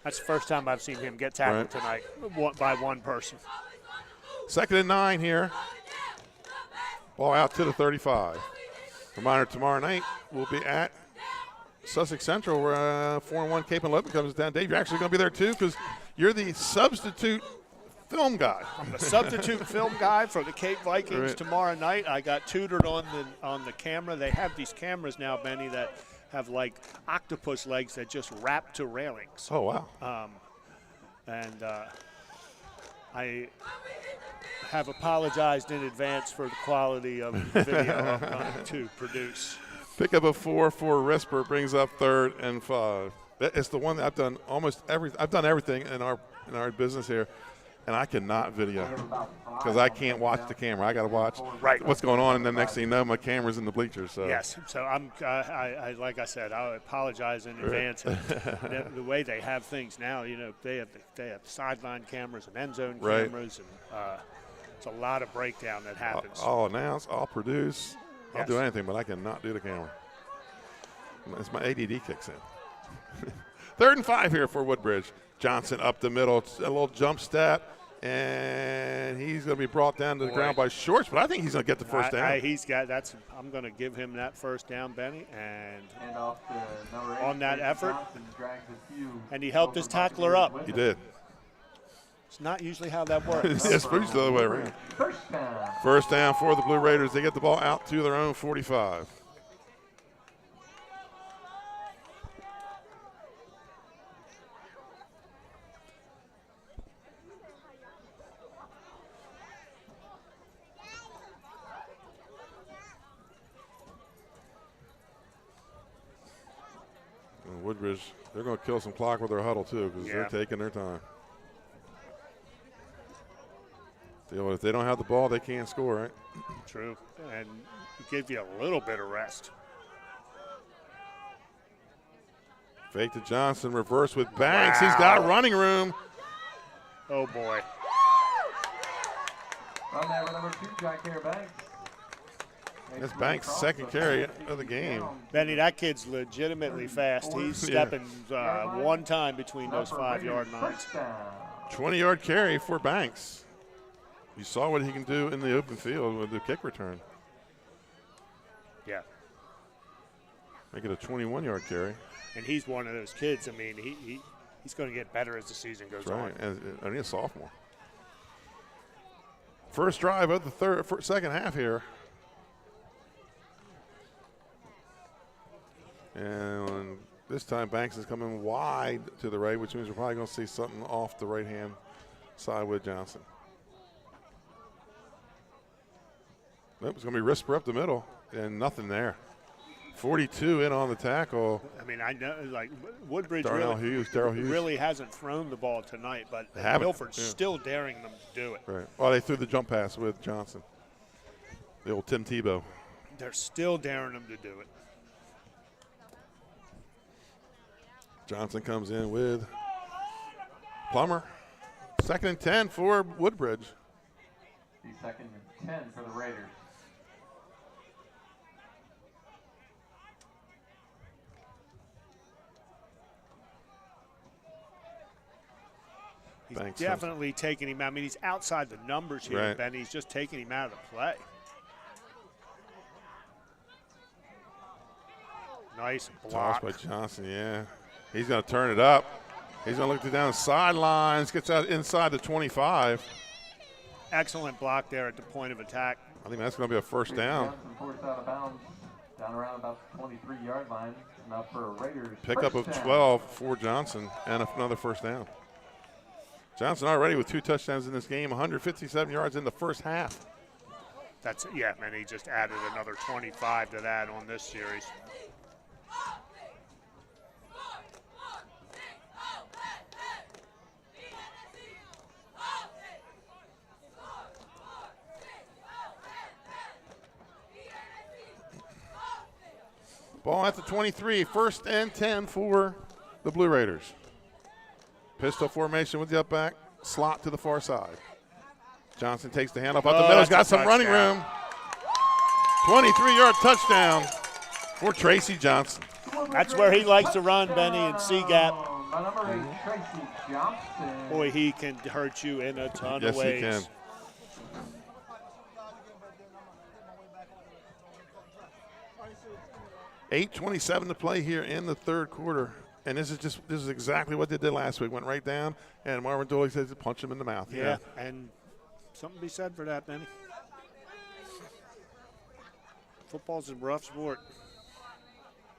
That's the first time I've seen him get tackled tonight by one person. 2nd and 9 here. Ball out to the 35. Reminder, tomorrow night we'll be at Sussex Central where 4-1 Cape and Logan comes down. Dave, you're actually going to be there too because you're the substitute film guy. I'm the substitute film guy for the Cape Vikings tomorrow night. I got tutored on the camera. They have these cameras now, Benny, that have like octopus legs that just wrap to railings. Oh, wow. I have apologized in advance for the quality of the video I'm going to produce. Pick up a 4 for Risper, brings up 3rd and 5. It's the one that I've done I've done everything in our business here, and I cannot video because I can't watch the camera. I got to watch what's going on, and then next thing you know, my camera's in the bleachers. So. Yes, so I like I said, I apologize in advance. The way they have things now, you know, they have sideline cameras and end zone cameras, and it's a lot of breakdown that happens. I'll announce, I'll produce, I'll do anything, but I cannot do the camera. It's my ADD kicks in. 3rd and 5 here for Woodbridge. Johnson up the middle, it's a little jump step, and he's going to be brought down to the ground by Shorts, but I think he's going to get the first down. I'm going to give him that first down, Benny, and off to number 8, on that effort, and he helped his tackler up. He did. It's not usually how that works. It's usually the other way around. First down for the Blue Raiders. They get the ball out to their own 45. And Woodbridge, they're going to kill some clock with their huddle too because they're taking their time. If they don't have the ball, they can't score, right? True, and give you a little bit of rest. Fake to Johnson, reverse with Banks. Wow. He's got running room. Oh, boy. Run there with number 2, Jack Banks. That's Banks' second carry of the game. Benny, that kid's legitimately fast. He's stepping one time between those 5-yard lines. 20-yard carry for Banks. You saw what he can do in the open field with the kick return. Yeah. Make it a 21-yard carry. And he's one of those kids. I mean, he's going to get better as the season goes on. And he's a sophomore. First drive of the second half here. And this time Banks is coming wide to the right, which means we're probably going to see something off the right-hand side with Johnson. Nope, it's going to be Risper up the middle, and nothing there. 42 in on the tackle. I mean, I know, like, Woodbridge Darrell Hughes really hasn't thrown the ball tonight, but Milford's still daring them to do it. Right. Well, they threw the jump pass with Johnson. The old Tim Tebow. They're still daring them to do it. Johnson comes in with Plummer. 2nd and 10 for Woodbridge. 2nd and 10 for the Raiders. He's definitely taking him out. I mean, he's outside the numbers here, Ben. He's just taking him out of the play. Nice block. Toss by Johnson, yeah. He's going to turn it up. He's going to look down the sidelines, gets out inside the 25. Excellent block there at the point of attack. I think that's going to be a first down. Johnson forced out of bounds down around about the 23-yard line. Now for Raiders. Pickup of 12 for Johnson and another first down. Johnson already with 2 touchdowns in this game, 157 yards in the first half. That's, yeah, and he just added another 25 to that on this series. Ball at the 23, 1st and 10 for the Blue Raiders. Pistol formation with the up back, slot to the far side. Johnson takes the handoff up the middle. He's got some running room. 23-yard touchdown for Tracy Johnson. That's where he likes to run, Benny, and C-gap. Number 8, Tracy Johnson. Boy, he can hurt you in a ton of ways. Yes, he can. 8:27 to play here in the third quarter. And this is exactly what they did last week. Went right down, and Marvin Dooley says to punch him in the mouth. Yeah, and something to be said for that, Benny. Football's a rough sport.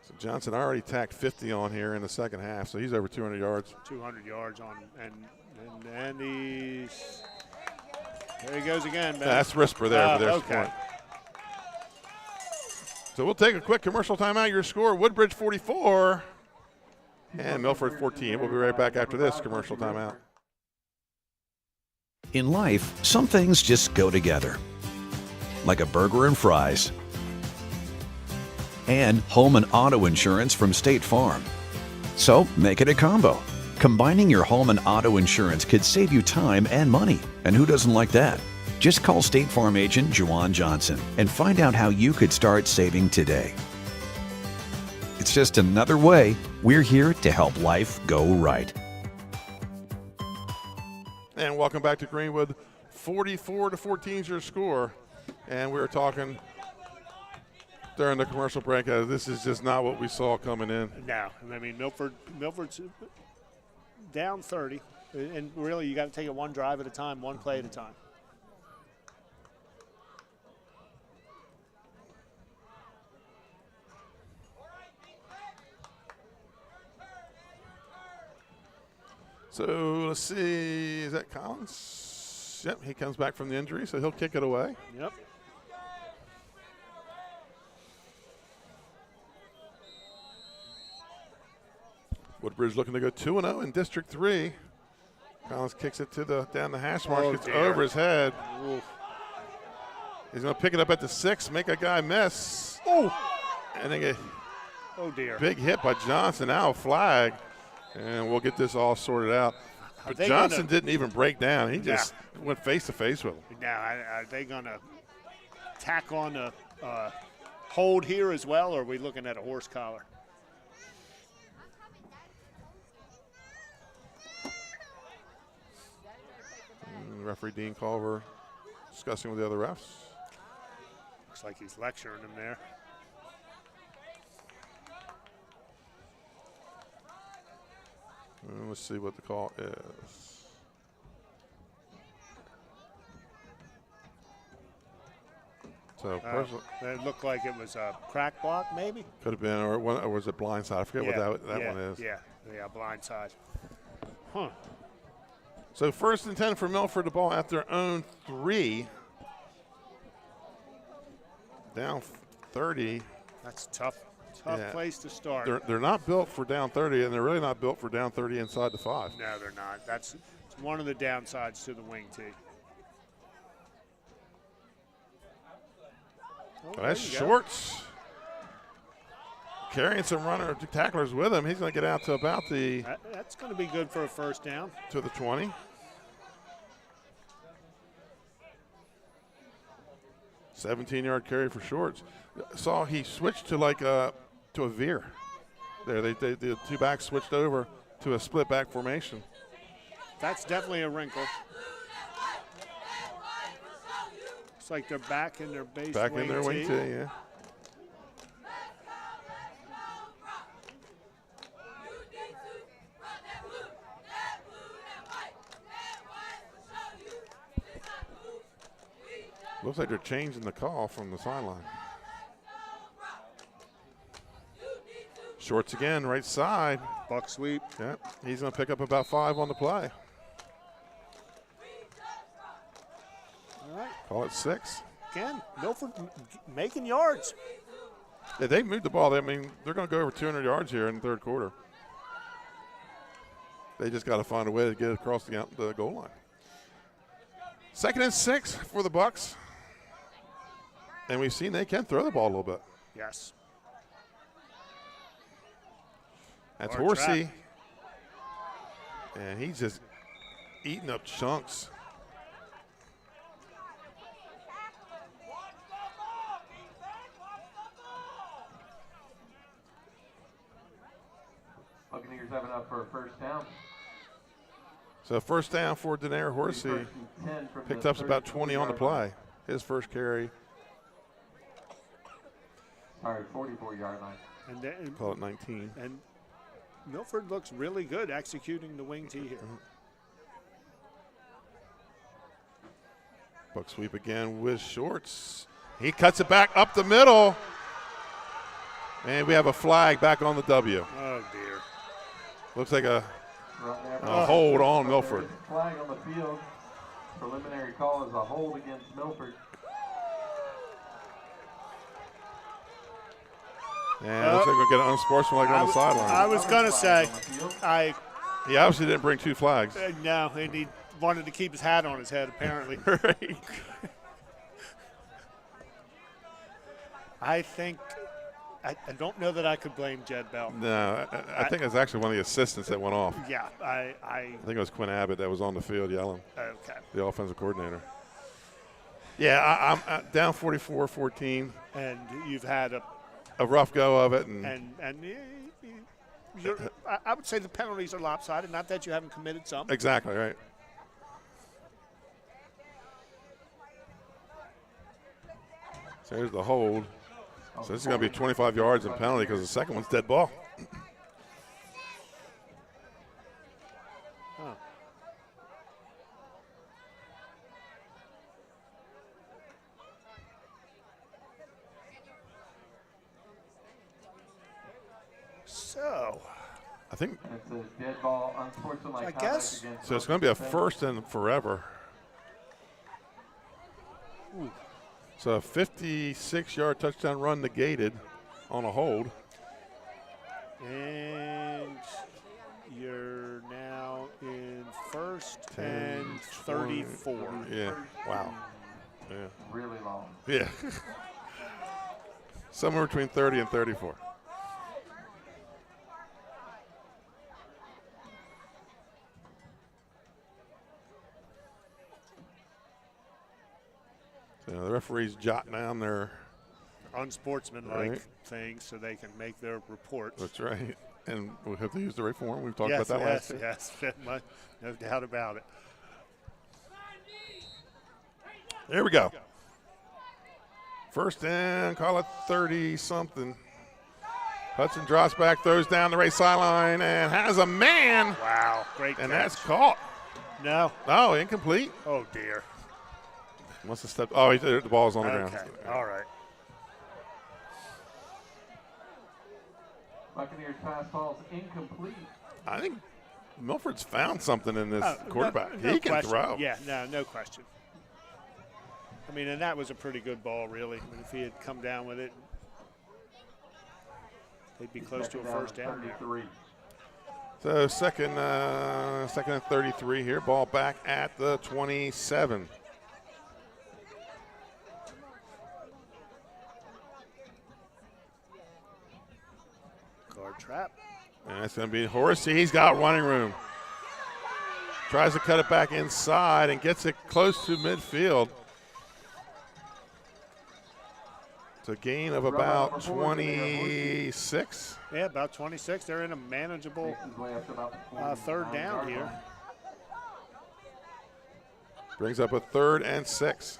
So Johnson already tacked 50 on here in the second half, so he's over 200 yards. 200 yards on, and he's there. He goes again, Benny. That's Risper there for their okay. point. So we'll take a quick commercial timeout. Your score: Woodbridge 44 and Milford 14. We'll be right back after this commercial timeout. In life, some things just go together, like a burger and fries, and home and auto insurance from State Farm. So make it a combo. Combining your home and auto insurance could save you time and money, and who doesn't like that? Just call State Farm agent Juwan Johnson and find out how you could start saving today. It's just another way we're here to help life go right. And welcome back to Greenwood. 44-14 is your score. And we were talking during the commercial break. This is just not what we saw coming in. No, I mean Milford's down 30, and really you got to take it one drive at a time, one play at a time. So let's see, is that Collins? Yep, he comes back from the injury, so he'll kick it away. Yep. Woodbridge looking to go 2-0 in District 3. Collins kicks it to down the hash mark, gets dear. over his head. Oof. He's going to pick it up at the 6, make a guy miss. Ooh. And they get dear. Big hit by Johnson, now a flag. And we'll get this all sorted out. But Johnson didn't even break down. He just went face-to-face with him. Now, are they going to tack on a hold here as well, or are we looking at a horse collar? And referee Dean Culver discussing with the other refs. Looks like he's lecturing him there. Let's see what the call is. So it looked like it was a crack block, maybe. Could have been, or was it blindside? I forget what that one is. Yeah, blindside. Huh. So 1st and 10 for Milford, the ball at their own 3. Down 30. That's tough place to start. They're not built for down 30, and they're really not built for down 30 inside the 5. No, they're not. That's one of the downsides to the wing tee. That's Shorts carrying some tacklers with him. He's going to get out to about the. That's going to be good for a first down. To the 20. $17-yard carry for Shorts. Saw he switched to to a veer. There, the two backs switched over to a split back formation. That's definitely a wrinkle. It's like they're back in their base back wing in their tee. wing tee, yeah. Looks like they're changing the call from the sideline. Shorts again, right side. Buck sweep. Yeah, he's going to pick up about 5 on the play. All right. Call it 6. Again, Milford making yards. Yeah, they moved the ball. I mean, they're going to go over 200 yards here in the third quarter. They just got to find a way to get it across the goal line. 2nd and 6 for the Bucks. And we've seen they can throw the ball a little bit. Yes. That's Horsey. And he's just eating up chunks. Buccaneers have enough for a first down. So first down for Denaire Horsey. Picked up about 20 on the play. His first carry. Sorry, 44-yard line. And then, call it 19. And Milford looks really good executing the wing tee here. Buck sweep again with Shorts. He cuts it back up the middle. And we have a flag back on the W. Oh, dear. Looks like a hold on Milford. Flag on the field. Preliminary call is a hold against Milford. Yeah, looks like we'll get an unsportsmanlike on the sideline. I was going to say, he obviously didn't bring 2 flags. No, and he wanted to keep his hat on his head, apparently. Right. I don't know that I could blame Jed Bell. No, I think it's actually one of the assistants that went off. Yeah, I think it was Quinn Abbott that was on the field yelling. Okay. The offensive coordinator. Yeah, I'm down 44-14. And you've had a rough go of it. And I would say the penalties are lopsided, not that you haven't committed some. Exactly, right. So here's the hold. So this is going to be 25 yards and penalty because the second one's dead ball. Huh. So, I think it's a dead ball, unsportsmanlike. I guess. So it's going to be a first and forever. Ooh. So a 56-yard touchdown run negated on a hold. And you're now in first and 34. Yeah. Wow. Yeah. Really long. Yeah. Somewhere between 30 and 34. So the referees jot down their unsportsmanlike things so they can make their reports. That's right. And we have to use the right form. We've talked yes, about that last time. Yes, no doubt about it. There we go. First and call it 30-something. Hudson drops back, throws down the right sideline, and has a man. Wow, great catch. And that's caught. No. Oh, incomplete. Oh, dear. Must have stepped. Oh, the ball's on the ground. Okay, all right. Buccaneers pass ball's incomplete. I think Milford's found something in this quarterback. No he can question. throw. Yeah, no question. I mean, and that was a pretty good ball, really. I mean, if he had come down with it, they'd be close to a first down. 33. So second and 33 here. Ball back at the 27. Guard trap. And that's going to be Horsey. He's got running room. Tries to cut it back inside and gets it close to midfield. It's a gain of about 26. Yeah, about 26. They're in a manageable third down here. Brings up a 3rd and 6.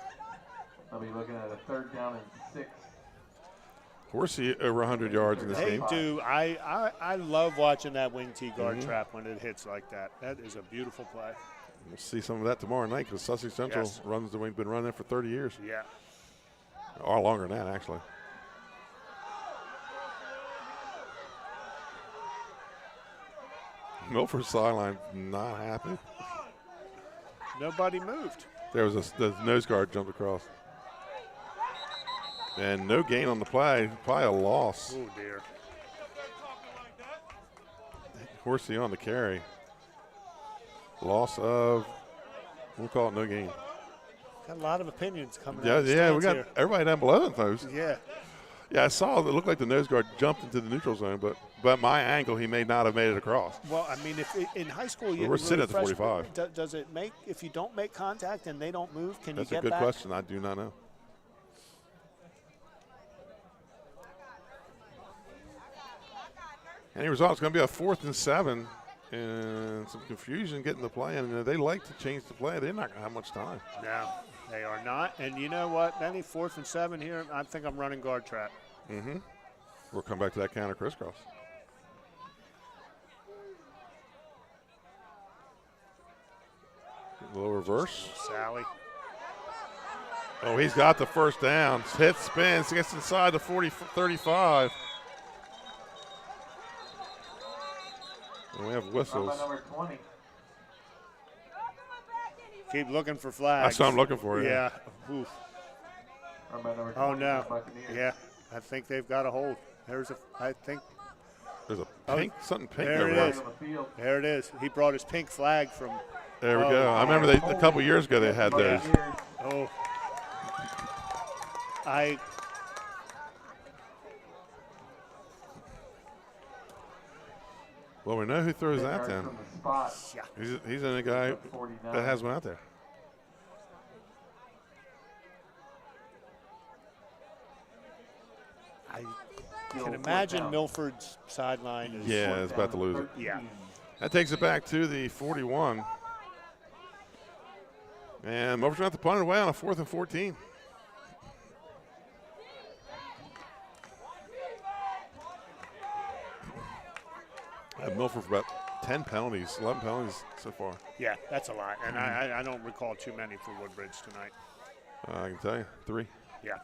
I'll be looking at a 3rd down and 6. Horsey over 100 yards in this They game. do. I love watching that wing T guard trap when it hits like that. That is a beautiful play. We'll see some of that tomorrow night because Sussex Central runs the way we've been running it for 30 years. Yeah. Or longer than that, actually. Milford sideline not happy. Nobody moved. There was the nose guard jumped across. And no gain on the play, probably a loss. Oh, dear. Horsey on the carry. Loss of, we'll call it no gain. Got a lot of opinions coming Yeah, out of the yeah, we stands got here. everybody down below those. Yeah. Yeah, I saw it looked like the nose guard jumped into the neutral zone, but my angle, he may not have made it across. Well, I mean, if in high school We're sitting at the 45. Does it make, if you don't make contact and they don't move, can That's you a get good back? question. I do not know. Any result, it's going to be a 4th and 7 and some confusion getting the play. And they like to change the play. They're not going to have much time. No, they are not. And you know what, Benny, 4th and 7 here, I think I'm running guard trap. Mm-hmm. We'll come back to that counter crisscross. A little reverse. Sally. Oh, he's got the first down. Hit, spins, gets inside the 35. And we have whistles. Number 20. Keep looking for flags. That's what I'm looking for, Yeah. yeah. Oof. Oh, no. Yeah, I think they've got a hold. There's a, I think. There's a pink, something pink there over it there. is. There it is. He brought his pink flag from. There we go. I remember a couple years ago they had those. Oh. Well, we know who throws that then. Yeah. He's in a guy that has one out there. I can imagine Milford's sideline is. Yeah, it's about to lose it. Yeah. That takes it back to the 41. And Milford's going to have to punt it away on a 4th and 14. I have Milford for about 10 penalties, 11 penalties so far. Yeah, that's a lot. And I don't recall too many for Woodbridge tonight. I can tell you, 3. Yeah.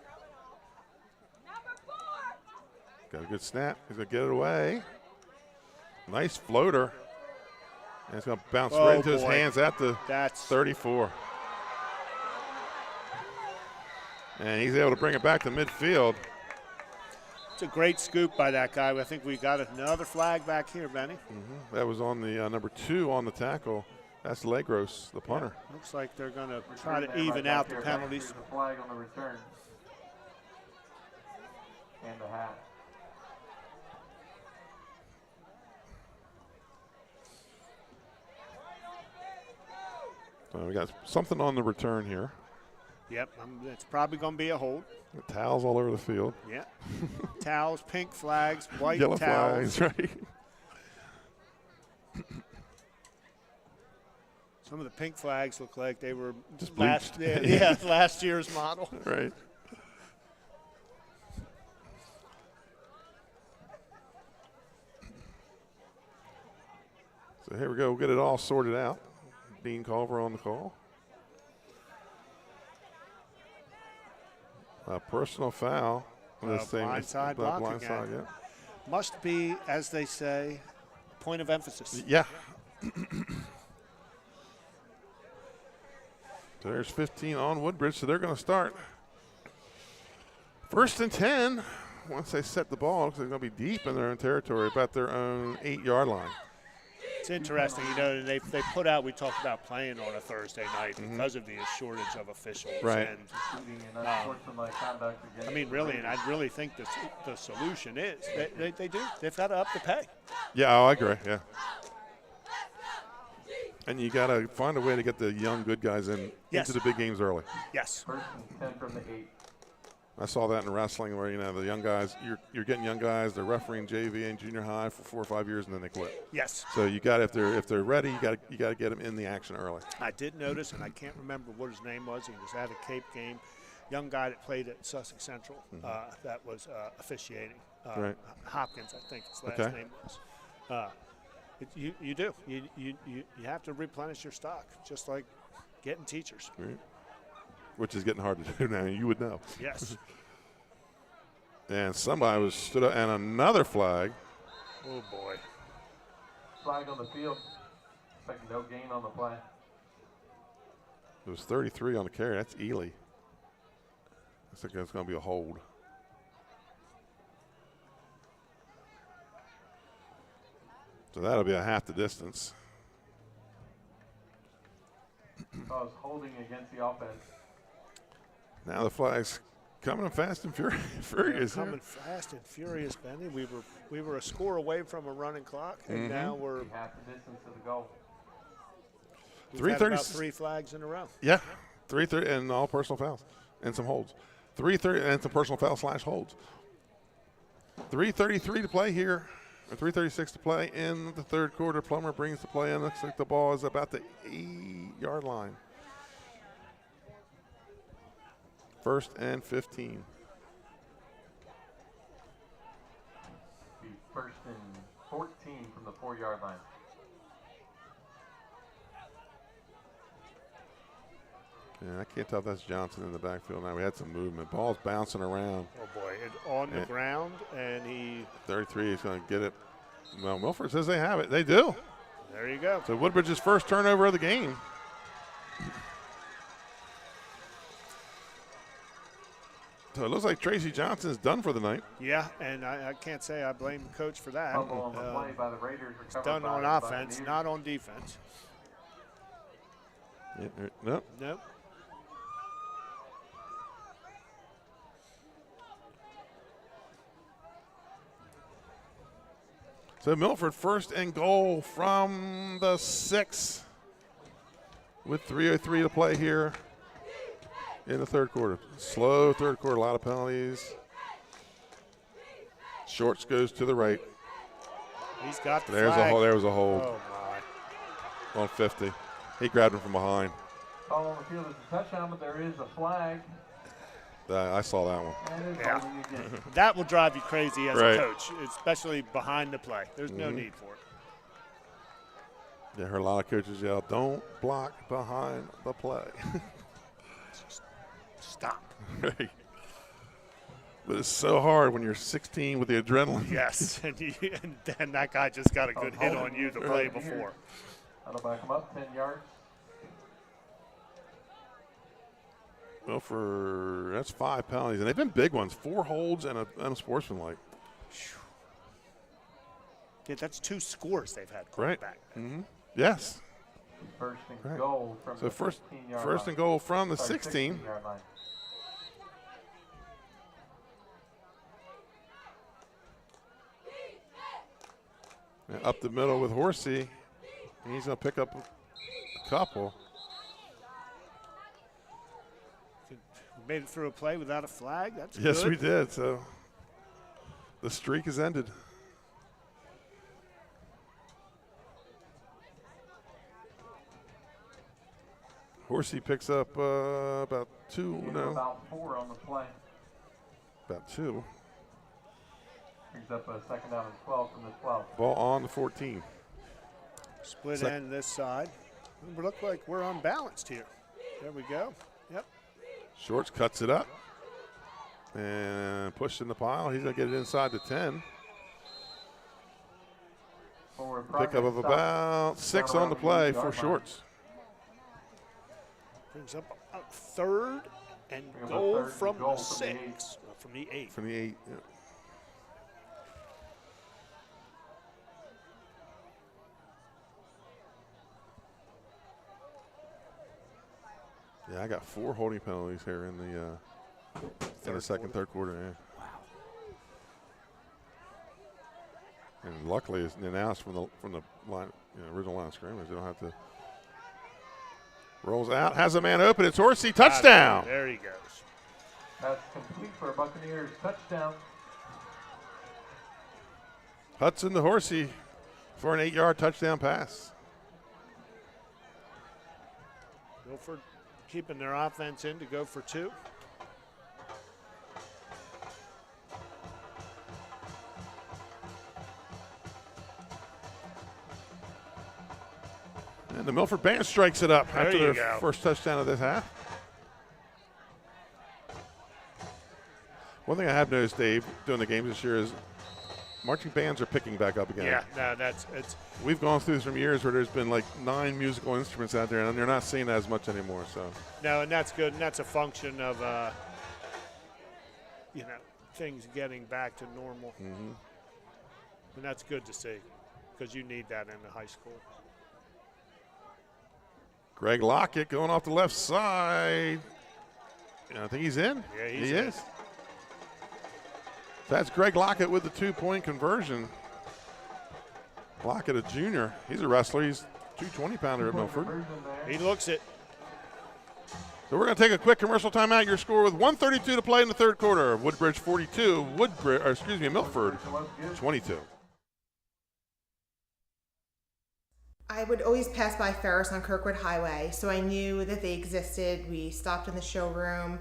Got a good snap. He's going to get it away. Nice floater. And it's going to bounce right into his hands at the 34. And he's able to bring it back to midfield. It's a great scoop by that guy. I think we got another flag back here, Benny. Mm-hmm. That was on the number 2 on the tackle. That's Legros, the punter. Yeah, looks like they're going to try to even out the penalties. The flag on the return. And the hat. So we got something on the return here. Yep, it's probably going to be a hold. The towels all over the field. Yeah. Towels, pink flags, white yellow towels. flags, right? Some of the pink flags look like they were just last year's model. Right. So here we go. We'll get it all sorted out. Dean Culver on the call. A personal foul. Blindside block again. Side, yeah. Must be, as they say, point of emphasis. Yeah. So there's 15 on Woodbridge, so they're going to start. 1st and 10. Once they set the ball, they're going to be deep in their own territory, about their own 8-yard line. It's interesting, you know, they put out, we talked about playing on a Thursday night because of the shortage of officials. Right. And, I mean, really, and I really think the solution is they do. They've got to up the pay. Yeah, I agree, yeah. And you got to find a way to get the young good guys into the big games early. Yes. 1st and 10 from the 8. I saw that in wrestling where, you know, the young guys, you're getting young guys, they're refereeing JV and junior high for 4 or 5 years and then they quit. Yes. So you got, if they're ready, you got to get them in the action early. I did notice, and I can't remember what his name was. He was at a Cape game. Young guy that played at Sussex Central that was officiating. Right. Hopkins, I think his last name was. You do. You have to replenish your stock, just like getting teachers. Right. Which is getting hard to do now. You would know. Yes. And somebody was stood up, and another flag. Oh boy. Flag on the field. Looks like no gain on the play. It was 33 on the carry. That's Ely. I think that's going to be a hold. So that'll be a half the distance. I was holding against the offense. Now the flag's coming fast and furious. Coming fast and furious, Benny. We were a score away from a running clock, and now we're half the distance to the goal. We've had about 3 flags in a row. Yeah, 3:30 and all personal fouls and some holds. 3:30 and some personal foul / holds. 3:33 to play here, or 3:36 to play in the third quarter. Plummer brings the play in. Looks like the ball is about the 8-yard line. 1st and 15. Be 1st and 14 from the 4-yard line. Yeah, I can't tell if that's Johnson in the backfield now. We had some movement. Ball's bouncing around. Oh boy, on the ground, and he 33 is going to get it. Well, Milford says they have it. They do. There you go. So Woodbridge's first turnover of the game. So it looks like Tracy Johnson's done for the night. Yeah, and I can't say I blame the coach for that. Fumble on the play by the Raiders. It's done on offense, not on defense. Nope. Nope. So Milford 1st and goal from the 6 with 3:03 to play here in the third quarter. Slow third quarter, a lot of penalties. Shorts goes to the right. He's got the There's flag. a hold. There was a hold. Oh my. On 50. He grabbed him from behind. Ball on the field is a touchdown, but there is a flag. I saw that one. And it's Yeah. holding again. That will drive you crazy as Right. a coach, especially behind the play. There's no need for it. Yeah, I heard a lot of coaches yell, "Don't block behind the play." Stop. Right. But it's so hard when you're 16 with the adrenaline. Yes, and then that guy just got a good hit on you the play before. That'll back him up 10 yards. Well, that's 5 penalties, and they've been big ones. 4 holds and a sportsmanlike. Yeah, that's 2 scores they've had Right. back. Mm-hmm. Yes. 1st and Right. goal from So the first 16-yard and line. goal from the Sorry, 16. 16-yard line. And up the middle with Horsey. He's going to pick up a couple. We made it through a play without a flag. That's Yes, good. we did. So the streak has ended. Horsey picks up about 2. No, About 4 on the play. about 2. Brings up a 2nd down and 12 from the 12. Ball on the 14. Split end this side. We look like we're unbalanced here. There we go. Yep. Shorts cuts it up and pushed in the pile. He's going to get it inside the 10. Forward Pick up of progress, about 6 on the play for Shorts. Brings up a 3rd and Brings up a goal 3rd and from goal the from the 6. From the 8. From the 8, yeah. Yeah, I got 4 holding penalties here in the second, third quarter. Yeah. Wow. And luckily, it's announced from the line, original line of scrimmage. They don't have to. Rolls out, has a man open. It's Horsey, touchdown. There he goes. That's complete for a Buccaneers touchdown. Hudson to Horsey for an 8-yard touchdown pass. Milford keeping their offense in to go for 2. the Milford band strikes it up after their go. first touchdown of this half. One thing I have noticed, Dave, doing the games this year is marching bands are picking back up again. Yeah, no, it's. We've gone through some years where there's been like 9 musical instruments out there, and they're not seeing that as much anymore. So No, and that's good, and that's a function of, things getting back to normal. Mm-hmm. And that's good to see, because you need that in the high school. Greg Lockett going off the left side. I think he's in. Yeah, he is. That's Greg Lockett with the 2-point conversion. Lockett, a junior. He's a wrestler. He's 220-pounder at Milford. He looks it. So we're going to take a quick commercial timeout. Your score with 1:32 to play in the third quarter. Woodbridge 42, Milford 22. I would always pass by Ferris on Kirkwood Highway, so I knew that they existed. We stopped in the showroom.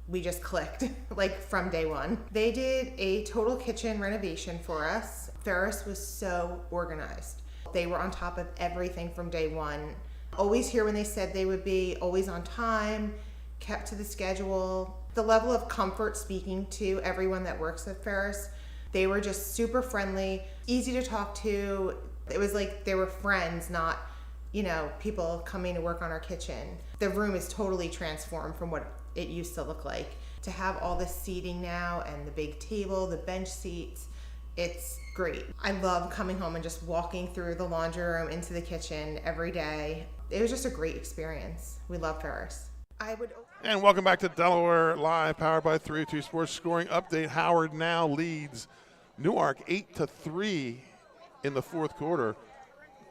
We just clicked, like from day one. They did a total kitchen renovation for us. Ferris was so organized. They were on top of everything from day one. Always here when they said they would be, always on time, kept to the schedule. The level of comfort speaking to everyone that works at Ferris, they were just super friendly, easy to talk to. It was like they were friends, not, people coming to work on our kitchen. The room is totally transformed from what it used to look like. To have all this seating now and the big table, the bench seats, it's great. I love coming home and just walking through the laundry room into the kitchen every day. It was just a great experience. We love Ferris. And welcome back to Delaware Live, powered by 302 Sports. Scoring update, Howard now leads Newark 8-3 in the fourth quarter.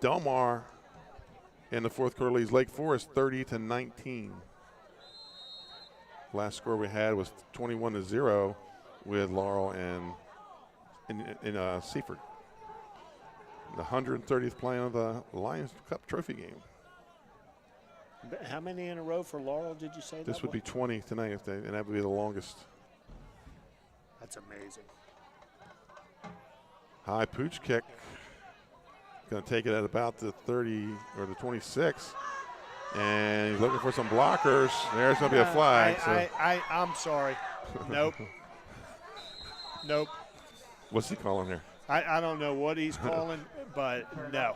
Del Mar in the fourth quarter leads Lake Forest 30-19. Last score we had was 21-0 with Laurel and in Seaford. The 130th play of the Lions Cup trophy game. How many in a row for Laurel did you say? This would be 20 tonight, and that would be the longest. That's amazing. High pooch kick. Going to take it at about the 30 or the 26. And he's looking for some blockers. There's going to be a flag. I'm sorry. Nope. Nope. What's he calling there? I don't know what he's calling, but no.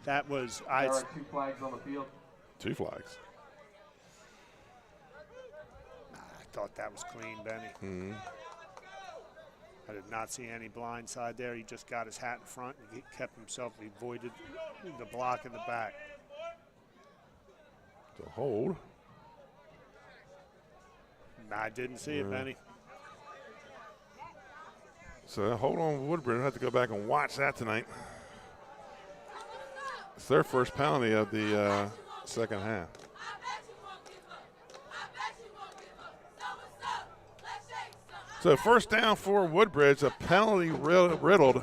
That was There are 2 flags on the field. 2 flags. I thought that was clean, Benny. Mm-hmm. I did not see any blind side there. He just got his hat in front and he kept himself. He avoided the block in the back. To hold. I didn't see it, Benny. So hold on, Woodbridge. We'll have to go back and watch that tonight. It's their first penalty of the second half. So first down for Woodbridge, a penalty riddled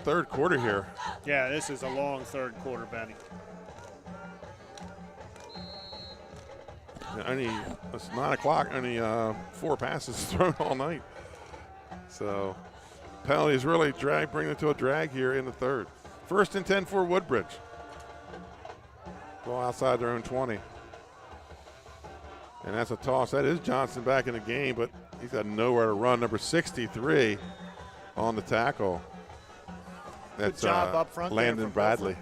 third quarter here. Yeah, this is a long third quarter, Benny. It's 9 o'clock, only 4 passes thrown all night. So penalties really bring it to a drag here in the third. First and 10 for Woodbridge. Ball outside their own 20. And that's a toss. That is Johnson back in the game, but he's got nowhere to run. Number 63 on the tackle. That's Good job up front Landon Bradley.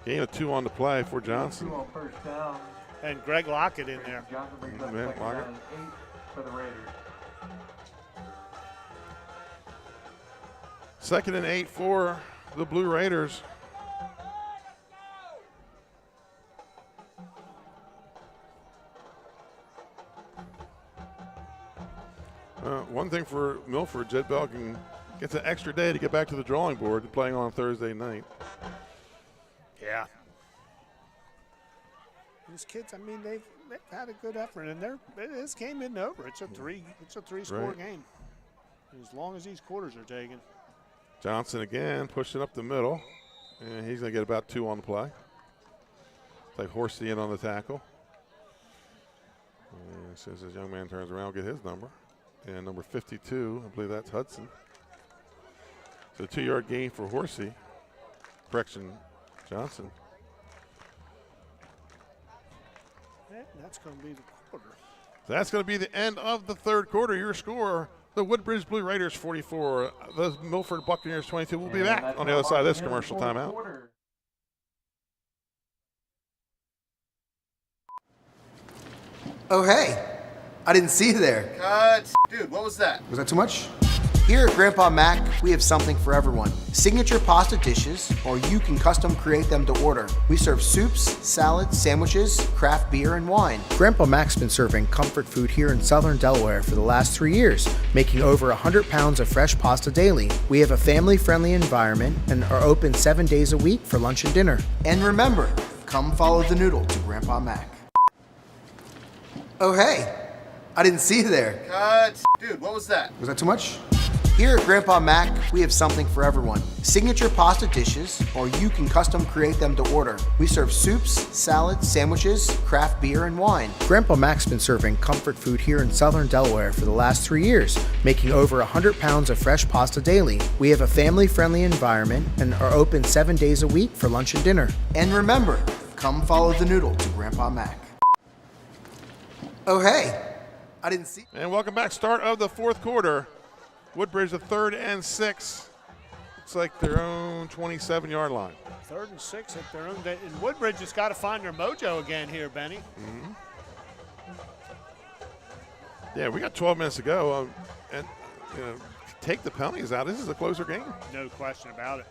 Gain of 2 on the play for Johnson. 2 on first down. And Greg Lockett in there. Johnson brings up Man, second Lockett. down and 8 for the Raiders. Second and 8 for the Blue Raiders. One thing for Milford, Jed Belkin gets an extra day to get back to the drawing board playing on Thursday night. Yeah. These kids, I mean, they've had a good effort, and this game isn't over. It's a three-score Right. game, as long as these quarters are taken. Johnson again pushing up the middle, and he's going to get about 2 on the play. It's like Horsey in on the tackle. And as soon as this young man turns around, we'll get his number. And number 52, I believe that's Hudson. So 2-yard gain for Horsey. Preston Johnson. And that's going to be the quarter. That's going to be the end of the third quarter. Your score, the Woodbridge Blue Raiders 44, the Milford Buccaneers 22. We'll be back on the other side of this commercial timeout. Oh, hey, I didn't see you there. Cut. Dude, what was that? Was that too much? Here at Grandpa Mac, we have something for everyone. Signature pasta dishes, or you can custom create them to order. We serve soups, salads, sandwiches, craft beer, and wine. Grandpa Mac's been serving comfort food here in Southern Delaware for the last 3 years, making over 100 pounds of fresh pasta daily. We have a family-friendly environment and are open 7 days a week for lunch and dinner. And remember, come follow the noodle to Grandpa Mac. Oh, hey, I didn't see you there. Cut. Dude, what was that? Was that too much? Here at Grandpa Mac, we have something for everyone. Signature pasta dishes, or you can custom create them to order. We serve soups, salads, sandwiches, craft beer, and wine. Grandpa Mac's been serving comfort food here in Southern Delaware for the last 3 years, making over 100 pounds of fresh pasta daily. We have a family-friendly environment and are open 7 days a week for lunch and dinner. And remember, come follow the noodle to Grandpa Mac. Oh, hey, I didn't see. And welcome back. Start of the fourth quarter. Woodbridge, the 3rd and 6. Looks like their own 27-yard line. 3rd and 6 at their own. And Woodbridge has got to find their mojo again here, Benny. Mm-hmm. Yeah, we got 12 minutes to go. And take the penalties out. This is a closer game. No question about it.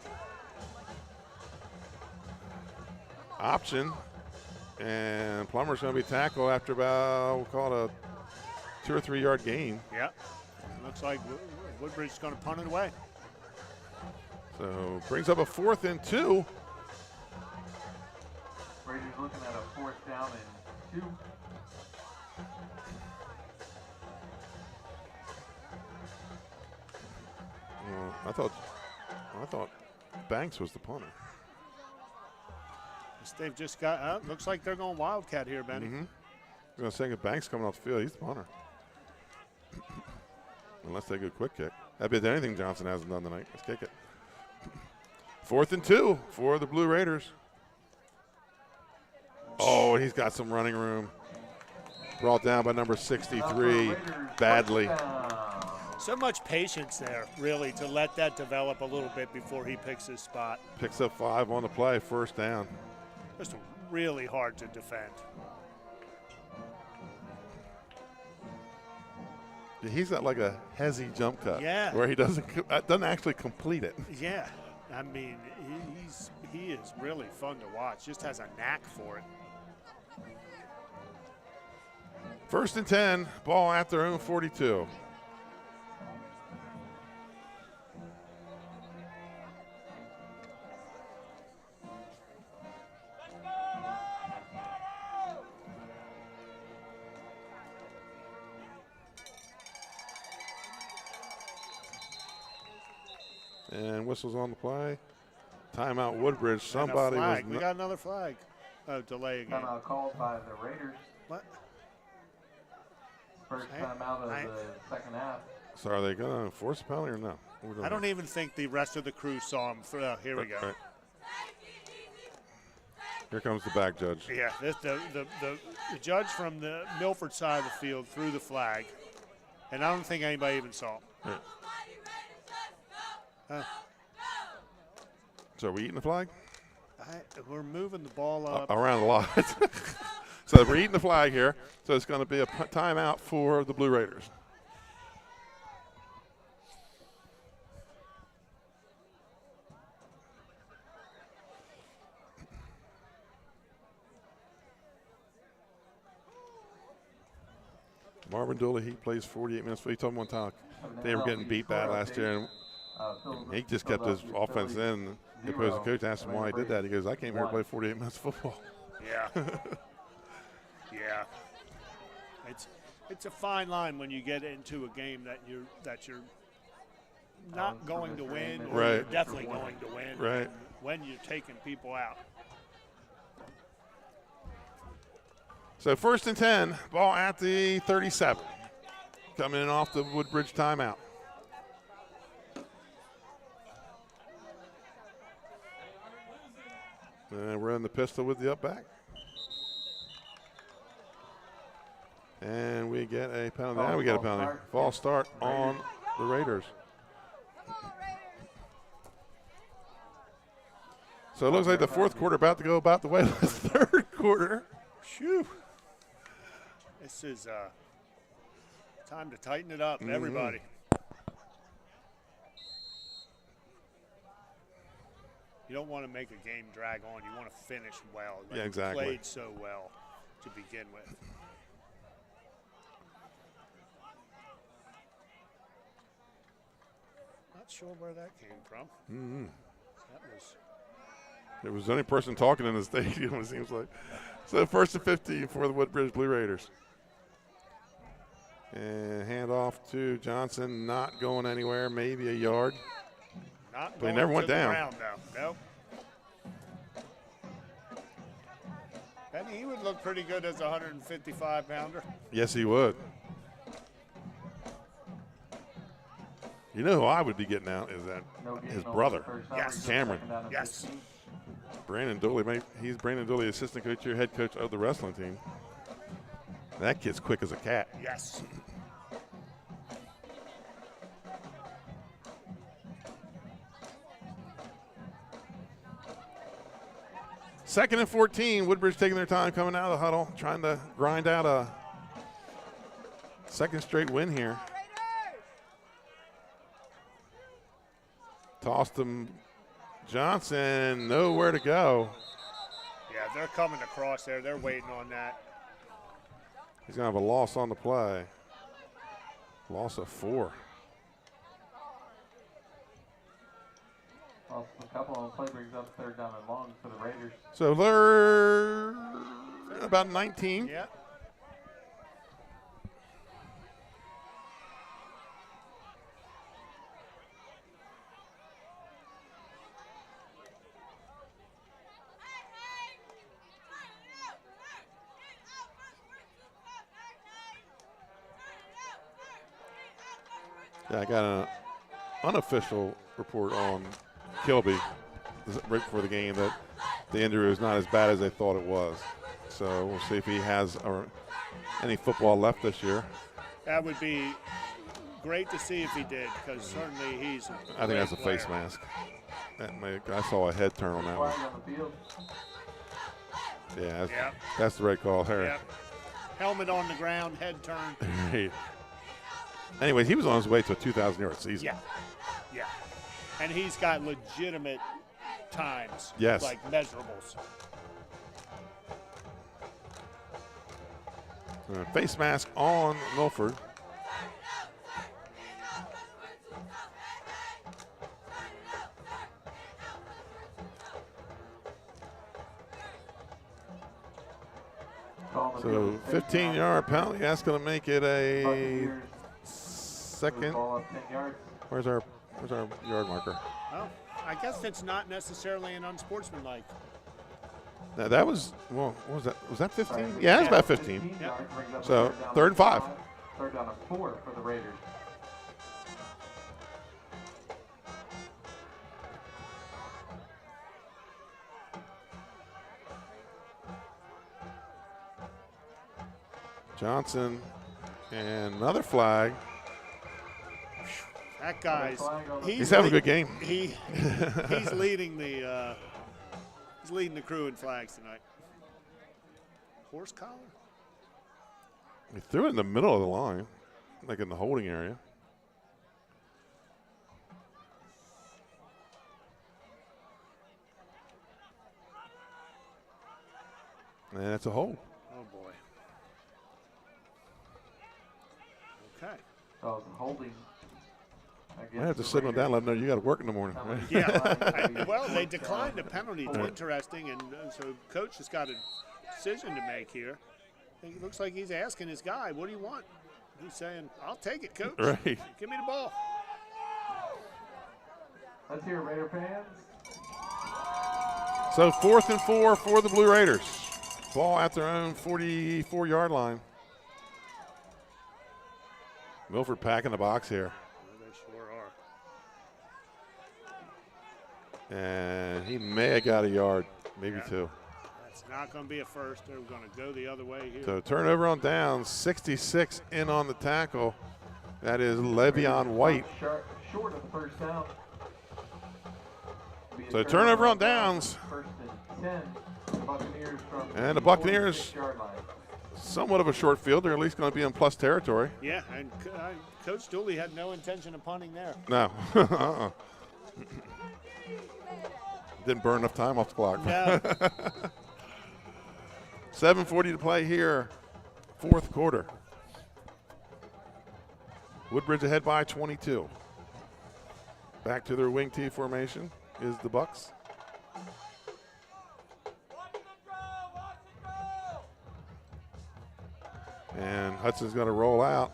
Option. And Plummer's going to be tackled after about, we'll call it a 2 or 3 yard gain. Yeah. Looks like Woodbridge is going to punt it away. So brings up a 4th and 2. Raiders looking at a 4th down and 2. Well, I thought Banks was the punter. They've just got, looks like they're going Wildcat here, Benny. Mm-hmm. I was going to say, if Banks coming off the field, he's the punter. Unless they go quick kick. I bet anything Johnson hasn't done tonight. Let's kick it. 4th and 2 for the Blue Raiders. Oh, he's got some running room. Brought down by number 63 badly. So much patience there, really, to let that develop a little bit before he picks his spot. Picks up 5 on the play, 1st down. Just really hard to defend. He's got like a hezzy jump cut, yeah, where he doesn't actually complete it. Yeah, I mean he is really fun to watch. Just has a knack for it. 1st and 10, ball at their own 42. And whistles on the play. Timeout Woodbridge. Somebody was. We got another flag. Oh, delay again. Timeout called by the Raiders. What? First timeout of the second half. So are they going to enforce a penalty or no? I don't even think the rest of the crew saw him. Here we go. Right. Here comes the back judge. Yeah, the judge from the Milford side of the field threw the flag, and I don't think anybody even saw him. Right. So are we eating the flag? We're moving the ball up. Around a lot. So we're eating the flag here. So it's going to be a timeout for the Blue Raiders. Marvin Dooley, he plays 48 minutes. He told me one time they were getting beat bad last year, and he just kept his offense in. The opposing coach asked him why he did that. He goes, I came here to play 48 minutes of football. Yeah. Yeah. It's a fine line when you get into a game that you're not going to win, or right. You're definitely going to win. Right. When you're taking people out. So 1st and 10, ball at the 37. Coming in off the Woodbridge timeout. pistol with the up back. And we get a penalty. Now we get a penalty. False start on the Raiders. So it looks like the fourth quarter about to go about the way of the third quarter. Phew. This is time to tighten it up, everybody. You don't want to make a game drag on. You want to finish well. Like Yeah, exactly. Played so well to begin with. Not sure where that came from. That was. It was the only person talking in the stadium, it seems like. So first and 15 for the Woodbridge Blue Raiders. And handoff to Johnson, not going anywhere, maybe a yard. Not But he never went down. Ground, though. Nope. And he would look pretty good as a 155-pounder. Yes, he would. You know who I would be getting out is that his brother, Yes. Cameron. Yes. Brandon Dooley, he's Brandon Dooley, assistant coach here, head coach of the wrestling team. That kid's quick as a cat. Yes. Second and 14, Woodbridge taking their time coming out of the huddle, trying to grind out a second straight win here. Tossed him Johnson, nowhere to go. Yeah, they're coming across there. They're waiting on that. He's going to have a loss on the play. Loss of 4. Well, a couple on the play brings up third down and long for the Raiders. So they're about 19. Yeah. Yeah, I got an unofficial report on Kilby right before the game that the injury was not as bad as they thought it was. So we'll see if he has any football left this year. That would be great to see if he did, because certainly he's I think that's a face mask. I saw a head turn on that one. Yeah, that's the right call, Harry. Yep. Helmet on the ground, head turned. Right. Anyways, he was on his way to a 2,000-yard season. Yeah, yeah. And he's got legitimate times, Yes. like measurables. Face mask on Milford. So 15-yard penalty. That's going to make it a second. Where's our yard marker? Well, I guess it's not necessarily an unsportsmanlike. Now that was, well, what was that? Was that 15? Yeah, it's about 15. Yep. So 3rd and 5. Third down and 4 for the Raiders. Johnson and another flag. That guy's he's having a good game. He's leading the crew in flags tonight. Horse collar? He threw it in the middle of the line, like in the holding area. And that's a hold. Oh boy. Okay. So it was holding. I have to sit him down and let him know you got to work in the morning. Yeah. Well, they declined the penalty. It's interesting, and so coach has got a decision to make here. It looks like he's asking his guy, "What do you want?" He's saying, "I'll take it, coach. Right. Give me the ball." Let's hear Raider fans. So 4th and 4 for the Blue Raiders. Ball at their own 44-yard line. Milford packing the box here. They sure are. And he may have got a yard, maybe 2. Not going to be a first. They're going to go the other way here. So turnover on downs, 66 in on the tackle. That is Le'Veon White. Short of the first down. So turnover on downs. First and 10. The Buccaneers from And the Buccaneers, 46-yard line. somewhat of a short field. They're at least going to be in plus territory. Yeah, and Coach Dooley had no intention of punting there. No. Didn't burn enough time off the clock. No. 7:40 to play here, fourth quarter. Woodbridge ahead by 22. Back to their wing T formation is the Bucks. And Hudson's going to roll out.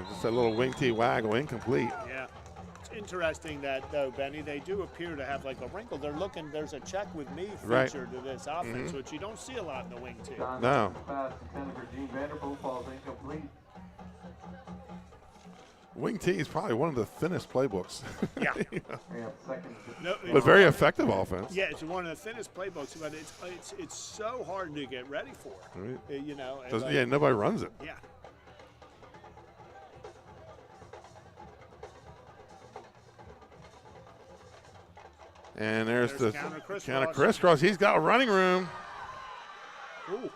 Just a little wing T waggle, incomplete. Yeah. It's interesting that, though, Benny, they do appear to have like a wrinkle. They're looking, there's a check with me feature to this offense, which you don't see a lot in the wing T. No. Pass intended for Gene Vanderbilt falls incomplete. Wing T is probably one of the thinnest playbooks. Yeah. But very effective offense. Yeah, it's one of the thinnest playbooks, but it's so hard to get ready for. Right. You know. Yeah, nobody runs it. Yeah. And there's the counter crisscross. He's got running room. Ooh.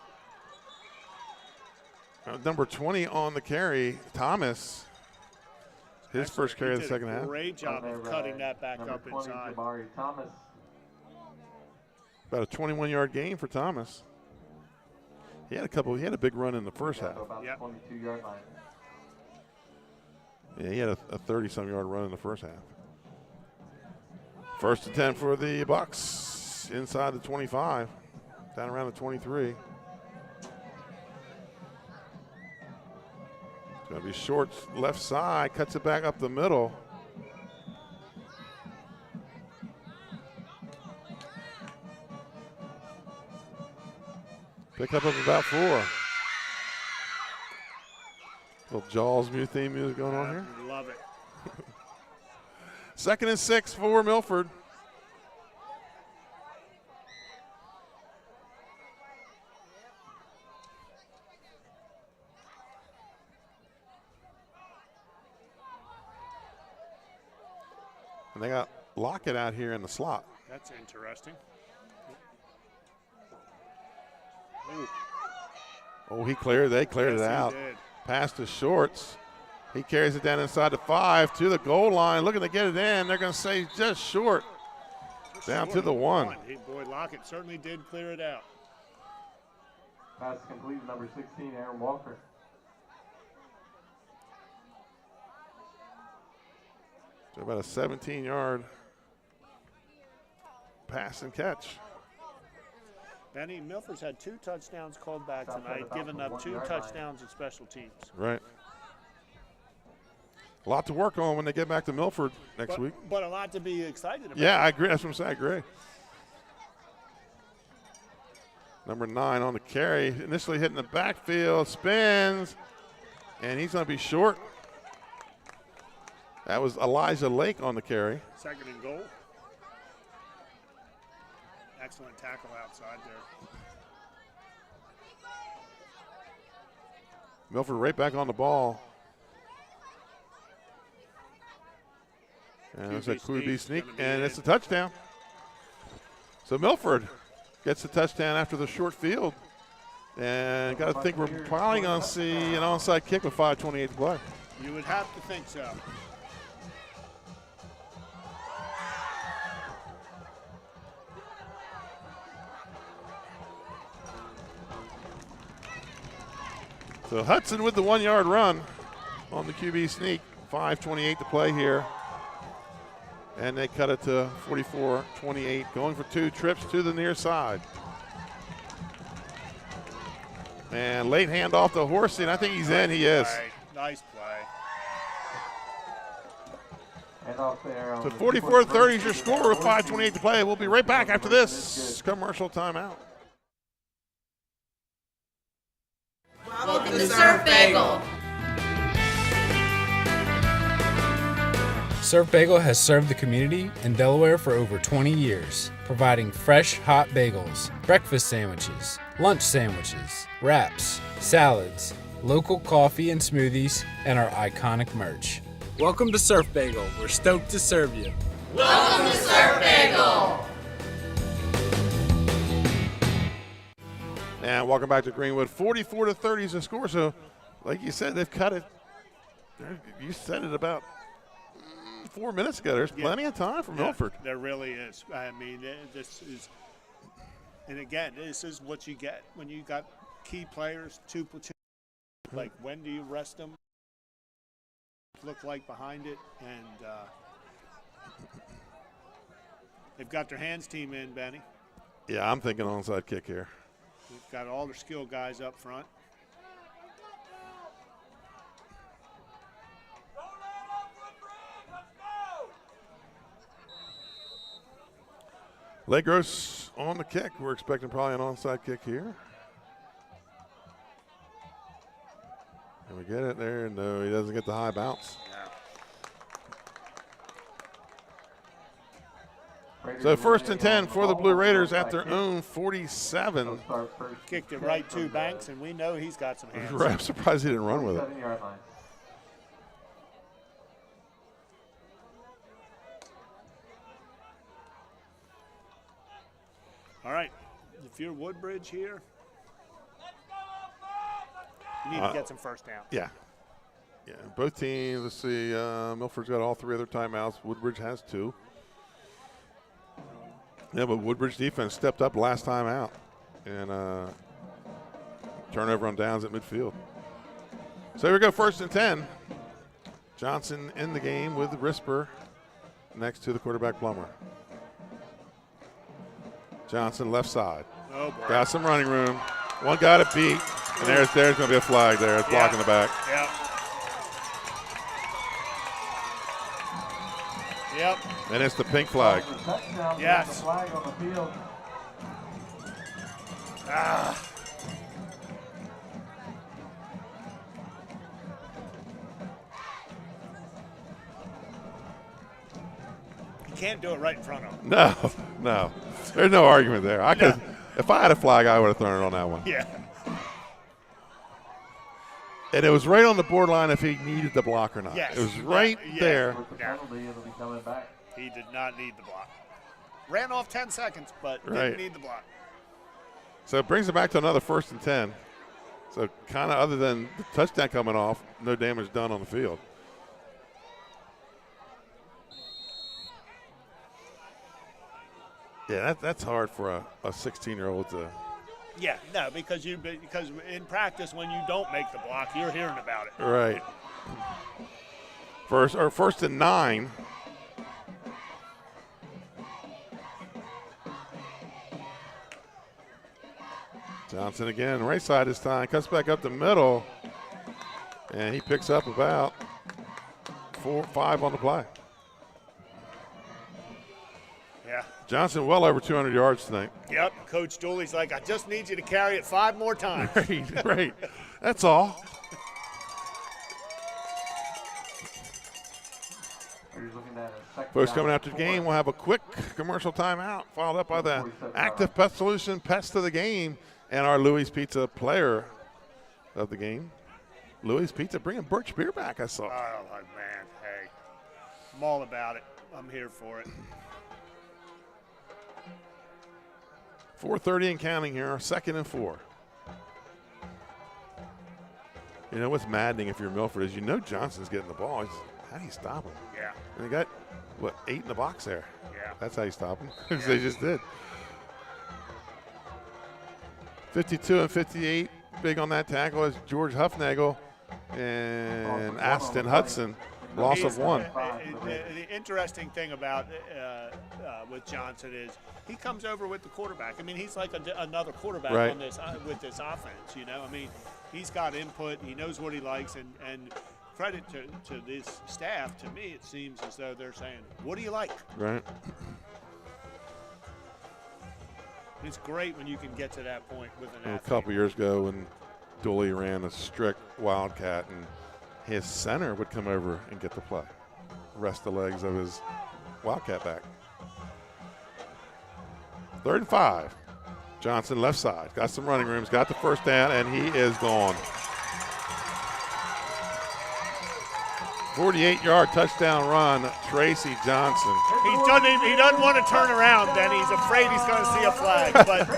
Number 20 on the carry, Thomas. His first carry of the second half. Great job of cutting that back up inside. Thomas. About a 21-yard gain for Thomas. He had a big run in the first half. About 22-yard line. Yeah, he had a 30-some-yard run in the first half. First and 10 for the Bucks inside the 25, down around the 23. It's going to be short left side, cuts it back up the middle. Pick up of about 4. Little Jaws theme music going on here. Love it. Second and 6 for Milford. And they got Lockett out here in the slot. That's interesting. Ooh. Oh, they cleared it out. Past the shorts. He carries it down inside the 5 to the goal line, looking to get it in. They're going to say just short. Down to the 1. Boy, Lockett certainly did clear it out. Pass complete, number 16, Aaron Walker. So about a 17-yard pass and catch. Benny, Milford's had 2 touchdowns called back tonight, giving up 2 touchdowns at special teams. Right. A lot to work on when they get back to Milford next week. But a lot to be excited about. Yeah, I agree. That's what I'm saying. I agree. Number 9 on the carry. Initially hitting the backfield, spins, and he's going to be short. That was Elijah Lake on the carry. Second and goal. Excellent tackle outside there. Milford right back on the ball. And it's a QB sneak, and it's a touchdown. So Milford gets the touchdown after the short field. And got to think we're probably going to see an onside kick with 5:28 to play. You would have to think so. So Hudson with the 1-yard run on the QB sneak. 5:28 to play here. And they cut it to 44-28, going for 2 trips to the near side. And late handoff to Horsey, and I think he's in. He is. Nice play. And off there. So 44-30 is your score with 5:28 to play. We'll be right back after this commercial timeout. Welcome to Surf Bagel. Surf Bagel has served the community in Delaware for over 20 years, providing fresh, hot bagels, breakfast sandwiches, lunch sandwiches, wraps, salads, local coffee and smoothies, and our iconic merch. Welcome to Surf Bagel. We're stoked to serve you. Welcome to Surf Bagel! And welcome back to Greenwood. 44-30 is the score. So, like you said, they've cut it. You said it about 4 minutes ago. There's plenty of time for Milford. There really is. I mean, this is, and again, this is what you get when you got key players, two platoons. Like, when do you rest them? Look like behind it, and they've got their hands team in, Benny. Yeah, I'm thinking onside kick here. We've got all their skill guys up front. Legros on the kick. We're expecting probably an onside kick here. Can we get it there? No, he doesn't get the high bounce. So 1st and 10 for the Blue Raiders at their own 47. Kicked it right to Banks, and we know he's got some hands. I'm surprised he didn't run with it. All right, if you're Woodbridge here, you need to get some first down. Yeah. Yeah, both teams, let's see, Milford's got all 3 other timeouts. Woodbridge has 2. Yeah, but Woodbridge defense stepped up last time out. And turnover on downs at midfield. So here we go, 1st and 10. Johnson in the game with Risper next to the quarterback Plummer. Johnson left side. Oh boy. Got some running room. One got it beat. And there's going to be a flag there. It's blocking the back. Yep. Yep. And it's the pink flag. Yes. Ah. You can't do it right in front of him. No. There's no argument there. I could, if I had a flag, I would have thrown it on that one. Yeah. And it was right on the borderline if he needed the block or not. Yes. It was right there. Yeah. He did not need the block. Ran off 10 seconds, but didn't need the block. So it brings it back to another 1st and 10. So kind of other than the touchdown coming off, no damage done on the field. Yeah, that's hard for a 16-year-old to. Yeah, no, because in practice when you don't make the block, you're hearing about it. Right. 1st and 9. Johnson again, right side this time, cuts back up the middle, and he picks up about 4 or 5 on the play. Yeah. Johnson well over 200 yards tonight. Yep. Coach Dooley's like, I just need you to carry it 5 more times. Right. That's all. Folks, coming after the game, we'll have a quick commercial timeout, followed up by the Active Pest Solution Pest of the Game and our Louis Pizza player of the game. Louis Pizza bringing Birch beer back, I saw. Oh, man, hey. I'm all about it. I'm here for it. 4:30 and counting here, 2nd and 4. You know what's maddening if you're Milford is Johnson's getting the ball. How do you stop him? Yeah. And they got, 8 in the box there. Yeah. That's how you stop him. They just did. 52 and 58, big on that tackle is George Huffnagel and Aston Hudson. Loss of 1. The interesting thing about with Johnson is he comes over with the quarterback. I mean, he's like another quarterback on this with this offense. I mean, he's got input. He knows what he likes, and credit to this staff. To me, it seems as though they're saying, "What do you like?" Right. It's great when you can get to that point with an athlete. A couple years ago when Dooley ran a strict Wildcat and his center would come over and get the play. rest the legs of his Wildcat back. 3rd and 5. Johnson left side. Got some running room. Got the first down, and he is gone. 48-yard touchdown run, Tracy Johnson. He doesn't want to turn around, then. He's afraid he's going to see a flag, but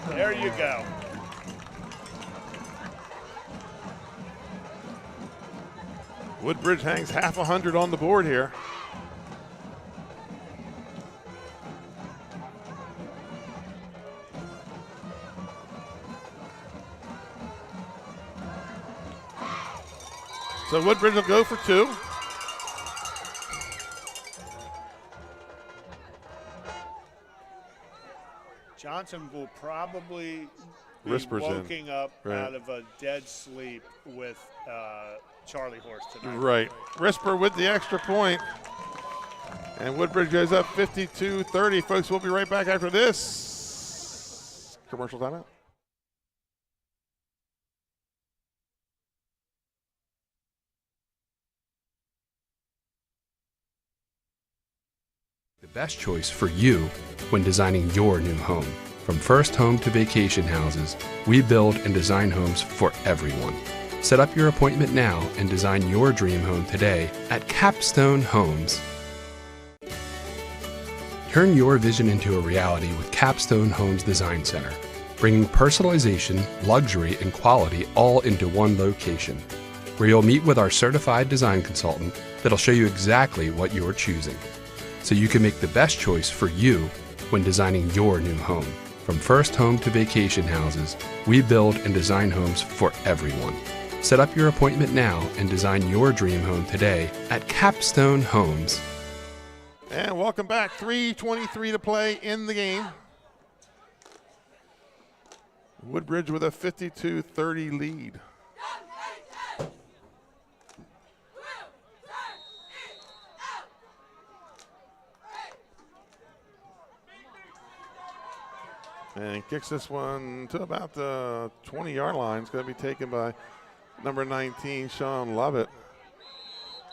there you go. Woodbridge hangs half 100 on the board here. So Woodbridge will go for 2. Johnson will probably be Risper's woken up right out of a dead sleep with Charlie Horse tonight. Right. Risper with the extra point. And Woodbridge goes up 52-30. Folks, we'll be right back after this commercial timeout. The best choice for you when designing your new home. From first home to vacation houses, we build and design homes for everyone. Set up your appointment now and design your dream home today at Capstone Homes. Turn your vision into a reality with Capstone Homes Design Center, bringing personalization, luxury, and quality all into one location, where you'll meet with our certified design consultant that'll show you exactly what you're choosing, so you can make the best choice for you when designing your new home. From first home to vacation houses, we build and design homes for everyone. Set up your appointment now and design your dream home today at Capstone Homes. And welcome back. 3:23 to play in the game. Woodbridge with a 52-30 lead. And kicks this one to about the 20-yard line. It's going to be taken by number 19, Sean Lovett.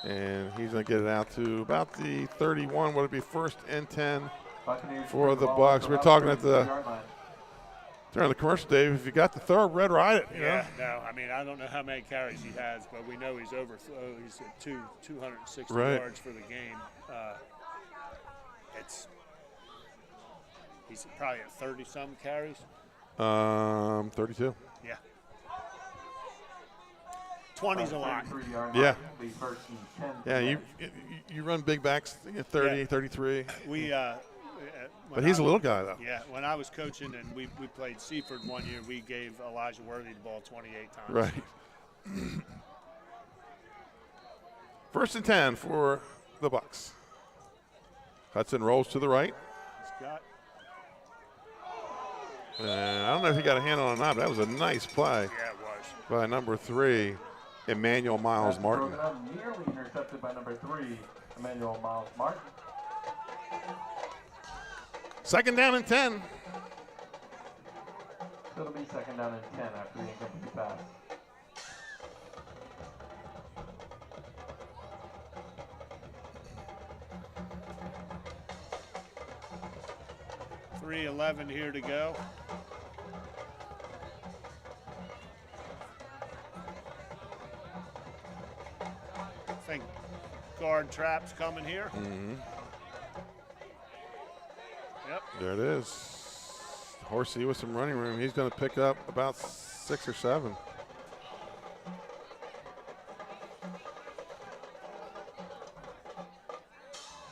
And he's going to get it out to about the 31. Would it be 1st and 10 for the Bucks? We're talking at the during the commercial, Dave. If you got the thoroughbred, ride it. Yeah, no, I mean, I don't know how many carries he has, but we know he's he's at 260 yards for the game. He's probably at 30-some carries. 32. Yeah. 20's a lot. Yeah. Yeah, you run big backs, 30, 33. But he's a little guy, though. Yeah, when I was coaching and we played Seaford one year, we gave Elijah Worthy the ball 28 times. Right. 1st and 10 for the Bucks. Hudson rolls to the right. He's got. I don't know if he got a hand on it or not, but that was a nice play. Yeah, it was. By number 3, Emmanuel Miles Martin. Nearly intercepted by number 3, Emmanuel Miles Martin. 2nd down and 10. So it'll be 2nd down and 10 after the incomplete pass. .311 here to go. I think guard trap's coming here. Mm-hmm. Yep. There it is. Horsey with some running room. He's going to pick up about 6 or 7.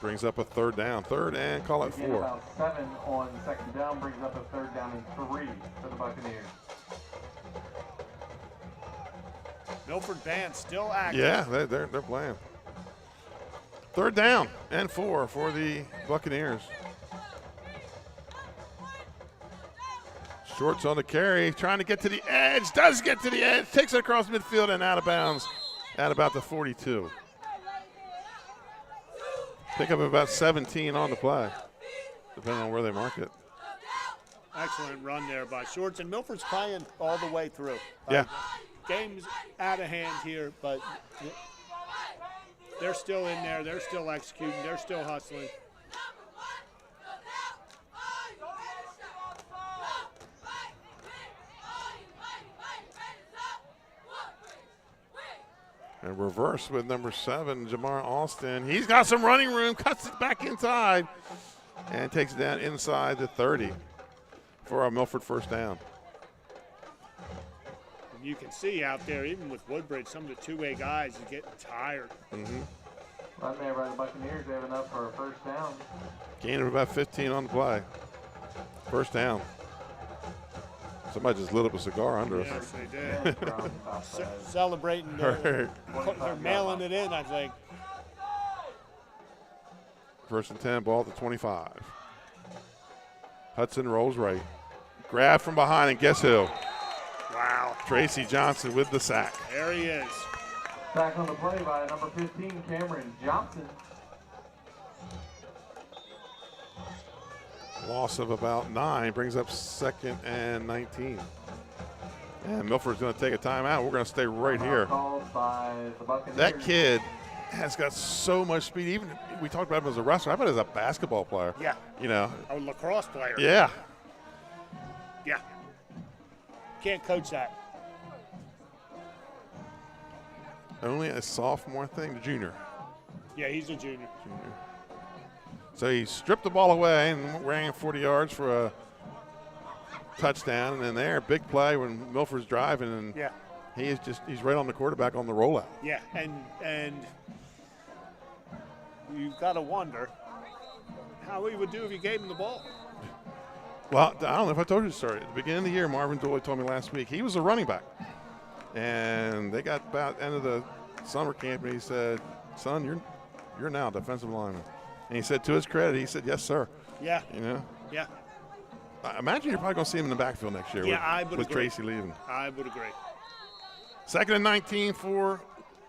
Brings up a 3rd down. 3rd and call it 4. About 7 on 2nd down, brings up a 3rd down and 3 for the Buccaneers. Milford band still active. Yeah, they're playing. 3rd down and 4 for the Buccaneers. Shorts on the carry, trying to get to the edge, does get to the edge, takes it across midfield and out of bounds at about the 42. Pick up about 17 on the play, depending on where they mark it. Excellent run there by Shorts, and Milford's playing all the way through. Yeah. Game's out of hand here, but they're still in there. They're still executing. They're still hustling. And reverse with number 7, Jamar Alston. He's got some running room, cuts it back inside, and takes it down inside the 30 for a Milford first down. And you can see out there, even with Woodbridge, some of the two-way guys are getting tired. Right man, by the Buccaneers, they have enough for a first down. Gain of about 15 on the play. First down. Somebody just lit up a cigar under us. Yes, they did. Celebrating. They're mailing it in, I think. First and 10, ball at the 25. Hudson rolls right. Grab from behind, and guess who? Wow. Tracy Johnson with the sack. There he is. Sack on the play by number 15, Cameron Johnson. Loss of about 9 brings up 2nd and 19. And Milford's going to take a timeout. We're going to stay right here. By the Buccaneers. That kid has got so much speed. Even we talked about him as a wrestler. I bet as a basketball player. Yeah. You know. A lacrosse player. Yeah. Yeah. Can't coach that. Only a sophomore thing, junior. Yeah, he's a junior. So he stripped the ball away and ran 40 yards for a touchdown. And then there, big play when Milford's driving, and yeah, he's right on the quarterback on the rollout. Yeah, and you've got to wonder how he would do if you gave him the ball. Well, I don't know if I told you the story. At the beginning of the year, Marvin Dooley told me last week he was a running back, and they got about end of the summer camp, and he said, "Son, you're now a defensive lineman." And he said, to his credit, he said, "Yes, sir." Yeah. You know? Yeah. I imagine you're probably going to see him in the backfield next year with Tracy leaving. I would agree. 2nd and 19 for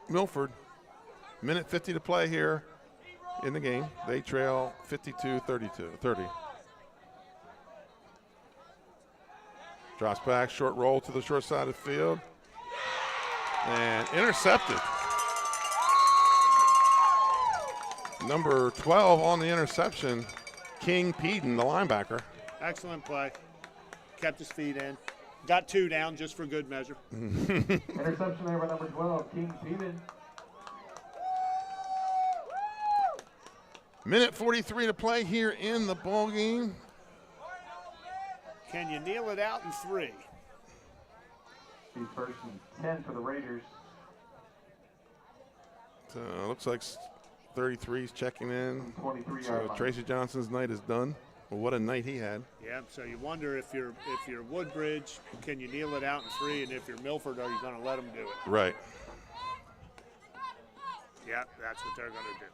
Milford. Minute 50 to play here in the game. They trail 52-30. Drops back, short roll to the short side of the field. And intercepted. Number 12 on the interception, King Peden, the linebacker. Excellent play. Kept his feet in. Got 2 down just for good measure. Interception there by number 12, King Peden. Minute 43 to play here in the ball game. Can you kneel it out in 3? He's first and 10 for the Raiders. So looks like 33's checking in. 23 so Tracy Johnson's night is done. Well, what a night he had. Yeah, so you wonder if you're Woodbridge, can you kneel it out in 3? And if you're Milford, are you going to let them do it? Right. Yeah, that's what they're going to do.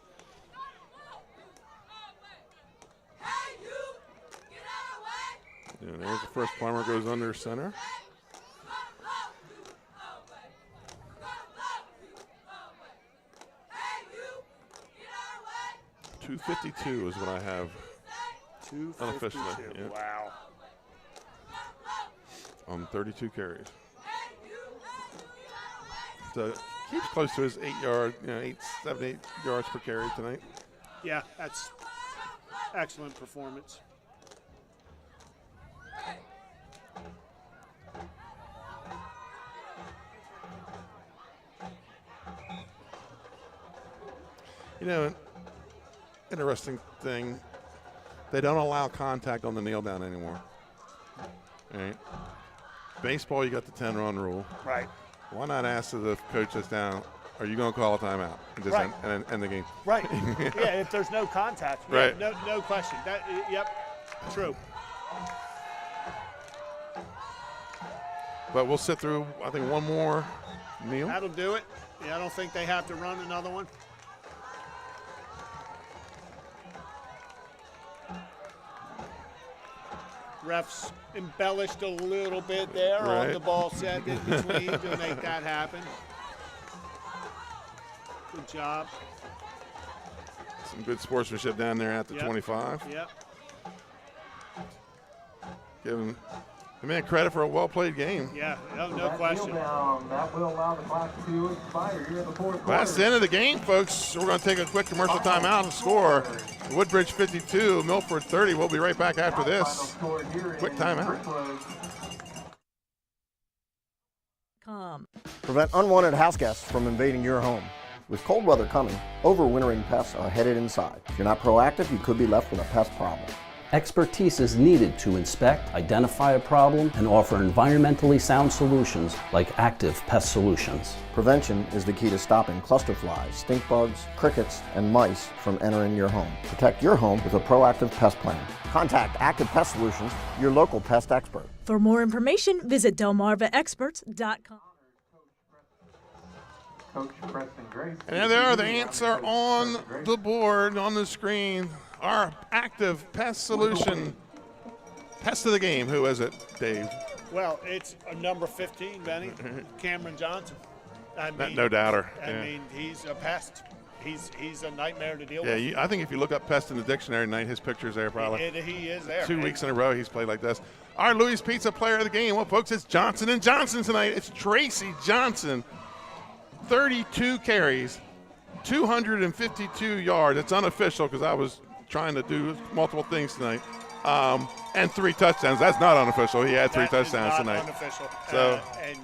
Yeah, there's the first plumber goes under center. .252 is what I have. 252. Unofficially. Yeah. Wow. On 32 carries. So keeps close to his 8 yards per carry tonight. Yeah, that's excellent performance. You know, interesting thing, they don't allow contact on the kneel down anymore. Right? Baseball, you got the 10-run rule. Right. Why not ask the coach that's down, are you going to call a timeout and just right. end the game? Right. Yeah, if there's no contact. Right. Yeah, no question. Yep, true. But we'll sit through, I think, one more kneel. That'll do it. Yeah, I don't think they have to run another one. Refs embellished a little bit there on the ball set in between to make that happen. Good job. Some good sportsmanship down there at the 25. Yep. Giving Man, credit for a well-played game. Yeah, no question. That will allow the clock to expire here in the fourth quarter. That's the end of the game, folks. We're going to take a quick commercial timeout and score. Woodbridge 52, Milford 30. We'll be right back after this. Quick timeout. Prevent unwanted house guests from invading your home. With cold weather coming, overwintering pests are headed inside. If you're not proactive, you could be left with a pest problem. Expertise is needed to inspect, identify a problem, and offer environmentally sound solutions like Active Pest Solutions. Prevention is the key to stopping cluster flies, stink bugs, crickets, and mice from entering your home. Protect your home with a proactive pest plan. Contact Active Pest Solutions, your local pest expert. For more information, visit delmarvaexperts.com. Coach Preston Grace. And there they are. The ants are on the board, on the screen. Our Active Pest Solution pest of the game. Who is it, Dave? Well, it's number 15, Benny, Cameron Johnson. No doubter. I mean, he's a pest. He's a nightmare to deal with. Yeah, I think if you look up pest in the dictionary tonight, his picture's there probably. He is there. 2 weeks in a row he's played like this. Our Louis Pizza player of the game. Well, folks, it's Johnson & Johnson tonight. It's Tracy Johnson. 32 carries, 252 yards. It's unofficial because I was trying to do multiple things tonight. And 3 touchdowns. That's not unofficial. He had 3 touchdowns tonight. Unofficial. So, and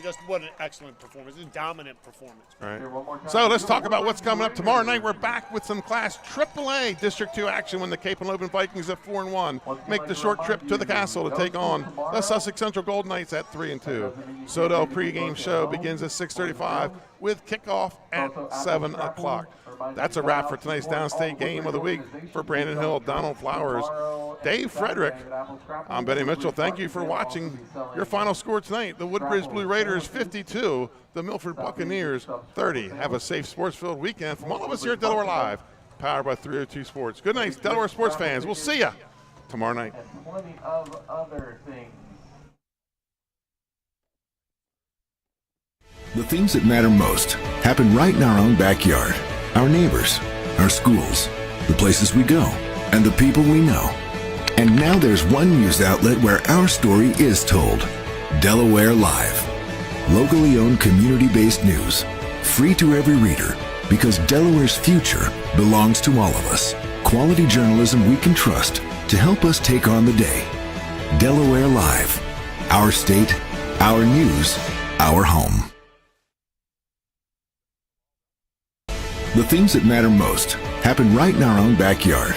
just what an excellent performance. A dominant performance. all right. So let's talk about what's coming up tomorrow night. We're back with some Class AAA District 2 action when the Cape and Logan Vikings at 4-1 make the short trip to the Castle to take on the Sussex Central Golden Knights at 3-2. Sodell pregame show begins at 6:35 with kickoff at 7 o'clock. That's a wrap for tonight's downstate game of the week. For Brandon Hill, Donald Flowers, Dave Frederick, I'm Benny Mitchell. Thank you for watching. Your final score tonight, the Woodbridge Blue Raiders 52, the Milford Buccaneers 30. Have a safe sports-filled weekend from all of us here at Delaware Live, powered by 302 Sports. Good night, Delaware sports fans. We'll see you tomorrow night. Plenty of other things. The things that matter most happen right in our own backyard. Our neighbors, our schools, the places we go, and the people we know. And now there's one news outlet where our story is told. Delaware Live. Locally owned, community-based news. Free to every reader, because Delaware's future belongs to all of us. Quality journalism we can trust to help us take on the day. Delaware Live. Our state, our news, our home. The things that matter most happen right in our own backyard.